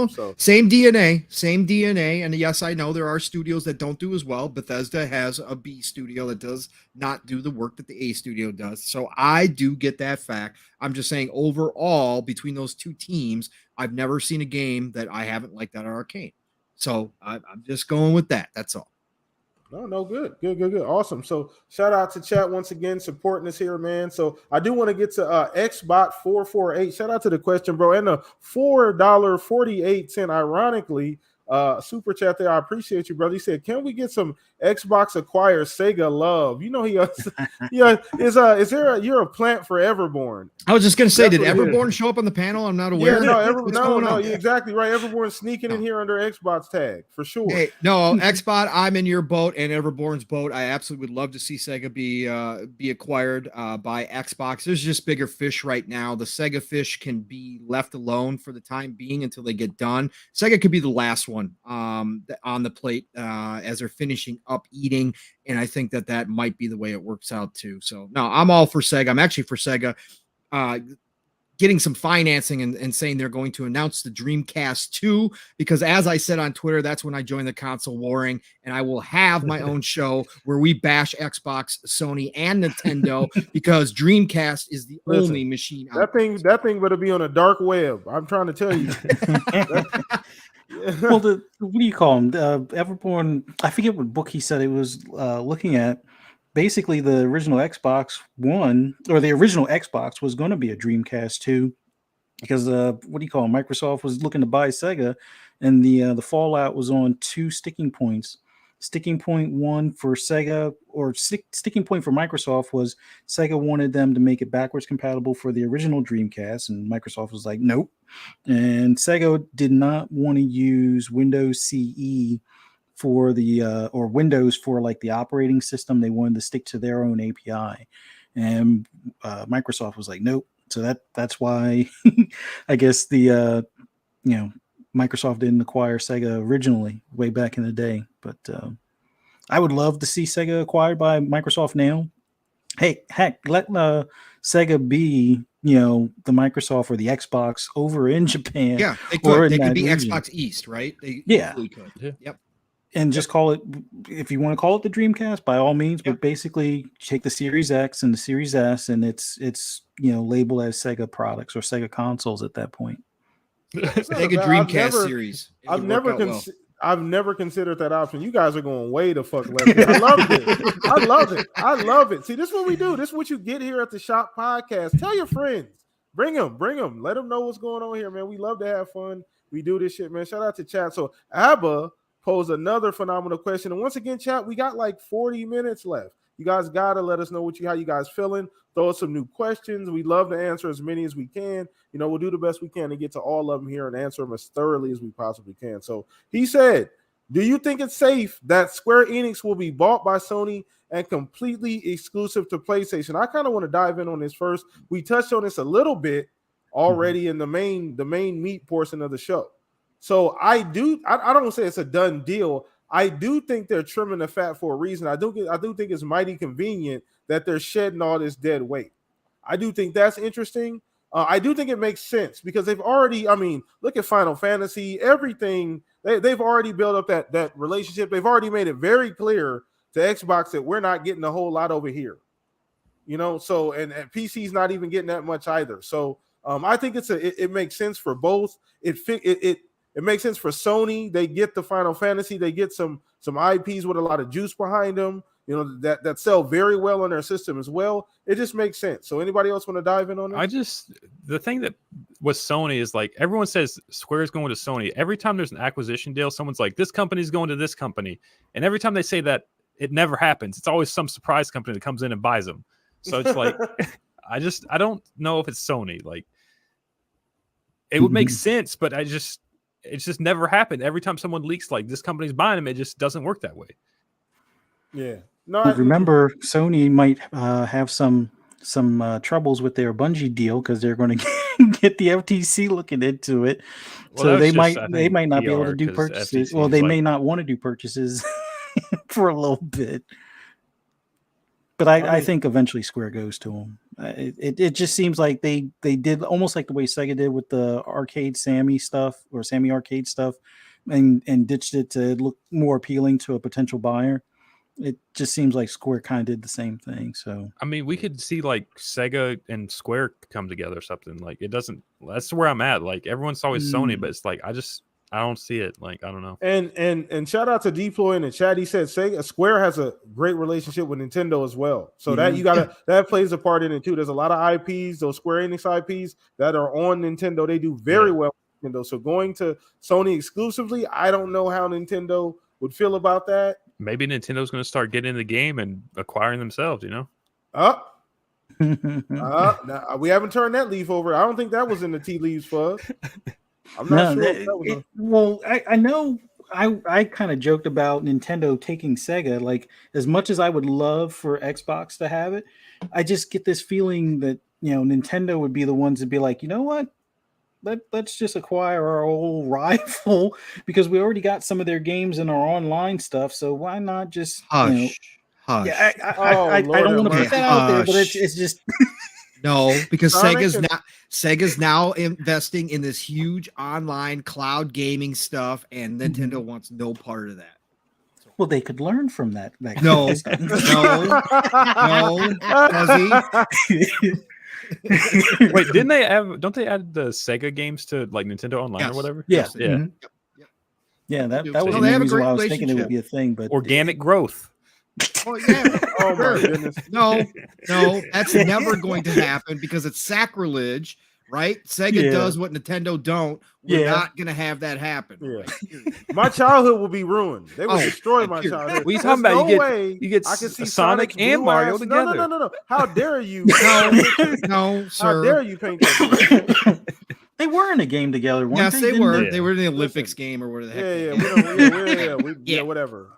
So Same DNA. And yes, I know there are studios that don't do as well. Bethesda has a B studio that does not do the work that the A studio does. So I do get that fact. I'm just saying overall, between those two teams, I've never seen a game that I haven't liked out of Arcane. So I'm just going with that. That's all. No, good. Awesome. So shout out to chat once again, supporting us here, man. So I do want to get to Xbot448. Shout out to the question, bro. And the $4.48, ironically, super chat there. I appreciate you, brother. He said, can we get some Xbox acquire Sega love? You know, you're a plant for Everborn. I was just gonna say, did Everborn show up on the panel? I'm not aware. No, you're exactly right. Everborn's sneaking in here under Xbox tag for sure. Hey, no, Xbox, I'm in your boat and Everborn's boat. I absolutely would love to see Sega be acquired by Xbox. There's just bigger fish right now. The Sega fish can be left alone for the time being until they get done. Sega could be the last one on the plate as they're finishing up eating, and I think that might be the way it works out too. So no, I'm all for Sega. I'm actually for Sega getting some financing and saying they're going to announce the Dreamcast 2, because as I said on Twitter, that's when I joined the console warring, and I will have my own show where we bash Xbox, Sony, and Nintendo because Dreamcast is the only machine out there. That thing better be on a dark web. I'm trying to tell you. Well, what do you call him? Everborn, I forget what book he said it was looking at. Basically, the original Xbox One, or the original Xbox, was going to be a Dreamcast 2 because Microsoft was looking to buy Sega, and the fallout was on two sticking points. Sticking point one for Sega, or sticking point for Microsoft, was Sega wanted them to make it backwards compatible for the original Dreamcast, and Microsoft was like, nope. And Sega did not want to use Windows CE for the or Windows for like the operating system. They wanted to stick to their own API, and Microsoft was like, nope. So that's why I guess the Microsoft didn't acquire Sega originally way back in the day. But I would love to see Sega acquired by Microsoft now. Hey, heck, let Sega be the Microsoft or the Xbox over in Japan. Yeah, they could. They could be region. Xbox East, right? They easily could. Yeah. Yep. And just call it, if you want to call it the Dreamcast, by all means. But basically, take the Series X and the Series S, and it's labeled as Sega products or Sega consoles at that point. Take a Dreamcast series. I've never considered that option. You guys are going way the fuck left. I love it. See, this is what we do. This is what you get here at the Shop Podcast. Tell your friends. Bring them. Let them know what's going on here, man. We love to have fun. We do this shit, man. Shout out to chat. So Abba posed another phenomenal question. And once again, chat, we got like 40 minutes left. You guys got to let us know how you guys feeling. Throw us some new questions. We'd love to answer as many as we can. We'll do the best we can to get to all of them here and answer them as thoroughly as we possibly can. So he said, do you think it's safe that Square Enix will be bought by Sony and completely exclusive to PlayStation? I kind of want to dive in on this first. We touched on this a little bit already in the main meat portion of the show. So I don't say it's a done deal. I do think they're trimming the fat for a reason. I do think it's mighty convenient that they're shedding all this dead weight. I do think that's interesting. I do think it makes sense because they've already, look at Final Fantasy, everything. They've already built up that relationship. They've already made it very clear to Xbox that we're not getting a whole lot over here. So and PC's not even getting that much either. So I think it makes sense for both. It makes sense for Sony. They get the Final Fantasy. They get some IPs with a lot of juice behind them, that sell very well on their system as well. It just makes sense. So anybody else want to dive in on it? The thing that with Sony is like everyone says Square's going to Sony. Every time there's an acquisition deal, someone's like, this company's going to this company. And every time they say that, it never happens. It's always some surprise company that comes in and buys them. So it's like, I don't know if it's Sony. Like, it would make sense, but it's just never happened. Every time someone leaks like this company's buying them, it just doesn't work that way. Yeah. No, remember Sony might have some troubles with their Bungie deal because they're going to get the FTC looking into it. Well, so they might not be able to do purchases. Well, they may not want to do purchases for a little bit. But I think eventually Square goes to them. It just seems like they did almost like the way Sega did with the arcade Sammy stuff or Sammy arcade stuff, and ditched it to look more appealing to a potential buyer. It just seems like Square kind of did the same thing. So I mean, we could see like Sega and Square come together or something. Like it doesn't. That's where I'm at. Like everyone's always Sony, but it's like I don't see it. Like I don't know. And shout out to Deploy in the chat. He said Square has a great relationship with Nintendo as well. So that you gotta that plays a part in it too. There's a lot of IPs, those Square Enix IPs that are on Nintendo. They do very well with Nintendo. So going to Sony exclusively, I don't know how Nintendo would feel about that. Maybe Nintendo's going to start getting in the game and acquiring themselves. We haven't turned that leaf over. I don't think that was in the tea leaves for us. I'm not sure. Well, I know I kind of joked about Nintendo taking Sega. Like, as much as I would love for Xbox to have it, I just get this feeling that, Nintendo would be the ones to be like, you know what? Let's just acquire our old rival because we already got some of their games in our online stuff. So why not just hush? Yeah, I don't want to put that out there, but it's just no, because Sega's now investing in this huge online cloud gaming stuff, and Nintendo wants no part of that. Well, they could learn from that. No, Fuzzy. Wait, didn't they have? Don't they add the Sega games to like Nintendo Online or whatever? Yeah, yeah, mm-hmm. Yeah. That was the reason why I was thinking it would be a thing. But organic growth. Oh yeah! Oh my goodness! No, that's never going to happen because it's sacrilege, right? Sega does what Nintendo don't. We're not going to have that happen. Yeah. My childhood will be ruined. They will destroy my childhood. What are you talking about? You get I can see Sonic and Mario together. No. How dare you? No, sir. How dare you paint that? They were in a game together. Yes, they were. They were in the Olympics game or whatever the heck. Whatever.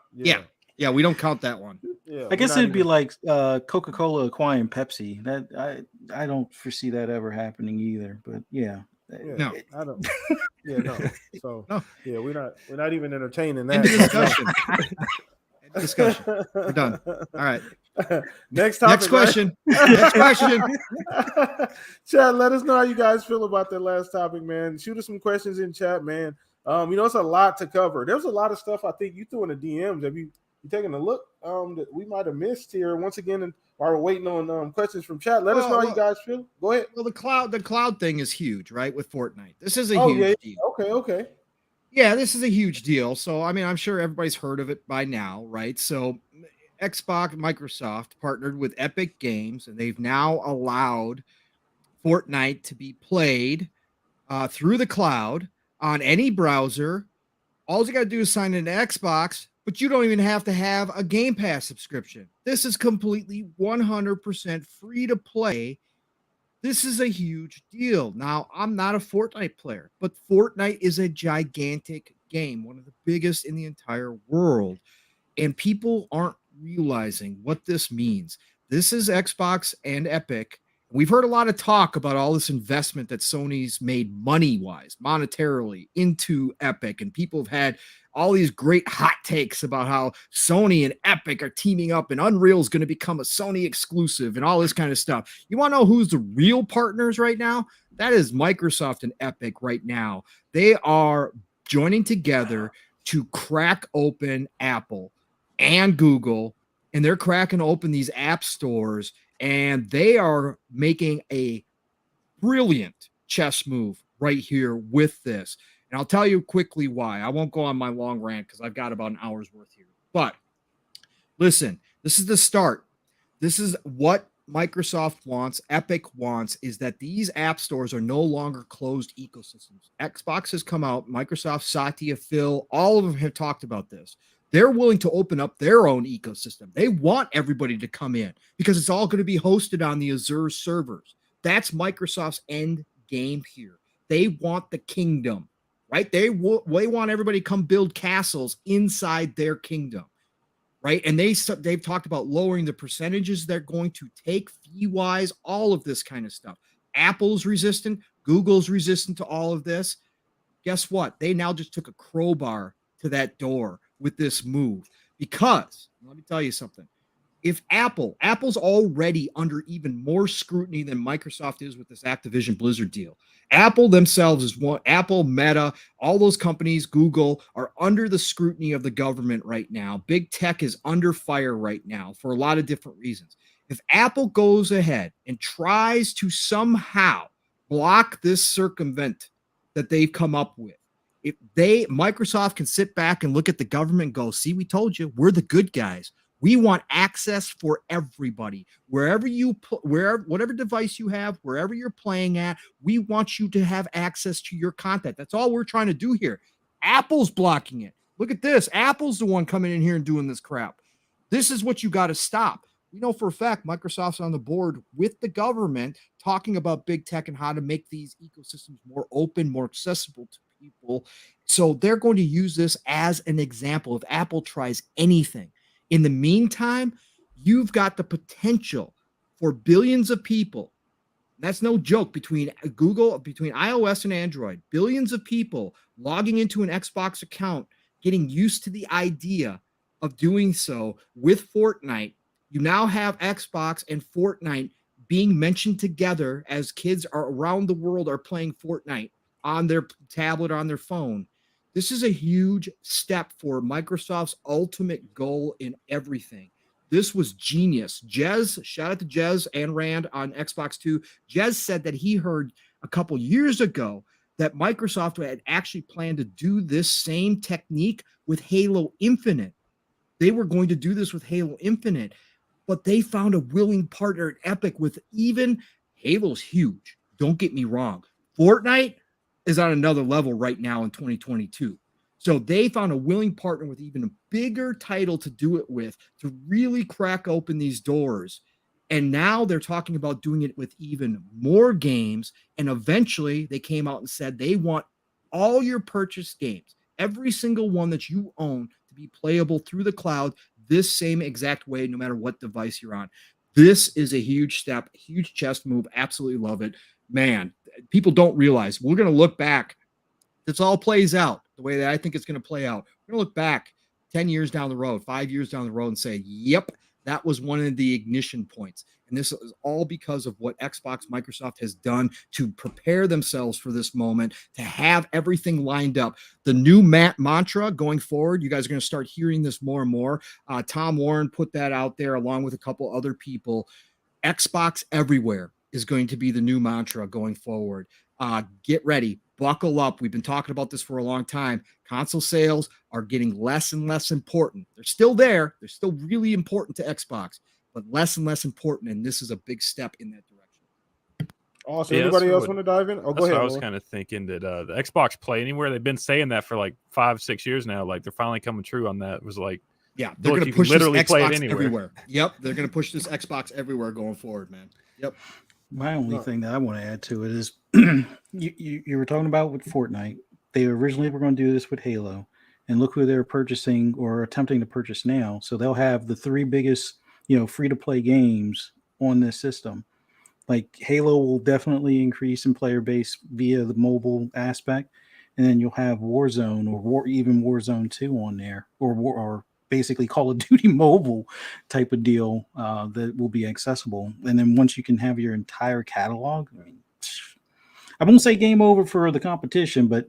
Yeah, we don't count that one. Yeah, I guess it'd be like Coca-Cola acquiring Pepsi. That I don't foresee that ever happening either. But no, I don't. No. So we're not even entertaining that. End of discussion. We're done. All right. Next topic. Next question. Next question. Chat, let us know how you guys feel about that last topic, man. Shoot us some questions in chat, man. It's a lot to cover. There's a lot of stuff I think you threw in the DMs. Have you taking a look that we might have missed here once again, and while we're waiting on questions from chat, let us know how you guys feel. Go ahead. Well, the cloud thing is huge, right? With Fortnite, this is a huge deal. Okay. Yeah, this is a huge deal. So, I mean, I'm sure everybody's heard of it by now, right? So, Microsoft partnered with Epic Games, and they've now allowed Fortnite to be played through the cloud on any browser. All you got to do is sign into Xbox, but you don't even have to have a Game Pass subscription. This is completely 100% free to play. This is a huge deal. Now, I'm not a Fortnite player, but Fortnite is a gigantic game, one of the biggest in the entire world. And people aren't realizing what this means. This is Xbox and Epic. We've heard a lot of talk about all this investment that Sony's made money-wise, monetarily, into Epic. And people have had all these great hot takes about how Sony and Epic are teaming up and Unreal is going to become a Sony exclusive and all this kind of stuff. You want to know who's the real partners right now? That is Microsoft and Epic right now. They are joining together to crack open Apple and Google, and they're cracking open these app stores, and they are making a brilliant chess move right here with this. And I'll tell you quickly why. I won't go on my long rant because I've got about an hour's worth here. But listen, this is the start. This is what Microsoft wants, Epic wants, is that these app stores are no longer closed ecosystems. Xbox has come out, Microsoft, Satya, Phil, all of them have talked about this. They're willing to open up their own ecosystem. They want everybody to come in because it's all going to be hosted on the Azure servers. That's Microsoft's end game here. They want the kingdom, right? They want everybody to come build castles inside their kingdom, right? And they've talked about lowering the percentages they're going to take fee-wise, all of this kind of stuff. Apple's resistant. Google's resistant to all of this. Guess what? They now just took a crowbar to that door with this move, because let me tell you something. if Apple's already under even more scrutiny than Microsoft is with this Activision Blizzard deal. Apple themselves is one, Apple, Meta, all those companies, Google, are under the scrutiny of the government right now. Big tech is under fire right now for a lot of different reasons. If Apple goes ahead and tries to somehow block this circumvent that they've come up with, if Microsoft can sit back and look at the government and go, see, we told you, we're the good guys. We want access for everybody. Wherever whatever device you have, wherever you're playing at, we want you to have access to your content. That's all we're trying to do here. Apple's blocking it. Look at this. Apple's the one coming in here and doing this crap. This is what you got to stop. We know for a fact Microsoft's on the board with the government talking about big tech and how to make these ecosystems more open, more accessible to people. So they're going to use this as an example if Apple tries anything. In the meantime, you've got the potential for billions of people. That's no joke between iOS and Android, billions of people logging into an Xbox account, getting used to the idea of doing so with Fortnite. You now have Xbox and Fortnite being mentioned together as kids are around the world are playing Fortnite on their tablet or on their phone. This is a huge step for Microsoft's ultimate goal in everything. This was genius. Jez, shout out to Jez and Rand on Xbox 2. Jez said that he heard a couple years ago that Microsoft had actually planned to do this same technique with Halo Infinite. They were going to do this with Halo Infinite, but they found a willing partner at Epic with even Halo's huge. Don't get me wrong. Fortnite is on another level right now in 2022. So they found a willing partner with even a bigger title to do it with, to really crack open these doors. And now they're talking about doing it with even more games. And eventually they came out and said they want all your purchased games, every single one that you own, to be playable through the cloud this same exact way, no matter what device you're on. This is a huge step, huge chest move. Absolutely love it. Man, people don't realize we're going to look back. This all plays out the way that I think it's going to play out. We're going to look back 10 years down the road, 5 years down the road and say, yep, that was one of the ignition points. And this is all because of what Xbox, Microsoft has done to prepare themselves for this moment, to have everything lined up. The new mantra going forward, you guys are going to start hearing this more and more. Tom Warren put that out there along with a couple other people. Xbox everywhere is going to be the new mantra going forward. Get ready. Buckle up. We've been talking about this for a long time. Console sales are getting less and less important. They're still there. They're still really important to Xbox, but less and less important. And this is a big step in that direction. Awesome. Anybody else want to dive in? Oh, go ahead. I was kind of thinking that the Xbox Play Anywhere, they've been saying that for like 5-6 years now. Like they're finally coming true on that. It was like, yeah, they're going to push this Xbox everywhere. Yep, they're going to push this Xbox everywhere going forward, man. Yep. My only thing that I want to add to it is you were talking about with Fortnite. They originally were going to do this with Halo, and look who they're purchasing or attempting to purchase now. So they'll have the three biggest, free-to-play games on this system. Like Halo will definitely increase in player base via the mobile aspect, and then you'll have Warzone or even Warzone 2 on there, or basically Call of Duty mobile type of deal that will be accessible. And then once you can have your entire catalog, I won't say game over for the competition, but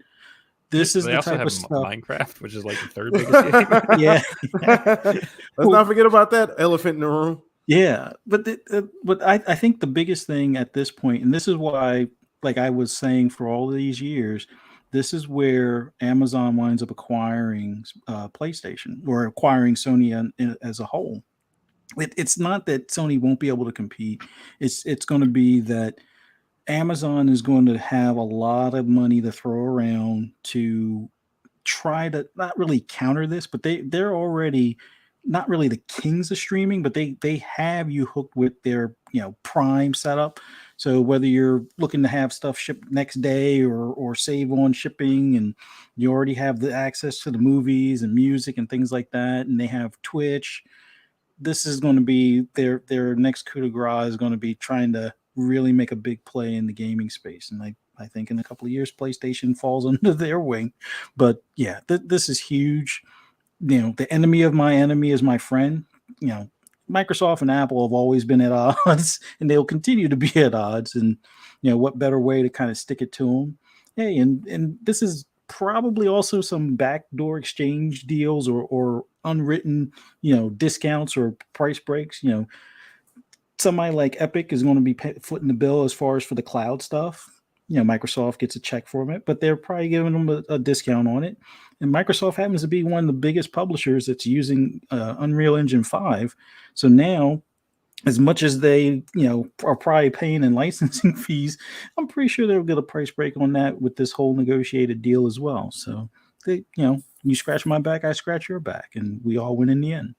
this is the type of stuff. Minecraft, which is like the third biggest game. Yeah. Let's not forget about that elephant in the room. Yeah, but I think the biggest thing at this point, and this is why, like I was saying for all these years, this is where Amazon winds up acquiring PlayStation or acquiring Sony as a whole. It's not that Sony won't be able to compete. It's going to be that Amazon is going to have a lot of money to throw around to try to not really counter this, but they're already not really the kings of streaming, but they have you hooked with their Prime setup. So whether you're looking to have stuff shipped next day or save on shipping, and you already have the access to the movies and music and things like that, and they have Twitch, this is going to be their next coup de grace is going to be trying to really make a big play in the gaming space. And I think in a couple of years, PlayStation falls under their wing. But yeah, this is huge. The enemy of my enemy is my friend. Microsoft and Apple have always been at odds, and they'll continue to be at odds. And what better way to kind of stick it to them? Hey, and this is probably also some backdoor exchange deals or unwritten discounts or price breaks. Somebody like Epic is going to be footing the bill as far as for the cloud stuff. Microsoft gets a check from it, but they're probably giving them a discount on it. And Microsoft happens to be one of the biggest publishers that's using Unreal Engine 5. So now, as much as they, are probably paying in licensing fees, I'm pretty sure they'll get a price break on that with this whole negotiated deal as well. So, you scratch my back, I scratch your back, and we all win in the end.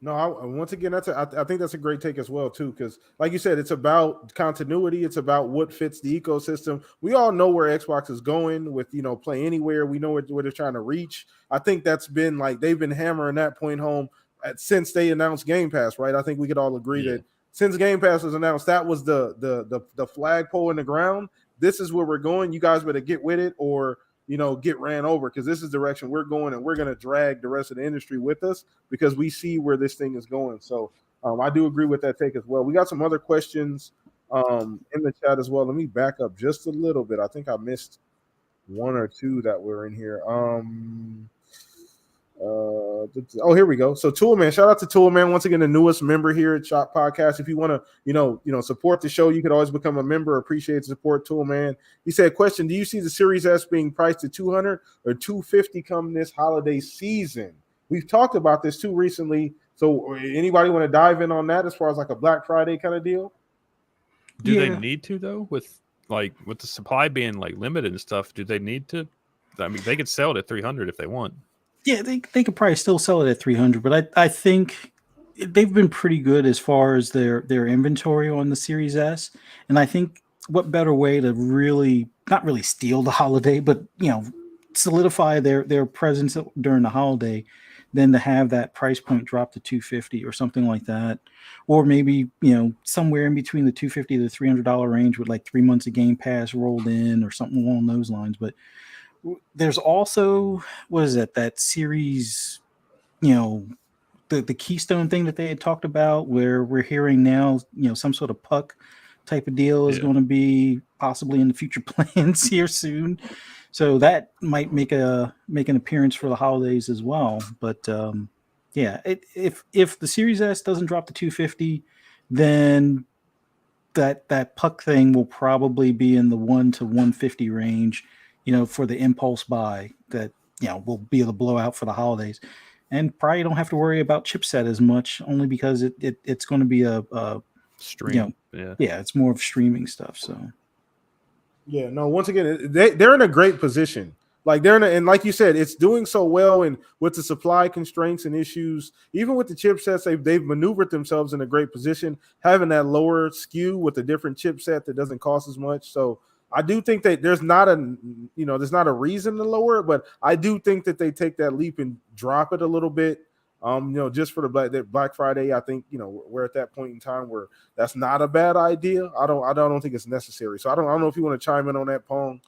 No, once again, I think that's a great take as well too, because like you said, it's about continuity. It's about what fits the ecosystem. We all know where Xbox is going with Play Anywhere. We know where they're trying to reach. I think that's been they've been hammering that point home since they announced Game Pass, right? I think we could all agree that since Game Pass was announced, that was the flagpole in the ground. This is where we're going. You guys better get with it, or get ran over, because this is the direction we're going, and we're going to drag the rest of the industry with us because we see where this thing is going. So I do agree with that take as well. We got some other questions in the chat as well. Let me back up just a little bit. I think I missed one or two that were in here. Here we go. So Toolman, shout out to Toolman, once again, the newest member here at Shop Podcast. If you want to support the show, you could always become a member. Appreciate the support, Toolman. He said, question, do you see the Series S being priced at $200 or $250 come this holiday season? We've talked about this too recently. So anybody want to dive in on that as far as like a Black Friday kind of deal? Do they need to, though, with the supply being limited and stuff? Do they need to? I mean, they could sell it at $300 if they want. Yeah, they could probably still sell it at $300, but I think they've been pretty good as far as their inventory on the Series S. And I think what better way to really not really steal the holiday, but solidify their presence during the holiday than to have that price point drop to $250 or something like that, or maybe somewhere in between the $250 to $300 range with 3 months of Game Pass rolled in or something along those lines. But there's also, what is it, that series, the Keystone thing that they had talked about, where we're hearing now, some sort of puck type of deal is going to be possibly in the future plans here soon. So that might make an appearance for the holidays as well. But if the Series S doesn't drop to $250, then that puck thing will probably be in the $1 to $150 range, for the impulse buy that, will be the blowout for the holidays. And probably don't have to worry about chipset as much, only because it's going to be a stream. It's more of streaming stuff. So once again, they're in a great position. And like you said, it's doing so well, and with the supply constraints and issues, even with the chipsets, they've maneuvered themselves in a great position, having that lower SKU with a different chipset that doesn't cost as much. So I do think that there's not a reason to lower it, but I do think that they take that leap and drop it a little bit. Just for the Black Friday, I think we're at that point in time where that's not a bad idea. I don't think it's necessary. So I don't know if you want to chime in on that, Pong.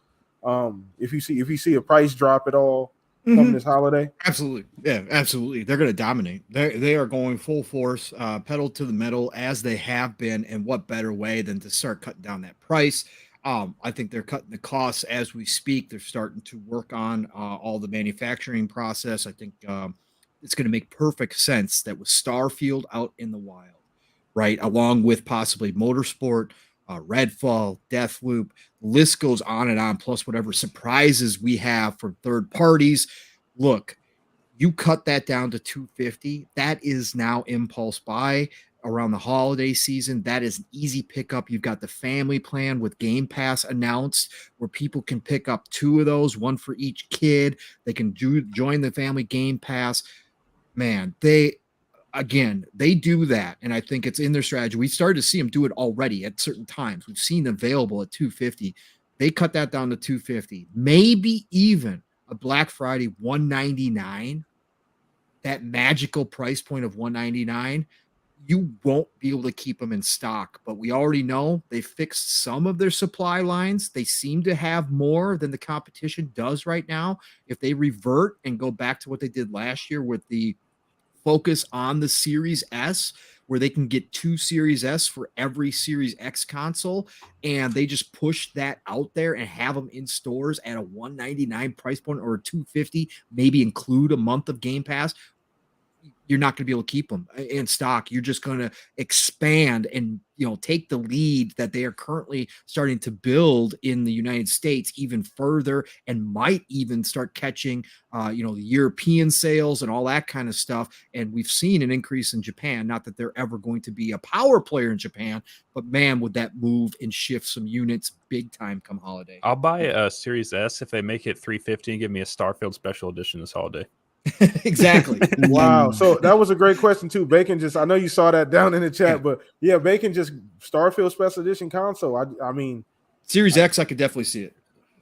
If you see a price drop at all coming this holiday. Absolutely. Yeah, absolutely. They're going to dominate. They are going full force, pedal to the metal as they have been. And what better way than to start cutting down that price? I think they're cutting the costs as we speak. They're starting to work on all the manufacturing process. I think it's going to make perfect sense that with Starfield out in the wild, right, along with possibly Motorsport, Redfall, Deathloop, the list goes on and on, plus whatever surprises we have from third parties. Look, you cut that down to $250. That is now impulse buy around the holiday season. That is an easy pickup. You've got the family plan with Game Pass announced, where people can pick up 2 of those, one for each kid. They can join the family Game Pass. Man, they do that, and I think it's in their strategy. We started to see them do it already at certain times. We've seen them available at $250. They cut that down to $250, maybe even a Black Friday $199. That magical price point of $199. You won't be able to keep them in stock, but we already know they fixed some of their supply lines. They seem to have more than the competition does right now. If they revert and go back to what they did last year with the focus on the Series S, where they can get 2 Series S for every Series X console, and they just push that out there and have them in stores at a $199 price point or a $250, maybe include a month of Game Pass, you're not going to be able to keep them in stock. You're just going to expand and, take the lead that they are currently starting to build in the United States even further, and might even start catching, the European sales and all that kind of stuff. And we've seen an increase in Japan. Not that they're ever going to be a power player in Japan, but man, would that move and shift some units big time come holiday. I'll buy a Series S if they make it 350 and give me a Starfield Special Edition this holiday. Exactly. Wow. So that was a great question too. Bacon I know you saw that down in the chat, but yeah, Bacon just Starfield Special Edition console. I mean, Series X, I could definitely see it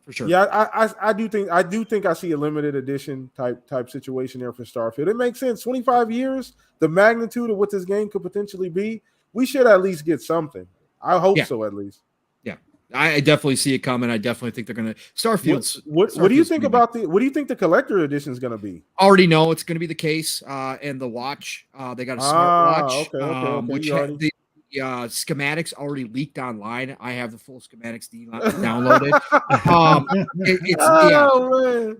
for sure. Yeah, I do think I see a limited edition type situation there for Starfield. It makes sense. 25 years, the magnitude of what this game could potentially be, we should at least get something. I hope so, at least. Yeah, I definitely see it coming. I definitely think they're going to Starfield's. What do you think about what do you think the collector edition is going to be? Already know it's going to be the case, and the watch. They got a smart watch, which the schematics already leaked online. I have the full schematics downloaded.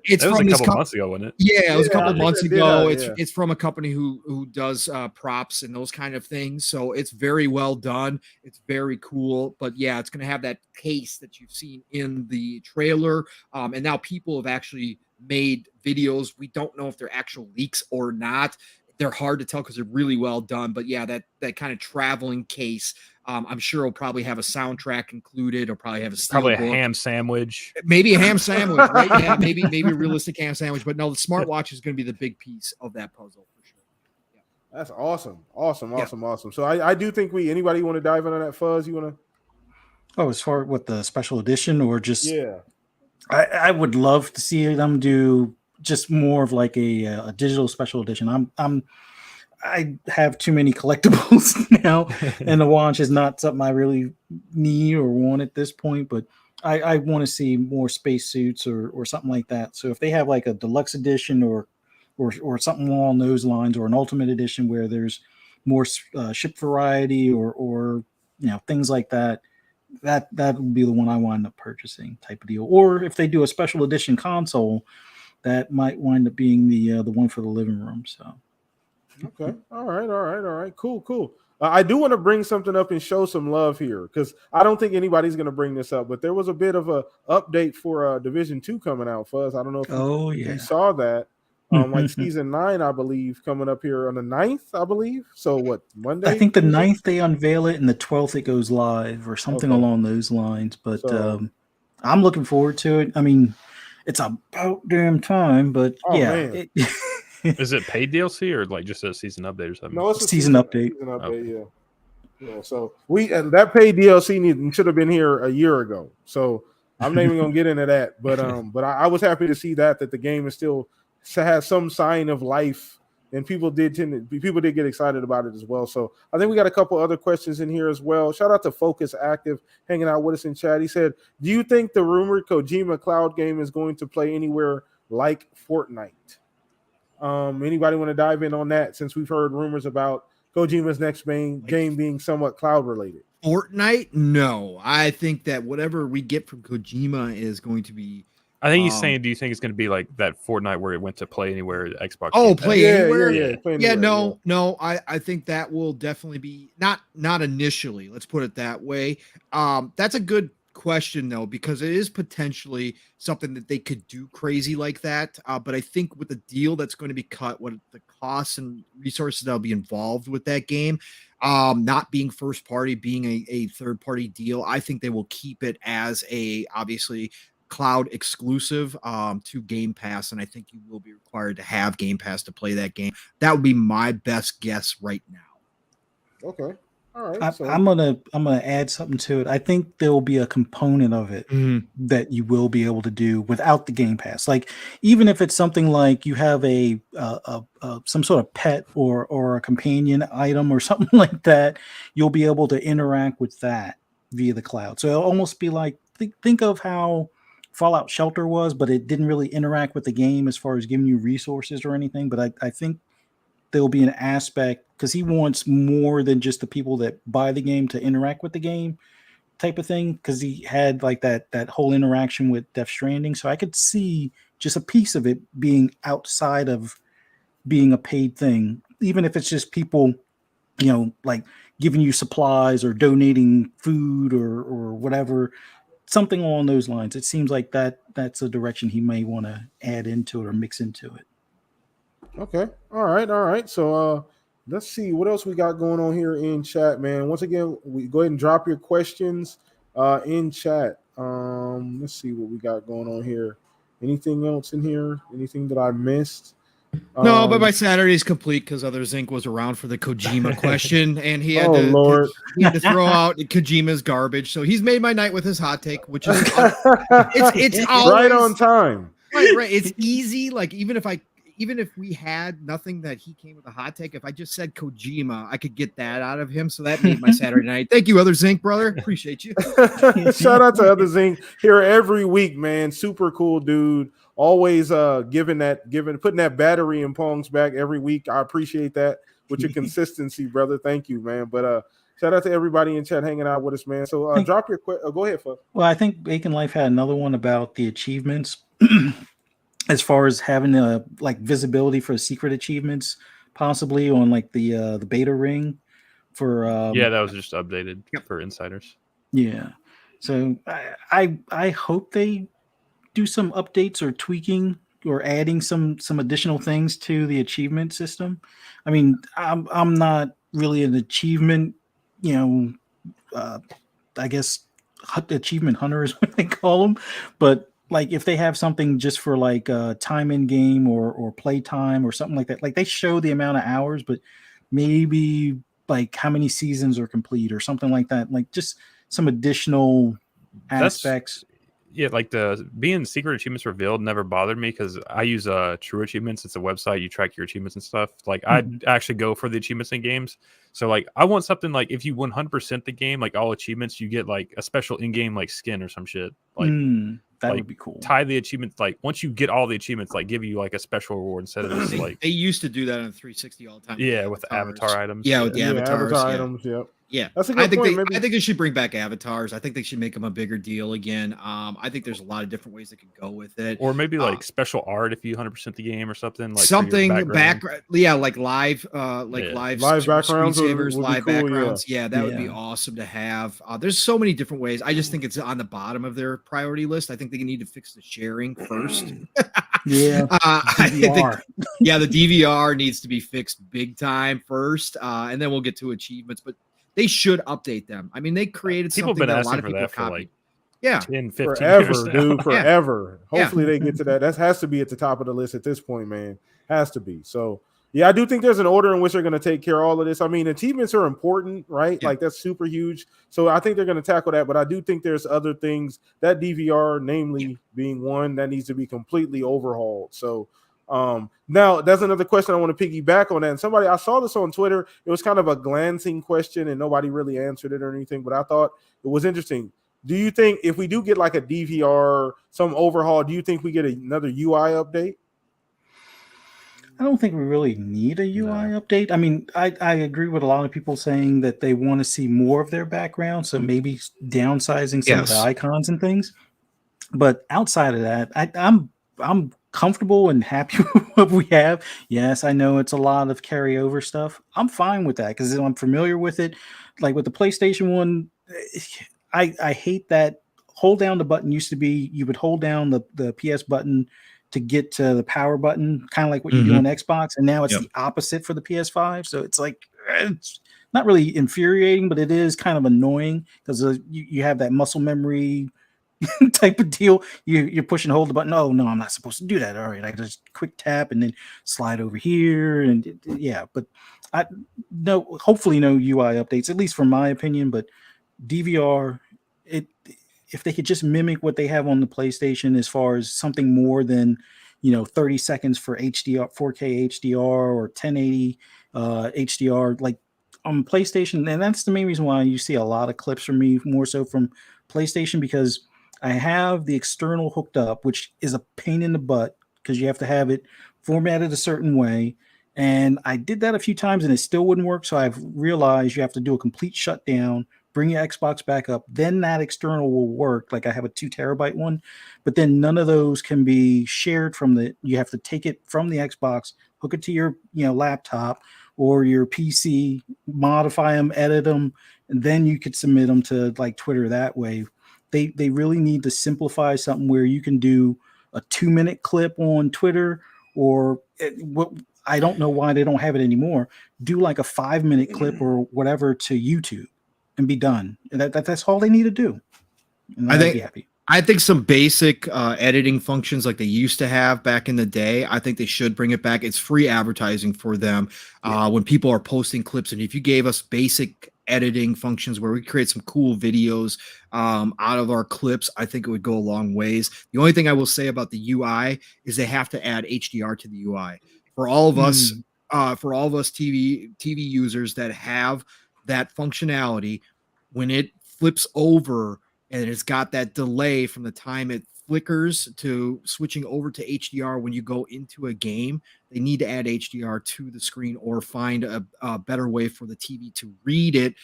It's from a couple months ago, wasn't it? Yeah, it was a couple months ago. It's from a company who does props and those kind of things. So it's very well done. It's very cool. But yeah, it's going to have that case that you've seen in the trailer. And now people have actually made videos. We don't know if they're actual leaks or not. They're hard to tell because they're really well done. But yeah, that kind of traveling case, I'm sure will probably have a soundtrack included, or probably have a ham sandwich. Maybe a ham sandwich, right? Yeah, maybe a realistic ham sandwich. But no, the smartwatch is going to be the big piece of that puzzle for sure. Yeah. That's awesome. So I do think anybody want to dive in on that, Fuzz? You want to? Oh, as far with the special edition or just I would love to see them do just more of like a digital special edition. I have too many collectibles now, and the watch is not something I really need or want at this point. But I want to see more spacesuits or something like that. So if they have like a deluxe edition or something along those lines, or an ultimate edition where there's more ship variety or things like that. That would be the one I wind up purchasing type of deal. Or if they do a special edition console, that might wind up being the one for the living room. So, okay, all right, cool. I do want to bring something up and show some love here, because I don't think anybody's going to bring this up, but there was a bit of a update for Division 2 coming out, Fuzz. I don't know if you saw that. Like season 9, I believe, coming up here on the 9th, I believe. So what, Monday? I think the 9th they unveil it, and the 12th it goes live, or something along those lines. But I'm looking forward to it. I mean, it's about damn time, but Is it paid DLC or like just a season update or something? No, it's a season update. Yeah. So that paid DLC should have been here a year ago. So I'm not even gonna get into that. But I was happy to see that the game is still has some sign of life, and people did get excited about it as well. So I think we got a couple other questions in here as well. Shout out to Focus Active hanging out with us in chat. He said, do you think the rumored Kojima cloud game is going to play anywhere like Fortnite? Anybody want to dive in on that, since we've heard rumors about Kojima's next game being somewhat cloud related? Fortnite? No. I think that whatever we get from Kojima is going to be, I think he's saying, do you think it's going to be like that Fortnite where it went to play anywhere Xbox? Oh, play anywhere? Yeah. No. I think that will definitely be not initially. Let's put it that way. That's a good question though, because it is potentially something that they could do crazy like that. But I think with the deal that's going to be cut, what the costs and resources that'll be involved with that game, not being first party, being a third party deal, I think they will keep it as obviously cloud exclusive to Game Pass, and I think you will be required to have Game Pass to play that game. That would be my best guess right now. Okay. All right. I'm gonna add something to it. I think there will be a component of it that you will be able to do without the Game Pass. Like, even if it's something like you have a some sort of pet or a companion item or something like that, you'll be able to interact with that via the cloud. So it'll almost be like, think of how Fallout Shelter was, but it didn't really interact with the game as far as giving you resources or anything. But I think there'll be an aspect, because he wants more than just the people that buy the game to interact with the game type of thing, because he had like that whole interaction with Death Stranding. So I could see just a piece of it being outside of being a paid thing, even if it's just people, like giving you supplies or donating food or whatever, something along those lines. It seems like that's a direction he may want to add into it or mix into it. Okay. All right. So let's see what else we got going on here in chat, man. Once again, we go ahead and drop your questions in chat. Let's see what we got going on here. Anything else in here? Anything that I missed? No, but my Saturday is complete because Other Zinc was around for the Kojima question, and he had Lord. he had to throw out Kojima's garbage. So he's made my night with his hot take, which is it's always right on time. Right. It's easy. Like even if we had nothing that he came with a hot take, if I just said Kojima, I could get that out of him. So that made my Saturday night. Thank you, Other Zinc, brother. Appreciate you. Shout out to Other Zinc here every week, man. Super cool dude. Always putting that battery in Pong's back every week. I appreciate that with your consistency, brother. Thank you, man. But shout out to everybody in chat hanging out with us, man. So drop your go ahead, Fuck. Well, I think Bacon Life had another one about the achievements. As far as having like visibility for secret achievements, possibly on like the beta ring for that was just updated for insiders. Yeah, so I hope they do some updates or tweaking or adding some additional things to the achievement system. I mean, I'm not really an achievement, I guess achievement hunter is what they call them, but like if they have something just for like time in game or play time or something like that, like they show the amount of hours, but maybe like how many seasons are complete or something like that, like just some additional aspects. Like the being secret achievements revealed never bothered me because I use True Achievements. It's a website, you track your achievements and stuff. Like I'd actually go for the achievements in games. So like I want something like if you 100% the game, like all achievements, you get like a special in-game like skin or some shit. Like that would be cool. Tie the achievements, like once you get all the achievements, like give you like a special reward instead of just like they used to do that on 360 all the time. Yeah, with the avatar items. Yeah, with the avatars. Avatar items. Yep. Yeah, that's a good point. I think they should bring back avatars. I think they should make them a bigger deal again. I think there's a lot of different ways they could go with it, or maybe like special art if you 100% the game or something. Like something background, like live backgrounds, live backgrounds. Yeah, that would be awesome to have. There's so many different ways. I just think it's on the bottom of their priority list. I think they need to fix the sharing first. I think the DVR needs to be fixed big time first, and then we'll get to achievements. But they should update them. I mean, they created something that a lot of people copied. 10, 15 forever, years dude, forever. Hopefully they get to that. That has to be at the top of the list at this point, man. Has to be. So, yeah, I do think there's an order in which they're going to take care of all of this. I mean, achievements are important, right? Yeah. Like that's super huge. So I think they're going to tackle that. But I do think there's other things, that DVR, namely being one, that needs to be completely overhauled. So now that's another question I want to piggyback on that. And I saw this on Twitter. It was kind of a glancing question and nobody really answered it or anything, but I thought it was interesting. Do you think if we do get like a DVR, some overhaul, do you think we get another UI update? I don't think we really need a UI update. I mean, I agree with a lot of people saying that they want to see more of their background. So maybe downsizing some of the icons and things. But outside of that, I'm comfortable and happy with what we have. Yes, I know it's a lot of carryover stuff. I'm fine with that because I'm familiar with it. Like with the PlayStation 1, I hate that hold down the button used to be you would hold down the PS button to get to the power button, kind of like what you do on Xbox. And now it's the opposite for the PS5. So it's like, it's not really infuriating, but it is kind of annoying because you have that muscle memory type of deal. You're pushing hold the button. Oh no, I'm not supposed to do that. All right, I just quick tap and then slide over here, and but hopefully no UI updates, at least from my opinion. But DVR, if they could just mimic what they have on the PlayStation as far as something more than 30 seconds for HDR, 4K HDR or 1080 HDR, like on PlayStation, and that's the main reason why you see a lot of clips from me more so from PlayStation, because I have the external hooked up, which is a pain in the butt because you have to have it formatted a certain way. And I did that a few times and it still wouldn't work. So I've realized you have to do a complete shutdown, bring your Xbox back up, then that external will work. Like I have a 2 terabyte one, but then none of those can be shared from you have to take it from the Xbox, hook it to your laptop or your PC, modify them, edit them, and then you could submit them to like Twitter that way. They really need to simplify something where you can do a 2-minute clip on Twitter or what I don't know why they don't have it anymore. Do like a 5-minute clip or whatever to YouTube and be done. And that's all they need to do. And I'd be happy. I think some basic editing functions like they used to have back in the day, I think they should bring it back. It's free advertising for them when people are posting clips. And if you gave us basic editing functions where we create some cool videos out of our clips, I think it would go a long ways. The only thing I will say about the UI is they have to add HDR to the UI. For all of us, TV users that have that functionality, when it flips over and it's got that delay from the time it flickers to switching over to HDR when you go into a game, they need to add HDR to the screen or find a better way for the TV to read it,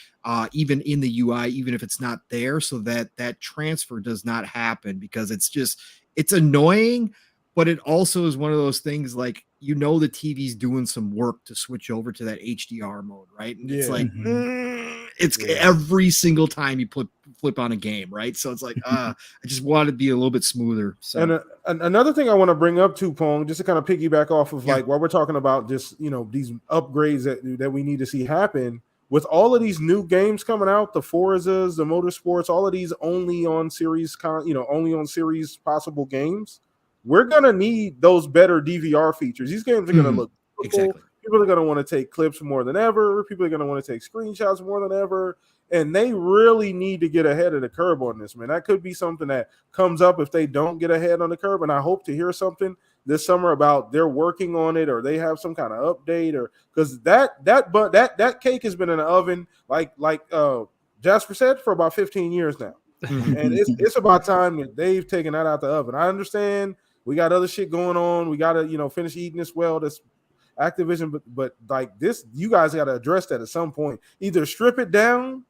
even in the UI, even if it's not there, so that that transfer does not happen, because it's annoying. But it also is one of those things like, the TV's doing some work to switch over to that HDR mode, right? And it's like, every single time you flip on a game, right? So it's like, I just want to be a little bit smoother. So. And another thing I want to bring up too, Pong, just to kind of piggyback off of like what we're talking about, just, these upgrades that we need to see happen with all of these new games coming out, the Forzas, the Motorsports, all of these only on series possible games. We're going to need those better DVR features. These games are going to look beautiful. Exactly. People are going to want to take clips more than ever. People are going to want to take screenshots more than ever. And they really need to get ahead of the curve on this, man. That could be something that comes up if they don't get ahead on the curve. And I hope to hear something this summer about they're working on it or they have some kind of update, or because that cake has been in the oven, like Jasper said, for about 15 years now. And it's about time that they've taken that out the oven. I understand we got other shit going on. We got to, finish eating this well, this Activision, but like this, you guys got to address that at some point. Either strip it down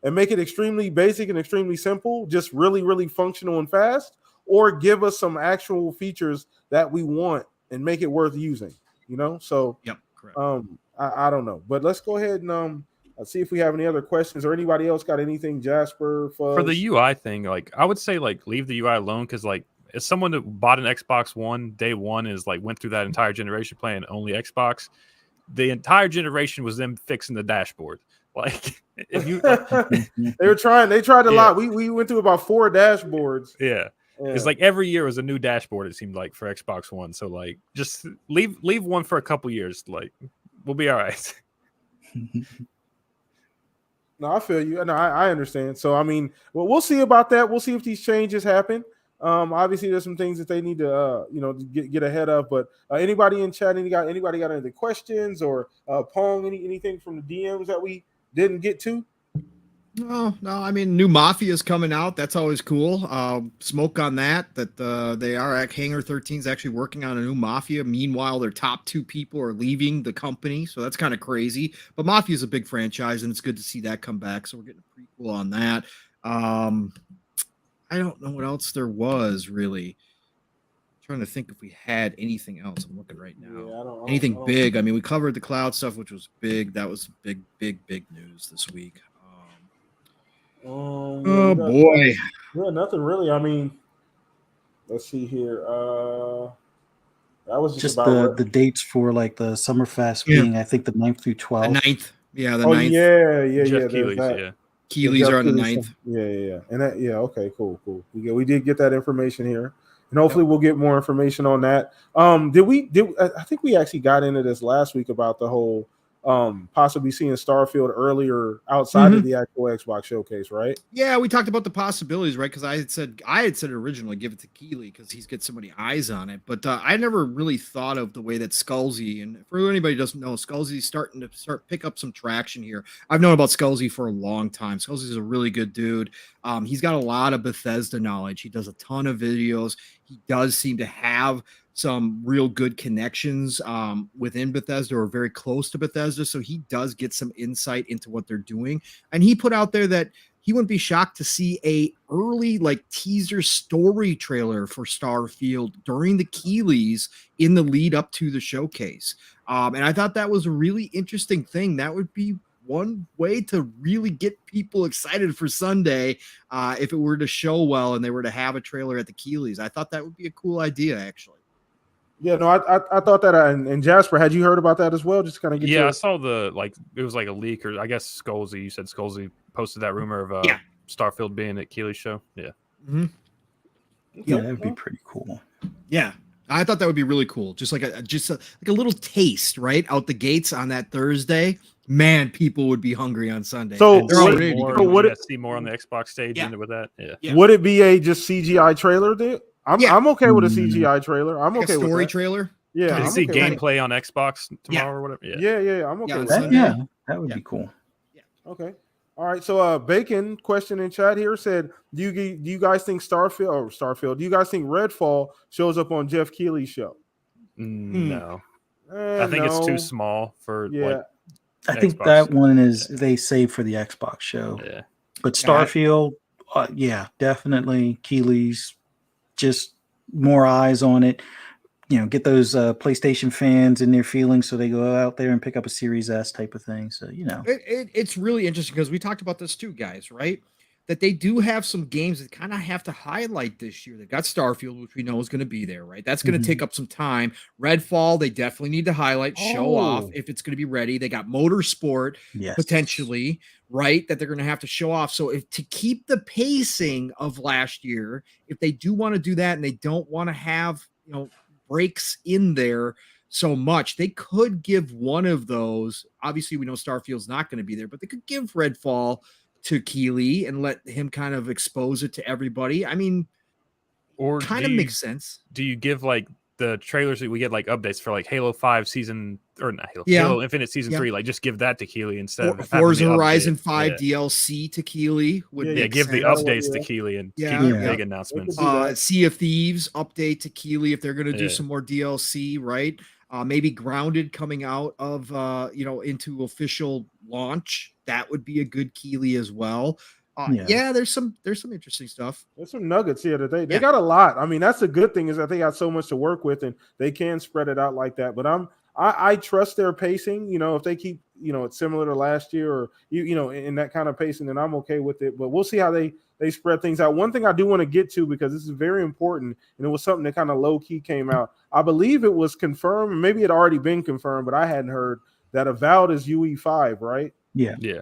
and make it extremely basic and extremely simple, just really, really functional and fast, or give us some actual features that we want and make it worth using, So, yep, correct. I don't know, but let's go ahead and see if we have any other questions or anybody else got anything. Jasper, Fuzz? For the UI thing, like I would say, like leave the UI alone, because like as someone that bought an Xbox One day one is like went through that entire generation playing only Xbox, the entire generation was them fixing the dashboard. Like if you, they tried a lot. We went through about 4 dashboards. Yeah. It's like every year was a new dashboard, it seemed like, for Xbox One. So like just leave one for a couple years. Like we'll be all right. No, I feel you. No, I understand. So I mean, well, we'll see about that. We'll see if these changes happen. Obviously there's some things that they need to get ahead of, but anybody in chat, anybody got any questions or Pong, anything from the DMs that we didn't get to? No, I mean, new Mafia is coming out. That's always cool. Smoke on that they are at Hangar 13 is actually working on a new Mafia. Meanwhile, their top 2 people are leaving the company, so that's kind of crazy. But Mafia is a big franchise, and it's good to see that come back. So we're getting a prequel on that. I don't know what else there was really. I'm trying to think if we had anything else. I'm looking right now. Yeah, I don't anything big. I mean, we covered the cloud stuff, which was big. That was big news this week. Boy. Yeah, nothing really. I mean, let's see here. That was just about the dates for like the Summerfest being, I think, the 9th through 12th. The 9th. Yeah, the 9th. Yeah. Jeff Keighley's, Keighley's are on the 9th. Yeah. And that, okay, cool. We did get that information here. And hopefully we'll get more information on that. I think we actually got into this last week about the whole possibly seeing Starfield earlier outside of the actual Xbox showcase, right? Yeah, we talked about the possibilities, right? Because I had said originally give it to Keighley because he's got so many eyes on it. But I never really thought of the way that Scalzi, and for anybody who doesn't know, Scalzi's starting to pick up some traction here. I've known about Scalzi for a long time. Scalzi's a really good dude. He's got a lot of Bethesda knowledge. He does a ton of videos. He does seem to have some real good connections within Bethesda or very close to Bethesda. So he does get some insight into what they're doing. And he put out there that he wouldn't be shocked to see a early like teaser story trailer for Starfield during the Keighleys in the lead up to the showcase. And I thought that was a really interesting thing. That would be one way to really get people excited for Sunday if it were to show well and they were to have a trailer at the Keighleys. I thought that would be a cool idea, actually. Yeah, no, I thought that, and Jasper, had you heard about that as well? Just kind of get I saw it was like a leak, or I guess Scolesy. You said Scolesy posted that rumor of Starfield being at Keighley's show. Yeah, mm-hmm. Yeah, that would be pretty cool. Yeah, I thought that would be really cool. Just like a little taste right out the gates on that Thursday. Man, people would be hungry on Sunday. So see more on the Xbox stage with that. Yeah. Would it be a just CGI trailer then? I'm okay with a CGI trailer. I'm okay with a story trailer. Yeah, can you see gameplay on Xbox tomorrow or whatever? Yeah. I'm okay with that. Yeah, that would be cool. Yeah. Okay. All right. So Bacon question in chat here said, do you guys think Starfield? Do you guys think Redfall shows up on Jeff Keighley's show? No. I think it's too small for I think Xbox. that one is they save for the Xbox show. Yeah. But Starfield, definitely Keighley's, just more eyes on it. Get those PlayStation fans in their feelings so they go out there and pick up a Series S type of thing. So, It's really interesting because we talked about this too, guys, right? That they do have some games that kind of have to highlight this year. They've got Starfield, which we know is going to be there, right? That's going to take up some time. Redfall, they definitely need to highlight, show off if it's going to be ready. They got Motorsport potentially, right? That they're going to have to show off. So to keep the pacing of last year, if they do want to do that and they don't want to have, breaks in there so much, they could give one of those. Obviously, we know Starfield's not going to be there, but they could give Redfall to Keighley and let him kind of expose it to everybody. I mean, or kind of makes sense. Do you give like the trailers that we get like updates for like Halo 5 season or not Halo Infinite season 3, like just give that to Keighley instead of Forza Horizon 5 DLC to Keighley give the updates to Keighley and keep the big announcements. Sea of Thieves update to Keighley if they're going to do some more DLC, right? Maybe Grounded coming out of into official launch. That would be a good Keighley as well. There's some interesting stuff. There's some nuggets here that they got a lot. I mean, that's a good thing is that they got so much to work with and they can spread it out like that. But I trust their pacing. If they keep it's similar to last year or in that kind of pacing, then I'm okay with it. But we'll see how they spread things out. One thing I do want to get to, because this is very important, and it was something that kind of low key came out. I believe it was confirmed, and maybe it had already been confirmed, but I hadn't heard that Avowed is UE5, right? Yeah.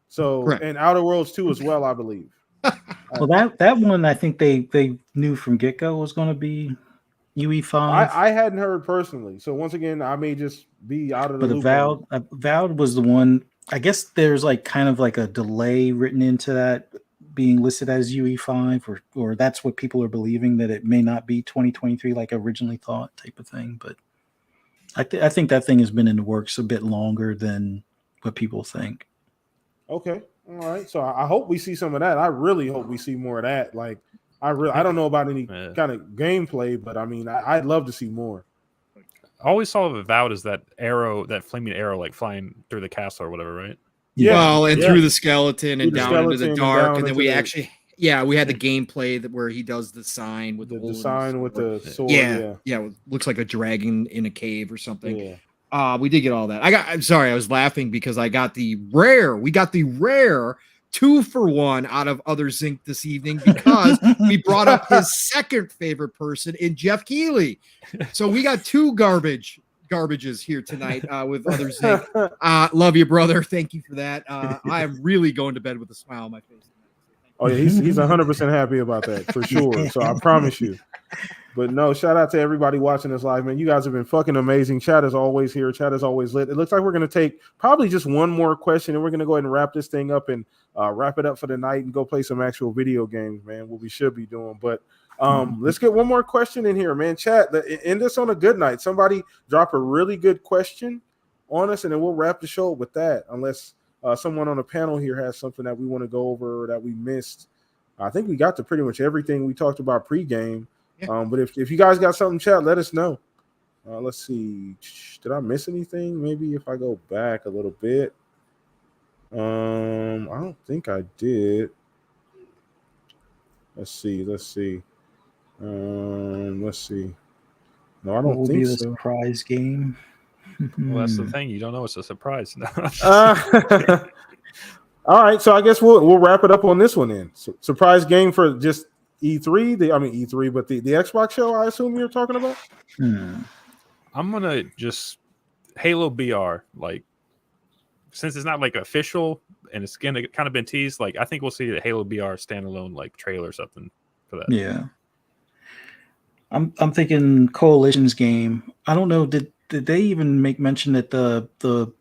So correct. And Outer Worlds 2 as well, I believe. Well, that one I think they knew from get-go was going to be UE5. I hadn't heard personally, so once again, I may just be out of the loop. But Avowed was the one. I guess there's like kind of like a delay written into that being listed as UE5, or that's what people are believing, that it may not be 2023 like originally thought, type of thing. But I think that thing has been in the works a bit longer than what people think. Okay. All right. So I hope we see some of that. I really hope we see more of that. Like, I don't know about any kind of gameplay, but I mean, I'd love to see more. I always saw Avowed as that arrow, that flaming arrow, like flying through the castle or whatever, right? Yeah. Well, and through the skeleton and down into the dark, and then we actually, we had the gameplay where he does the sign with the sign with the sword. Yeah. It looks like a dragon in a cave or something. Yeah. We did get all that. I'm sorry, I was laughing because we got the rare 2-for-1 out of Other Zinc this evening because we brought up his second favorite person in Jeff Keighley. So we got two garbages here tonight with Other Zinc. Love you, brother. Thank you for that. I am really going to bed with a smile on my face. Oh yeah, he's 100% happy about that for sure. So I promise you. But no, shout out to everybody watching this live, man. You guys have been fucking amazing. Chat is always here. Chat is always lit. It looks like we're going to take probably just one more question, and we're going to go ahead and wrap this thing up and wrap it up for the night and go play some actual video games, man, what we should be doing. But let's get one more question in here, man. Chat, end this on a good night. Somebody drop a really good question on us, and then we'll wrap the show with that, unless someone on the panel here has something that we want to go over or that we missed. I think we got to pretty much everything we talked about pregame. Yeah. But if you guys got something, chat, let us know. Let's see. Did I miss anything? Maybe if I go back a little bit. I don't think I did. Let's see. Let's see. No, I What don't will be think the so. surprise game? Well, that's the thing. You don't know it's a surprise. No. All right, so I guess we'll wrap it up on this one then. Surprise game for just E3. E3, but the Xbox show. I assume you're talking about. I'm gonna just Halo BR. Like, since it's not like official and it's gonna kind of been teased, like I think we'll see the Halo BR standalone like trailer or something for that. Yeah. I'm thinking Coalition's game. I don't know. Did they even make mention that the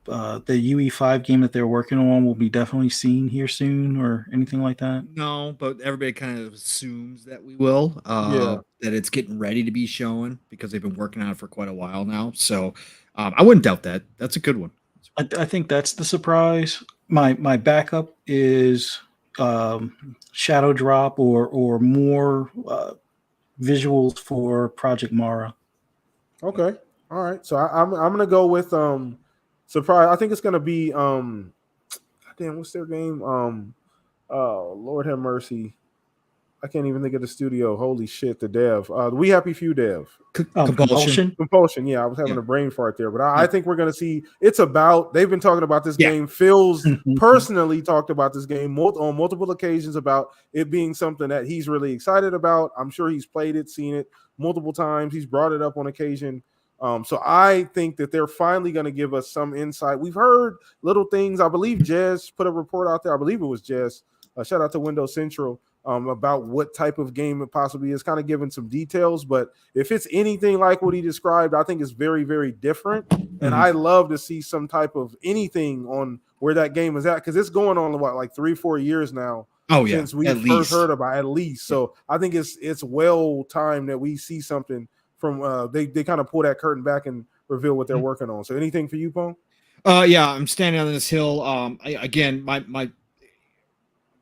UE5 game that they're working on will be definitely seen here soon or anything like that? No, but everybody kind of assumes that we will. Yeah. That it's getting ready to be shown because they've been working on it for quite a while now. So I wouldn't doubt that. That's a good one. I think that's the surprise. My backup is Shadow Drop or more visuals for Project Mara. Okay. All right. So I'm gonna go with surprise. I think it's gonna be damn, what's their game? Oh Lord have mercy. I can't even think of the studio. Holy shit, the dev. We Happy Few dev. Compulsion. Compulsion. Yeah, I was having a brain fart there, but I think we're gonna see. It's about. They've been talking about this game. Phil's personally talked about this game on multiple occasions about it being something that he's really excited about. I'm sure he's played it, seen it multiple times. He's brought it up on occasion. So I think that they're finally going to give us some insight. We've heard little things. I believe Jez put a report out there. I believe it was Jez. Shout out to Windows Central. About what type of game it possibly is, kind of giving some details. But if it's anything like what he described, I think it's very, very different. And I love to see some type of anything on where that game is at, because it's going on like 3-4 years now. Oh yeah, since we first heard about it, at least. So I think it's well timed that we see something from they kind of pull that curtain back and reveal what they're working on. So anything for you, Pong? Yeah, I'm standing on this hill. Again, my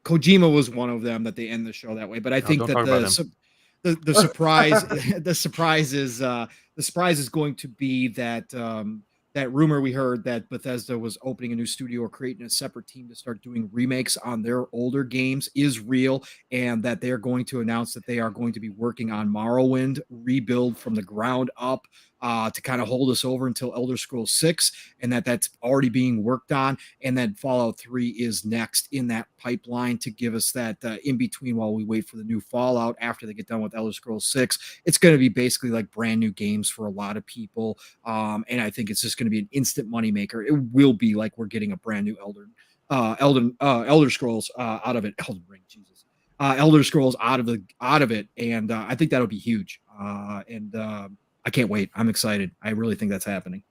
Kojima was one of them that they end the show that way, but I think that the surprise the surprise is going to be that that rumor we heard that Bethesda was opening a new studio or creating a separate team to start doing remakes on their older games is real, and that they're going to announce that they are going to be working on Morrowind rebuild from the ground up to kind of hold us over until Elder Scrolls 6, and that's already being worked on, and then Fallout 3 is next in that pipeline to give us that in between while we wait for the new Fallout after they get done with Elder Scrolls 6. It's going to be basically like brand new games for a lot of people, and I think it's just going to be an instant moneymaker. It will be like we're getting a brand new Elder Scrolls out of it. Elden Ring, Jesus. Elder Scrolls out of it, and I think that'll be huge. I can't wait. I'm excited. I really think that's happening.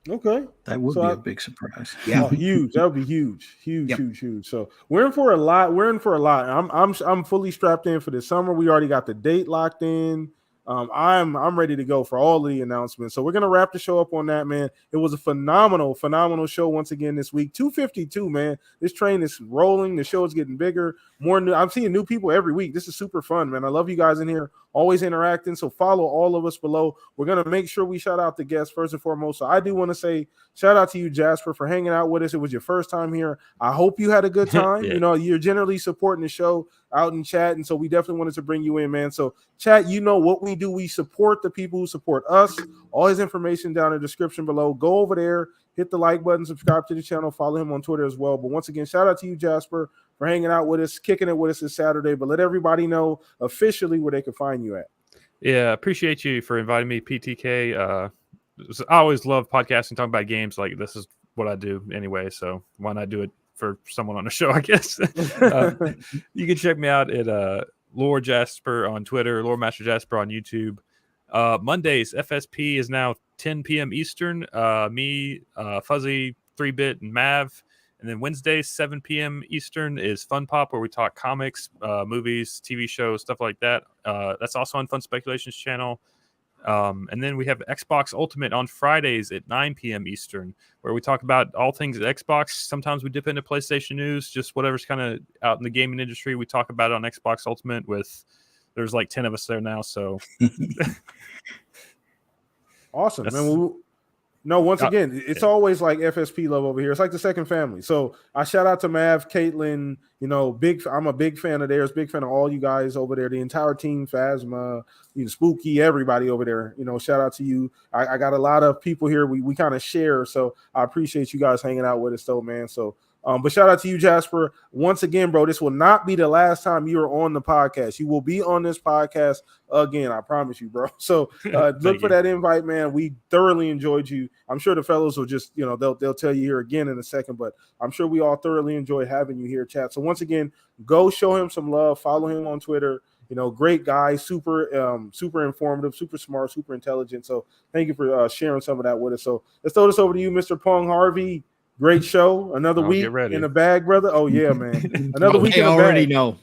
Okay, that would be a big surprise. Yeah, huge. That would be huge. Huge. So we're in for a lot. I'm fully strapped in for this summer. We already got the date locked in. I'm ready to go for all of the announcements. So we're gonna wrap the show up on that, man. It was a phenomenal show once again this week. 252, man. This train is rolling. The show is getting bigger. More new. I'm seeing new people every week. This is super fun, man. I love you guys in here, always interacting. So follow all of us below. We're gonna make sure we shout out the guests first and foremost. So I do want to say shout out to you, Jasper, for hanging out with us. It was your first time here. I hope you had a good time. Yeah. You know, you're generally supporting the show out in chat, and so we definitely wanted to bring you in, man. So chat, you know what we do. We support the people who support us. All his information down in the description below. Go over there, hit the like button, subscribe to the channel, follow him on Twitter as well. But once again, shout out to you, Jasper, for hanging out with us, kicking it with us this Saturday. But let everybody know officially where they can find you at. Yeah, appreciate you for inviting me, PTK. I always love podcasting, talking about games. Like, this is what I do anyway, so why not do it for someone on the show, I guess. You can check me out at Lord Jasper on Twitter, Lord Master Jasper on YouTube. Mondays, FSP is now 10 p.m. Eastern. Me, Fuzzy, 3-Bit, and Mav. And then Wednesdays, 7 p.m. Eastern is Fun Pop, where we talk comics, movies, TV shows, stuff like that. That's also on Fun Speculations channel. And then we have Xbox Ultimate on Fridays at 9 p.m. Eastern, where we talk about all things Xbox. Sometimes we dip into PlayStation news, just whatever's kind of out in the gaming industry. We talk about it on Xbox Ultimate with there's like 10 of us there now. So Awesome, that's, man. Once again, it's always like FSP love over here. It's like the second family. So I shout out to Mav, Caitlin. I'm a big fan of theirs. Big fan of all you guys over there. The entire team, Phasma, Spooky, everybody over there. Shout out to you. I got a lot of people here. We kind of share. So I appreciate you guys hanging out with us, though, man. So. But shout out to you, Jasper. Once again, bro, this will not be the last time you are on the podcast. You will be on this podcast again. I promise you, bro. So look for that invite, man. We thoroughly enjoyed you. I'm sure the fellows will just, they'll tell you here again in a second, but I'm sure we all thoroughly enjoy having you here, chat. So once again, go show him some love. Follow him on Twitter. Great guy, super informative, super smart, super intelligent. So thank you for sharing some of that with us. So let's throw this over to you, Mr. Pong Harvey. Great show. Another week in the bag, brother. Oh yeah, man. Another week in the bag. I already know.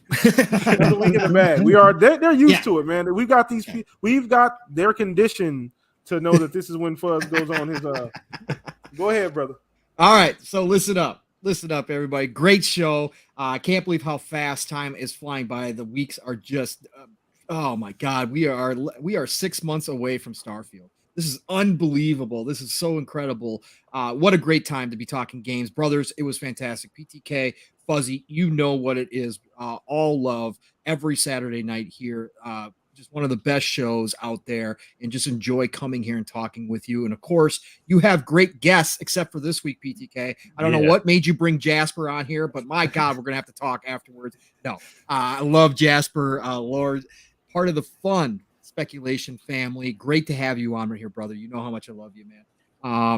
Another week in the bag. They're used to it, man. We've got their condition to know that this is when Fuzz goes on his Go ahead, brother. All right. So listen up, everybody. Great show. I can't believe how fast time is flying by. The weeks are just oh my God. We are 6 months away from Starfield. This is unbelievable. This is so incredible. What a great time to be talking games. Brothers, it was fantastic. PTK, Fuzzy, you know what it is. All love every Saturday night here. Just one of the best shows out there, and just enjoy coming here and talking with you. And of course, you have great guests, except for this week, PTK. I don't know what made you bring Jasper on here, but my God, we're going to have to talk afterwards. No, I love Jasper, Lord, part of the fun speculation family. Great to have you on right here, brother. You know how much I love you, man.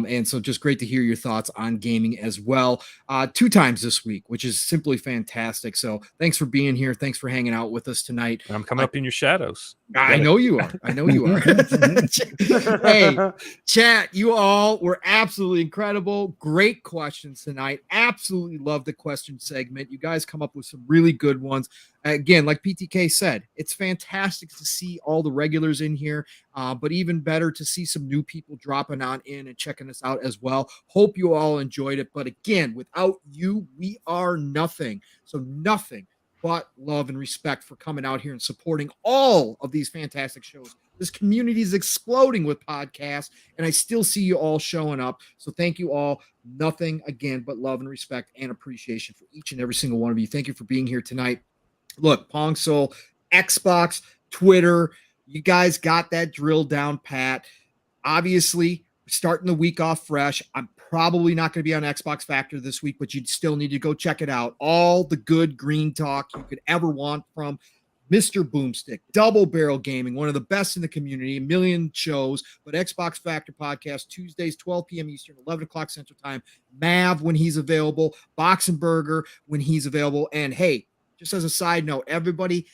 And so just great to hear your thoughts on gaming as well. 2 times this week, which is simply fantastic. So thanks for being here. Thanks for hanging out with us tonight. I'm coming up in your shadows. I know you are. Hey, chat, you all were absolutely incredible. Great questions tonight. Absolutely love the question segment. You guys come up with some really good ones. Again, like PTK said, it's fantastic to see all the regulars in here, but even better to see some new people dropping on in and checking us out as well. Hope you all enjoyed it. But again, without you, we are nothing. So nothing but love and respect for coming out here and supporting all of these fantastic shows. This community is exploding with podcasts, and I still see you all showing up. So thank you all. Nothing, again, but love and respect and appreciation for each and every single one of you. Thank you for being here tonight. Look, Pong Soul, Xbox, Twitter, you guys got that drill down pat. Obviously, we're starting the week off fresh. I'm probably not going to be on Xbox Factor this week, but you'd still need to go check it out. All the good green talk you could ever want from Mr. Boomstick, Double Barrel Gaming, one of the best in the community, a million shows, but Xbox Factor podcast, Tuesdays, 12 p.m. Eastern, 11 o'clock Central Time, Mav when he's available, Boxenberger when he's available, and hey, just as a side note, everybody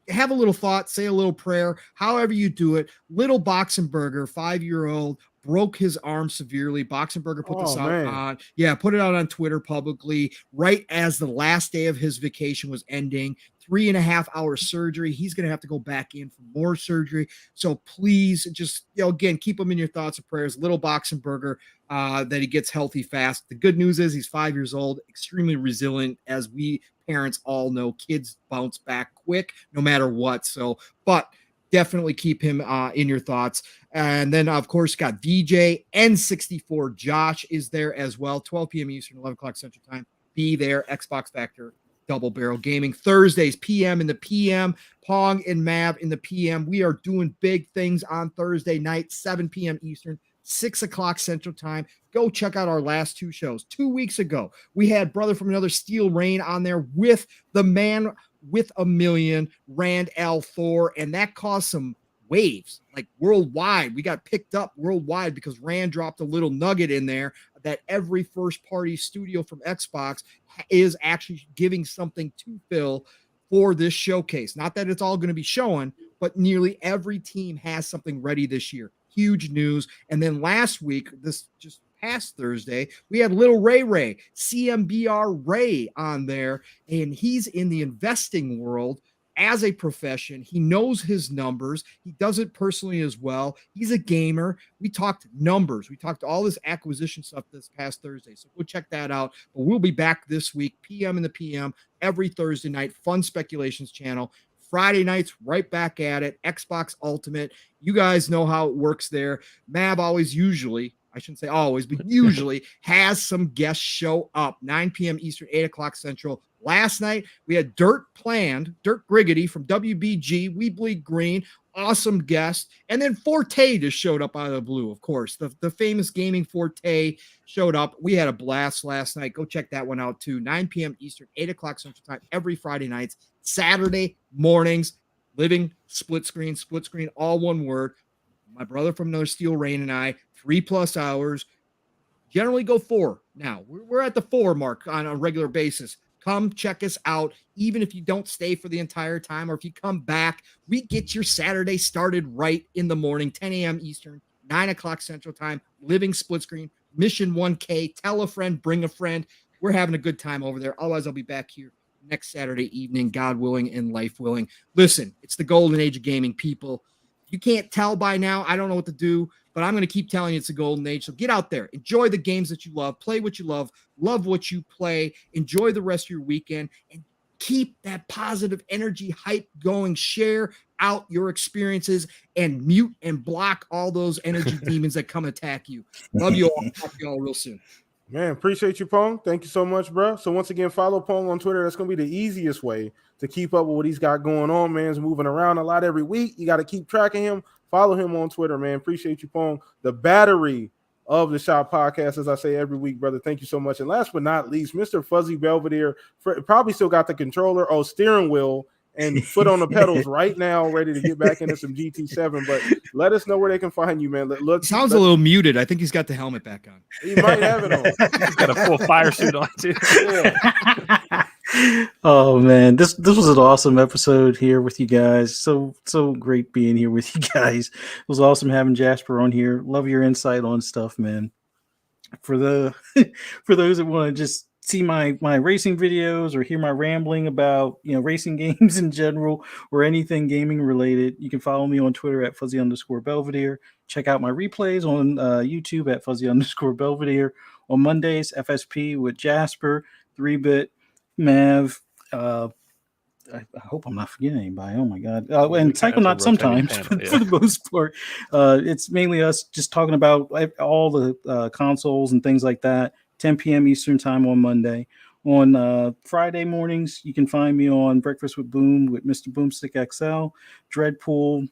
have a little thought, say a little prayer, however you do it. Little Boxenberger, 5-year-old, broke his arm severely. Boxenberger put this out on, put it out on Twitter publicly right as the last day of his vacation was ending. 3.5-hour surgery. He's going to have to go back in for more surgery. So please just, again, keep him in your thoughts and prayers. Little Boxenberger, that he gets healthy fast. The good news is he's 5 years old, extremely resilient, as we parents all know. Kids bounce back quick no matter what. So, but definitely keep him in your thoughts. And then, of course, got VJ N64. Josh is there as well. 12 p.m. Eastern, 11 o'clock Central Time. Be there. Xbox Factor, Double Barrel Gaming. Thursdays, PM in the PM. Pong and Mav in the PM. We are doing big things on Thursday night, 7 p.m. Eastern, 6 o'clock Central Time. Go check out our last 2 shows. 2 weeks ago, we had Brother from Another Steel Rain on there with the man with a million, Rand L. Thor, and that caused some waves, like worldwide. We got picked up worldwide because Rand dropped a little nugget in there that every first-party studio from Xbox is actually giving something to Phil for this showcase. Not that it's all going to be showing, but nearly every team has something ready this year. Huge news. And then last week, this just past Thursday, we had little Ray, CMBR Ray on there, and he's in the investing world as a profession. He knows his numbers. He does it personally as well. He's a gamer. We talked numbers. We talked all this acquisition stuff this past Thursday. So go check that out. But we'll be back this week, PM in the PM, every Thursday night, Fun Speculations channel. Friday nights, right back at it. Xbox Ultimate. You guys know how it works there. Mav I shouldn't say always, but usually has some guests show up. 9 p.m. Eastern, 8 o'clock Central. Last night, we had Dirt Griggity from WBG, We Bleed Green, awesome guest. And then Forte just showed up out of the blue, of course. The famous gaming Forte showed up. We had a blast last night. Go check that one out too. 9 p.m. Eastern, 8 o'clock Central Time, every Friday nights. Saturday mornings, living split screen, all one word. My brother from No Steel Rain and I, 3+ hours. Generally go 4. Now, we're at the 4 mark on a regular basis. Come check us out. Even if you don't stay for the entire time, or if you come back, we get your Saturday started right in the morning, 10 a.m. Eastern, 9 o'clock Central Time, living split screen, Mission 1K, tell a friend, bring a friend. We're having a good time over there. Otherwise, I'll be back here next Saturday evening, God willing and life willing. Listen, it's the golden age of gaming, people. You can't tell by now. I don't know what to do, but I'm going to keep telling you it's a golden age. So get out there, enjoy the games that you love, play what you love what you play, enjoy the rest of your weekend, and keep that positive energy hype going. Share out your experiences and mute and block all those energy demons that come attack you. Love you all. Talk to you all real soon. Man, appreciate you, Pong. Thank you so much, bro. So once again, follow Pong on Twitter. That's going to be the easiest way to keep up with what he's got going on, man. He's moving around a lot every week. You got to keep track of him. Follow him on Twitter, man. Appreciate you, Pong. The battery of the Shop Podcast, as I say every week, brother. Thank you so much. And last but not least, Mr. Fuzzy Belvedere, probably still got the controller, steering wheel, and foot on the pedals right now, ready to get back into some GT7. But let us know where they can find you, man. Sounds a little muted. I think he's got the helmet back on. He might have it on. He's got a full fire suit on too. Yeah. Oh man, this was an awesome episode here with you guys. So great being here with you guys. It was awesome having Jasper on here. Love your insight on stuff, man. For those that want to just see my racing videos or hear my rambling about racing games in general or anything gaming related, you can follow me on Twitter at @fuzzy_Belvedere. Check out my replays on YouTube at @fuzzy_Belvedere. On Mondays, FSP with Jasper, 3-bit, Mav. I hope I'm not forgetting anybody. Oh my god! And Psychonaut sometimes, for the most part, it's mainly us just talking about all the consoles and things like that. 10 p.m. Eastern time on Monday. On Friday mornings, you can find me on Breakfast with Boom with Mr. Boomstick XL, Dreadpool,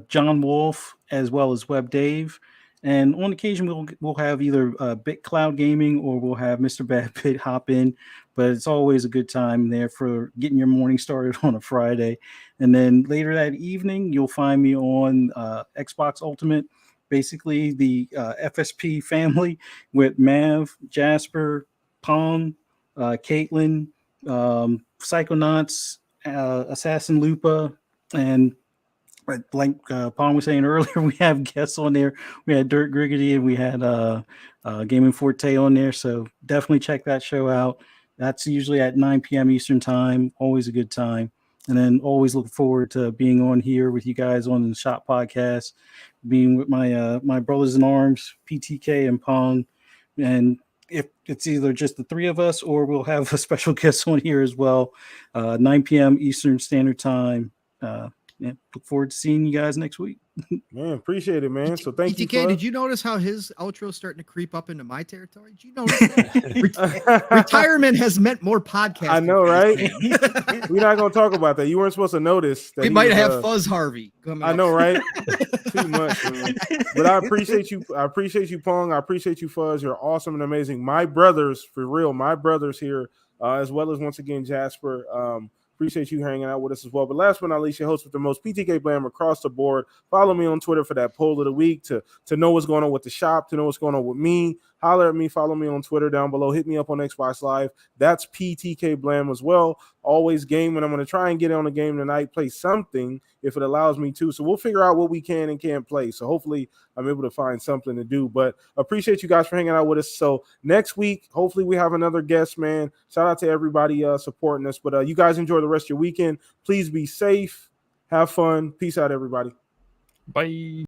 John Wolf, as well as Web Dave. And on occasion, we'll have either Bit Cloud Gaming or we'll have Mr. Bad Pit hop in. But it's always a good time there for getting your morning started on a Friday. And then later that evening, you'll find me on Xbox Ultimate, basically the FSP family with Mav, Jasper, Pong, Caitlin, Psychonauts, Assassin Lupa, and like Pong was saying earlier, we have guests on there. We had Dirt Griggity and we had Gaming Forte on there. So definitely check that show out. That's usually at 9 p.m. Eastern time. Always a good time. And then always look forward to being on here with you guys on the Shop Podcast, being with my brothers in arms, PTK and Pong. And if it's either just the three of us or we'll have a special guest on here as well, 9 p.m. Eastern Standard Time. Yeah, look forward to seeing you guys next week. Man, appreciate it, man. So thank you. PTK, did you notice how his outro is starting to creep up into my territory? Did you notice that? Retirement has meant more podcasts. I know, right? We're not going to talk about that. You weren't supposed to notice that. We might have Fuzz Harvey. I know, right? Too much, man. But I appreciate you. I appreciate you, Pong. I appreciate you, Fuzz. You're awesome and amazing. My brothers, for real, my brothers here, as well as once again, Jasper. Appreciate you hanging out with us as well. But last but not least, your host with the most, PTK Blam, across the board. Follow me on Twitter for that poll of the week to know what's going on with the shop, to know what's going on with me. Holler at me. Follow me on Twitter down below. Hit me up on Xbox Live. That's PTK Blam as well. Always gaming. I'm going to try and get on a game tonight, play something if it allows me to. So we'll figure out what we can and can't play. So hopefully I'm able to find something to do. But appreciate you guys for hanging out with us. So next week, hopefully we have another guest, man. Shout out to everybody supporting us. But you guys enjoy the rest of your weekend. Please be safe. Have fun. Peace out, everybody. Bye.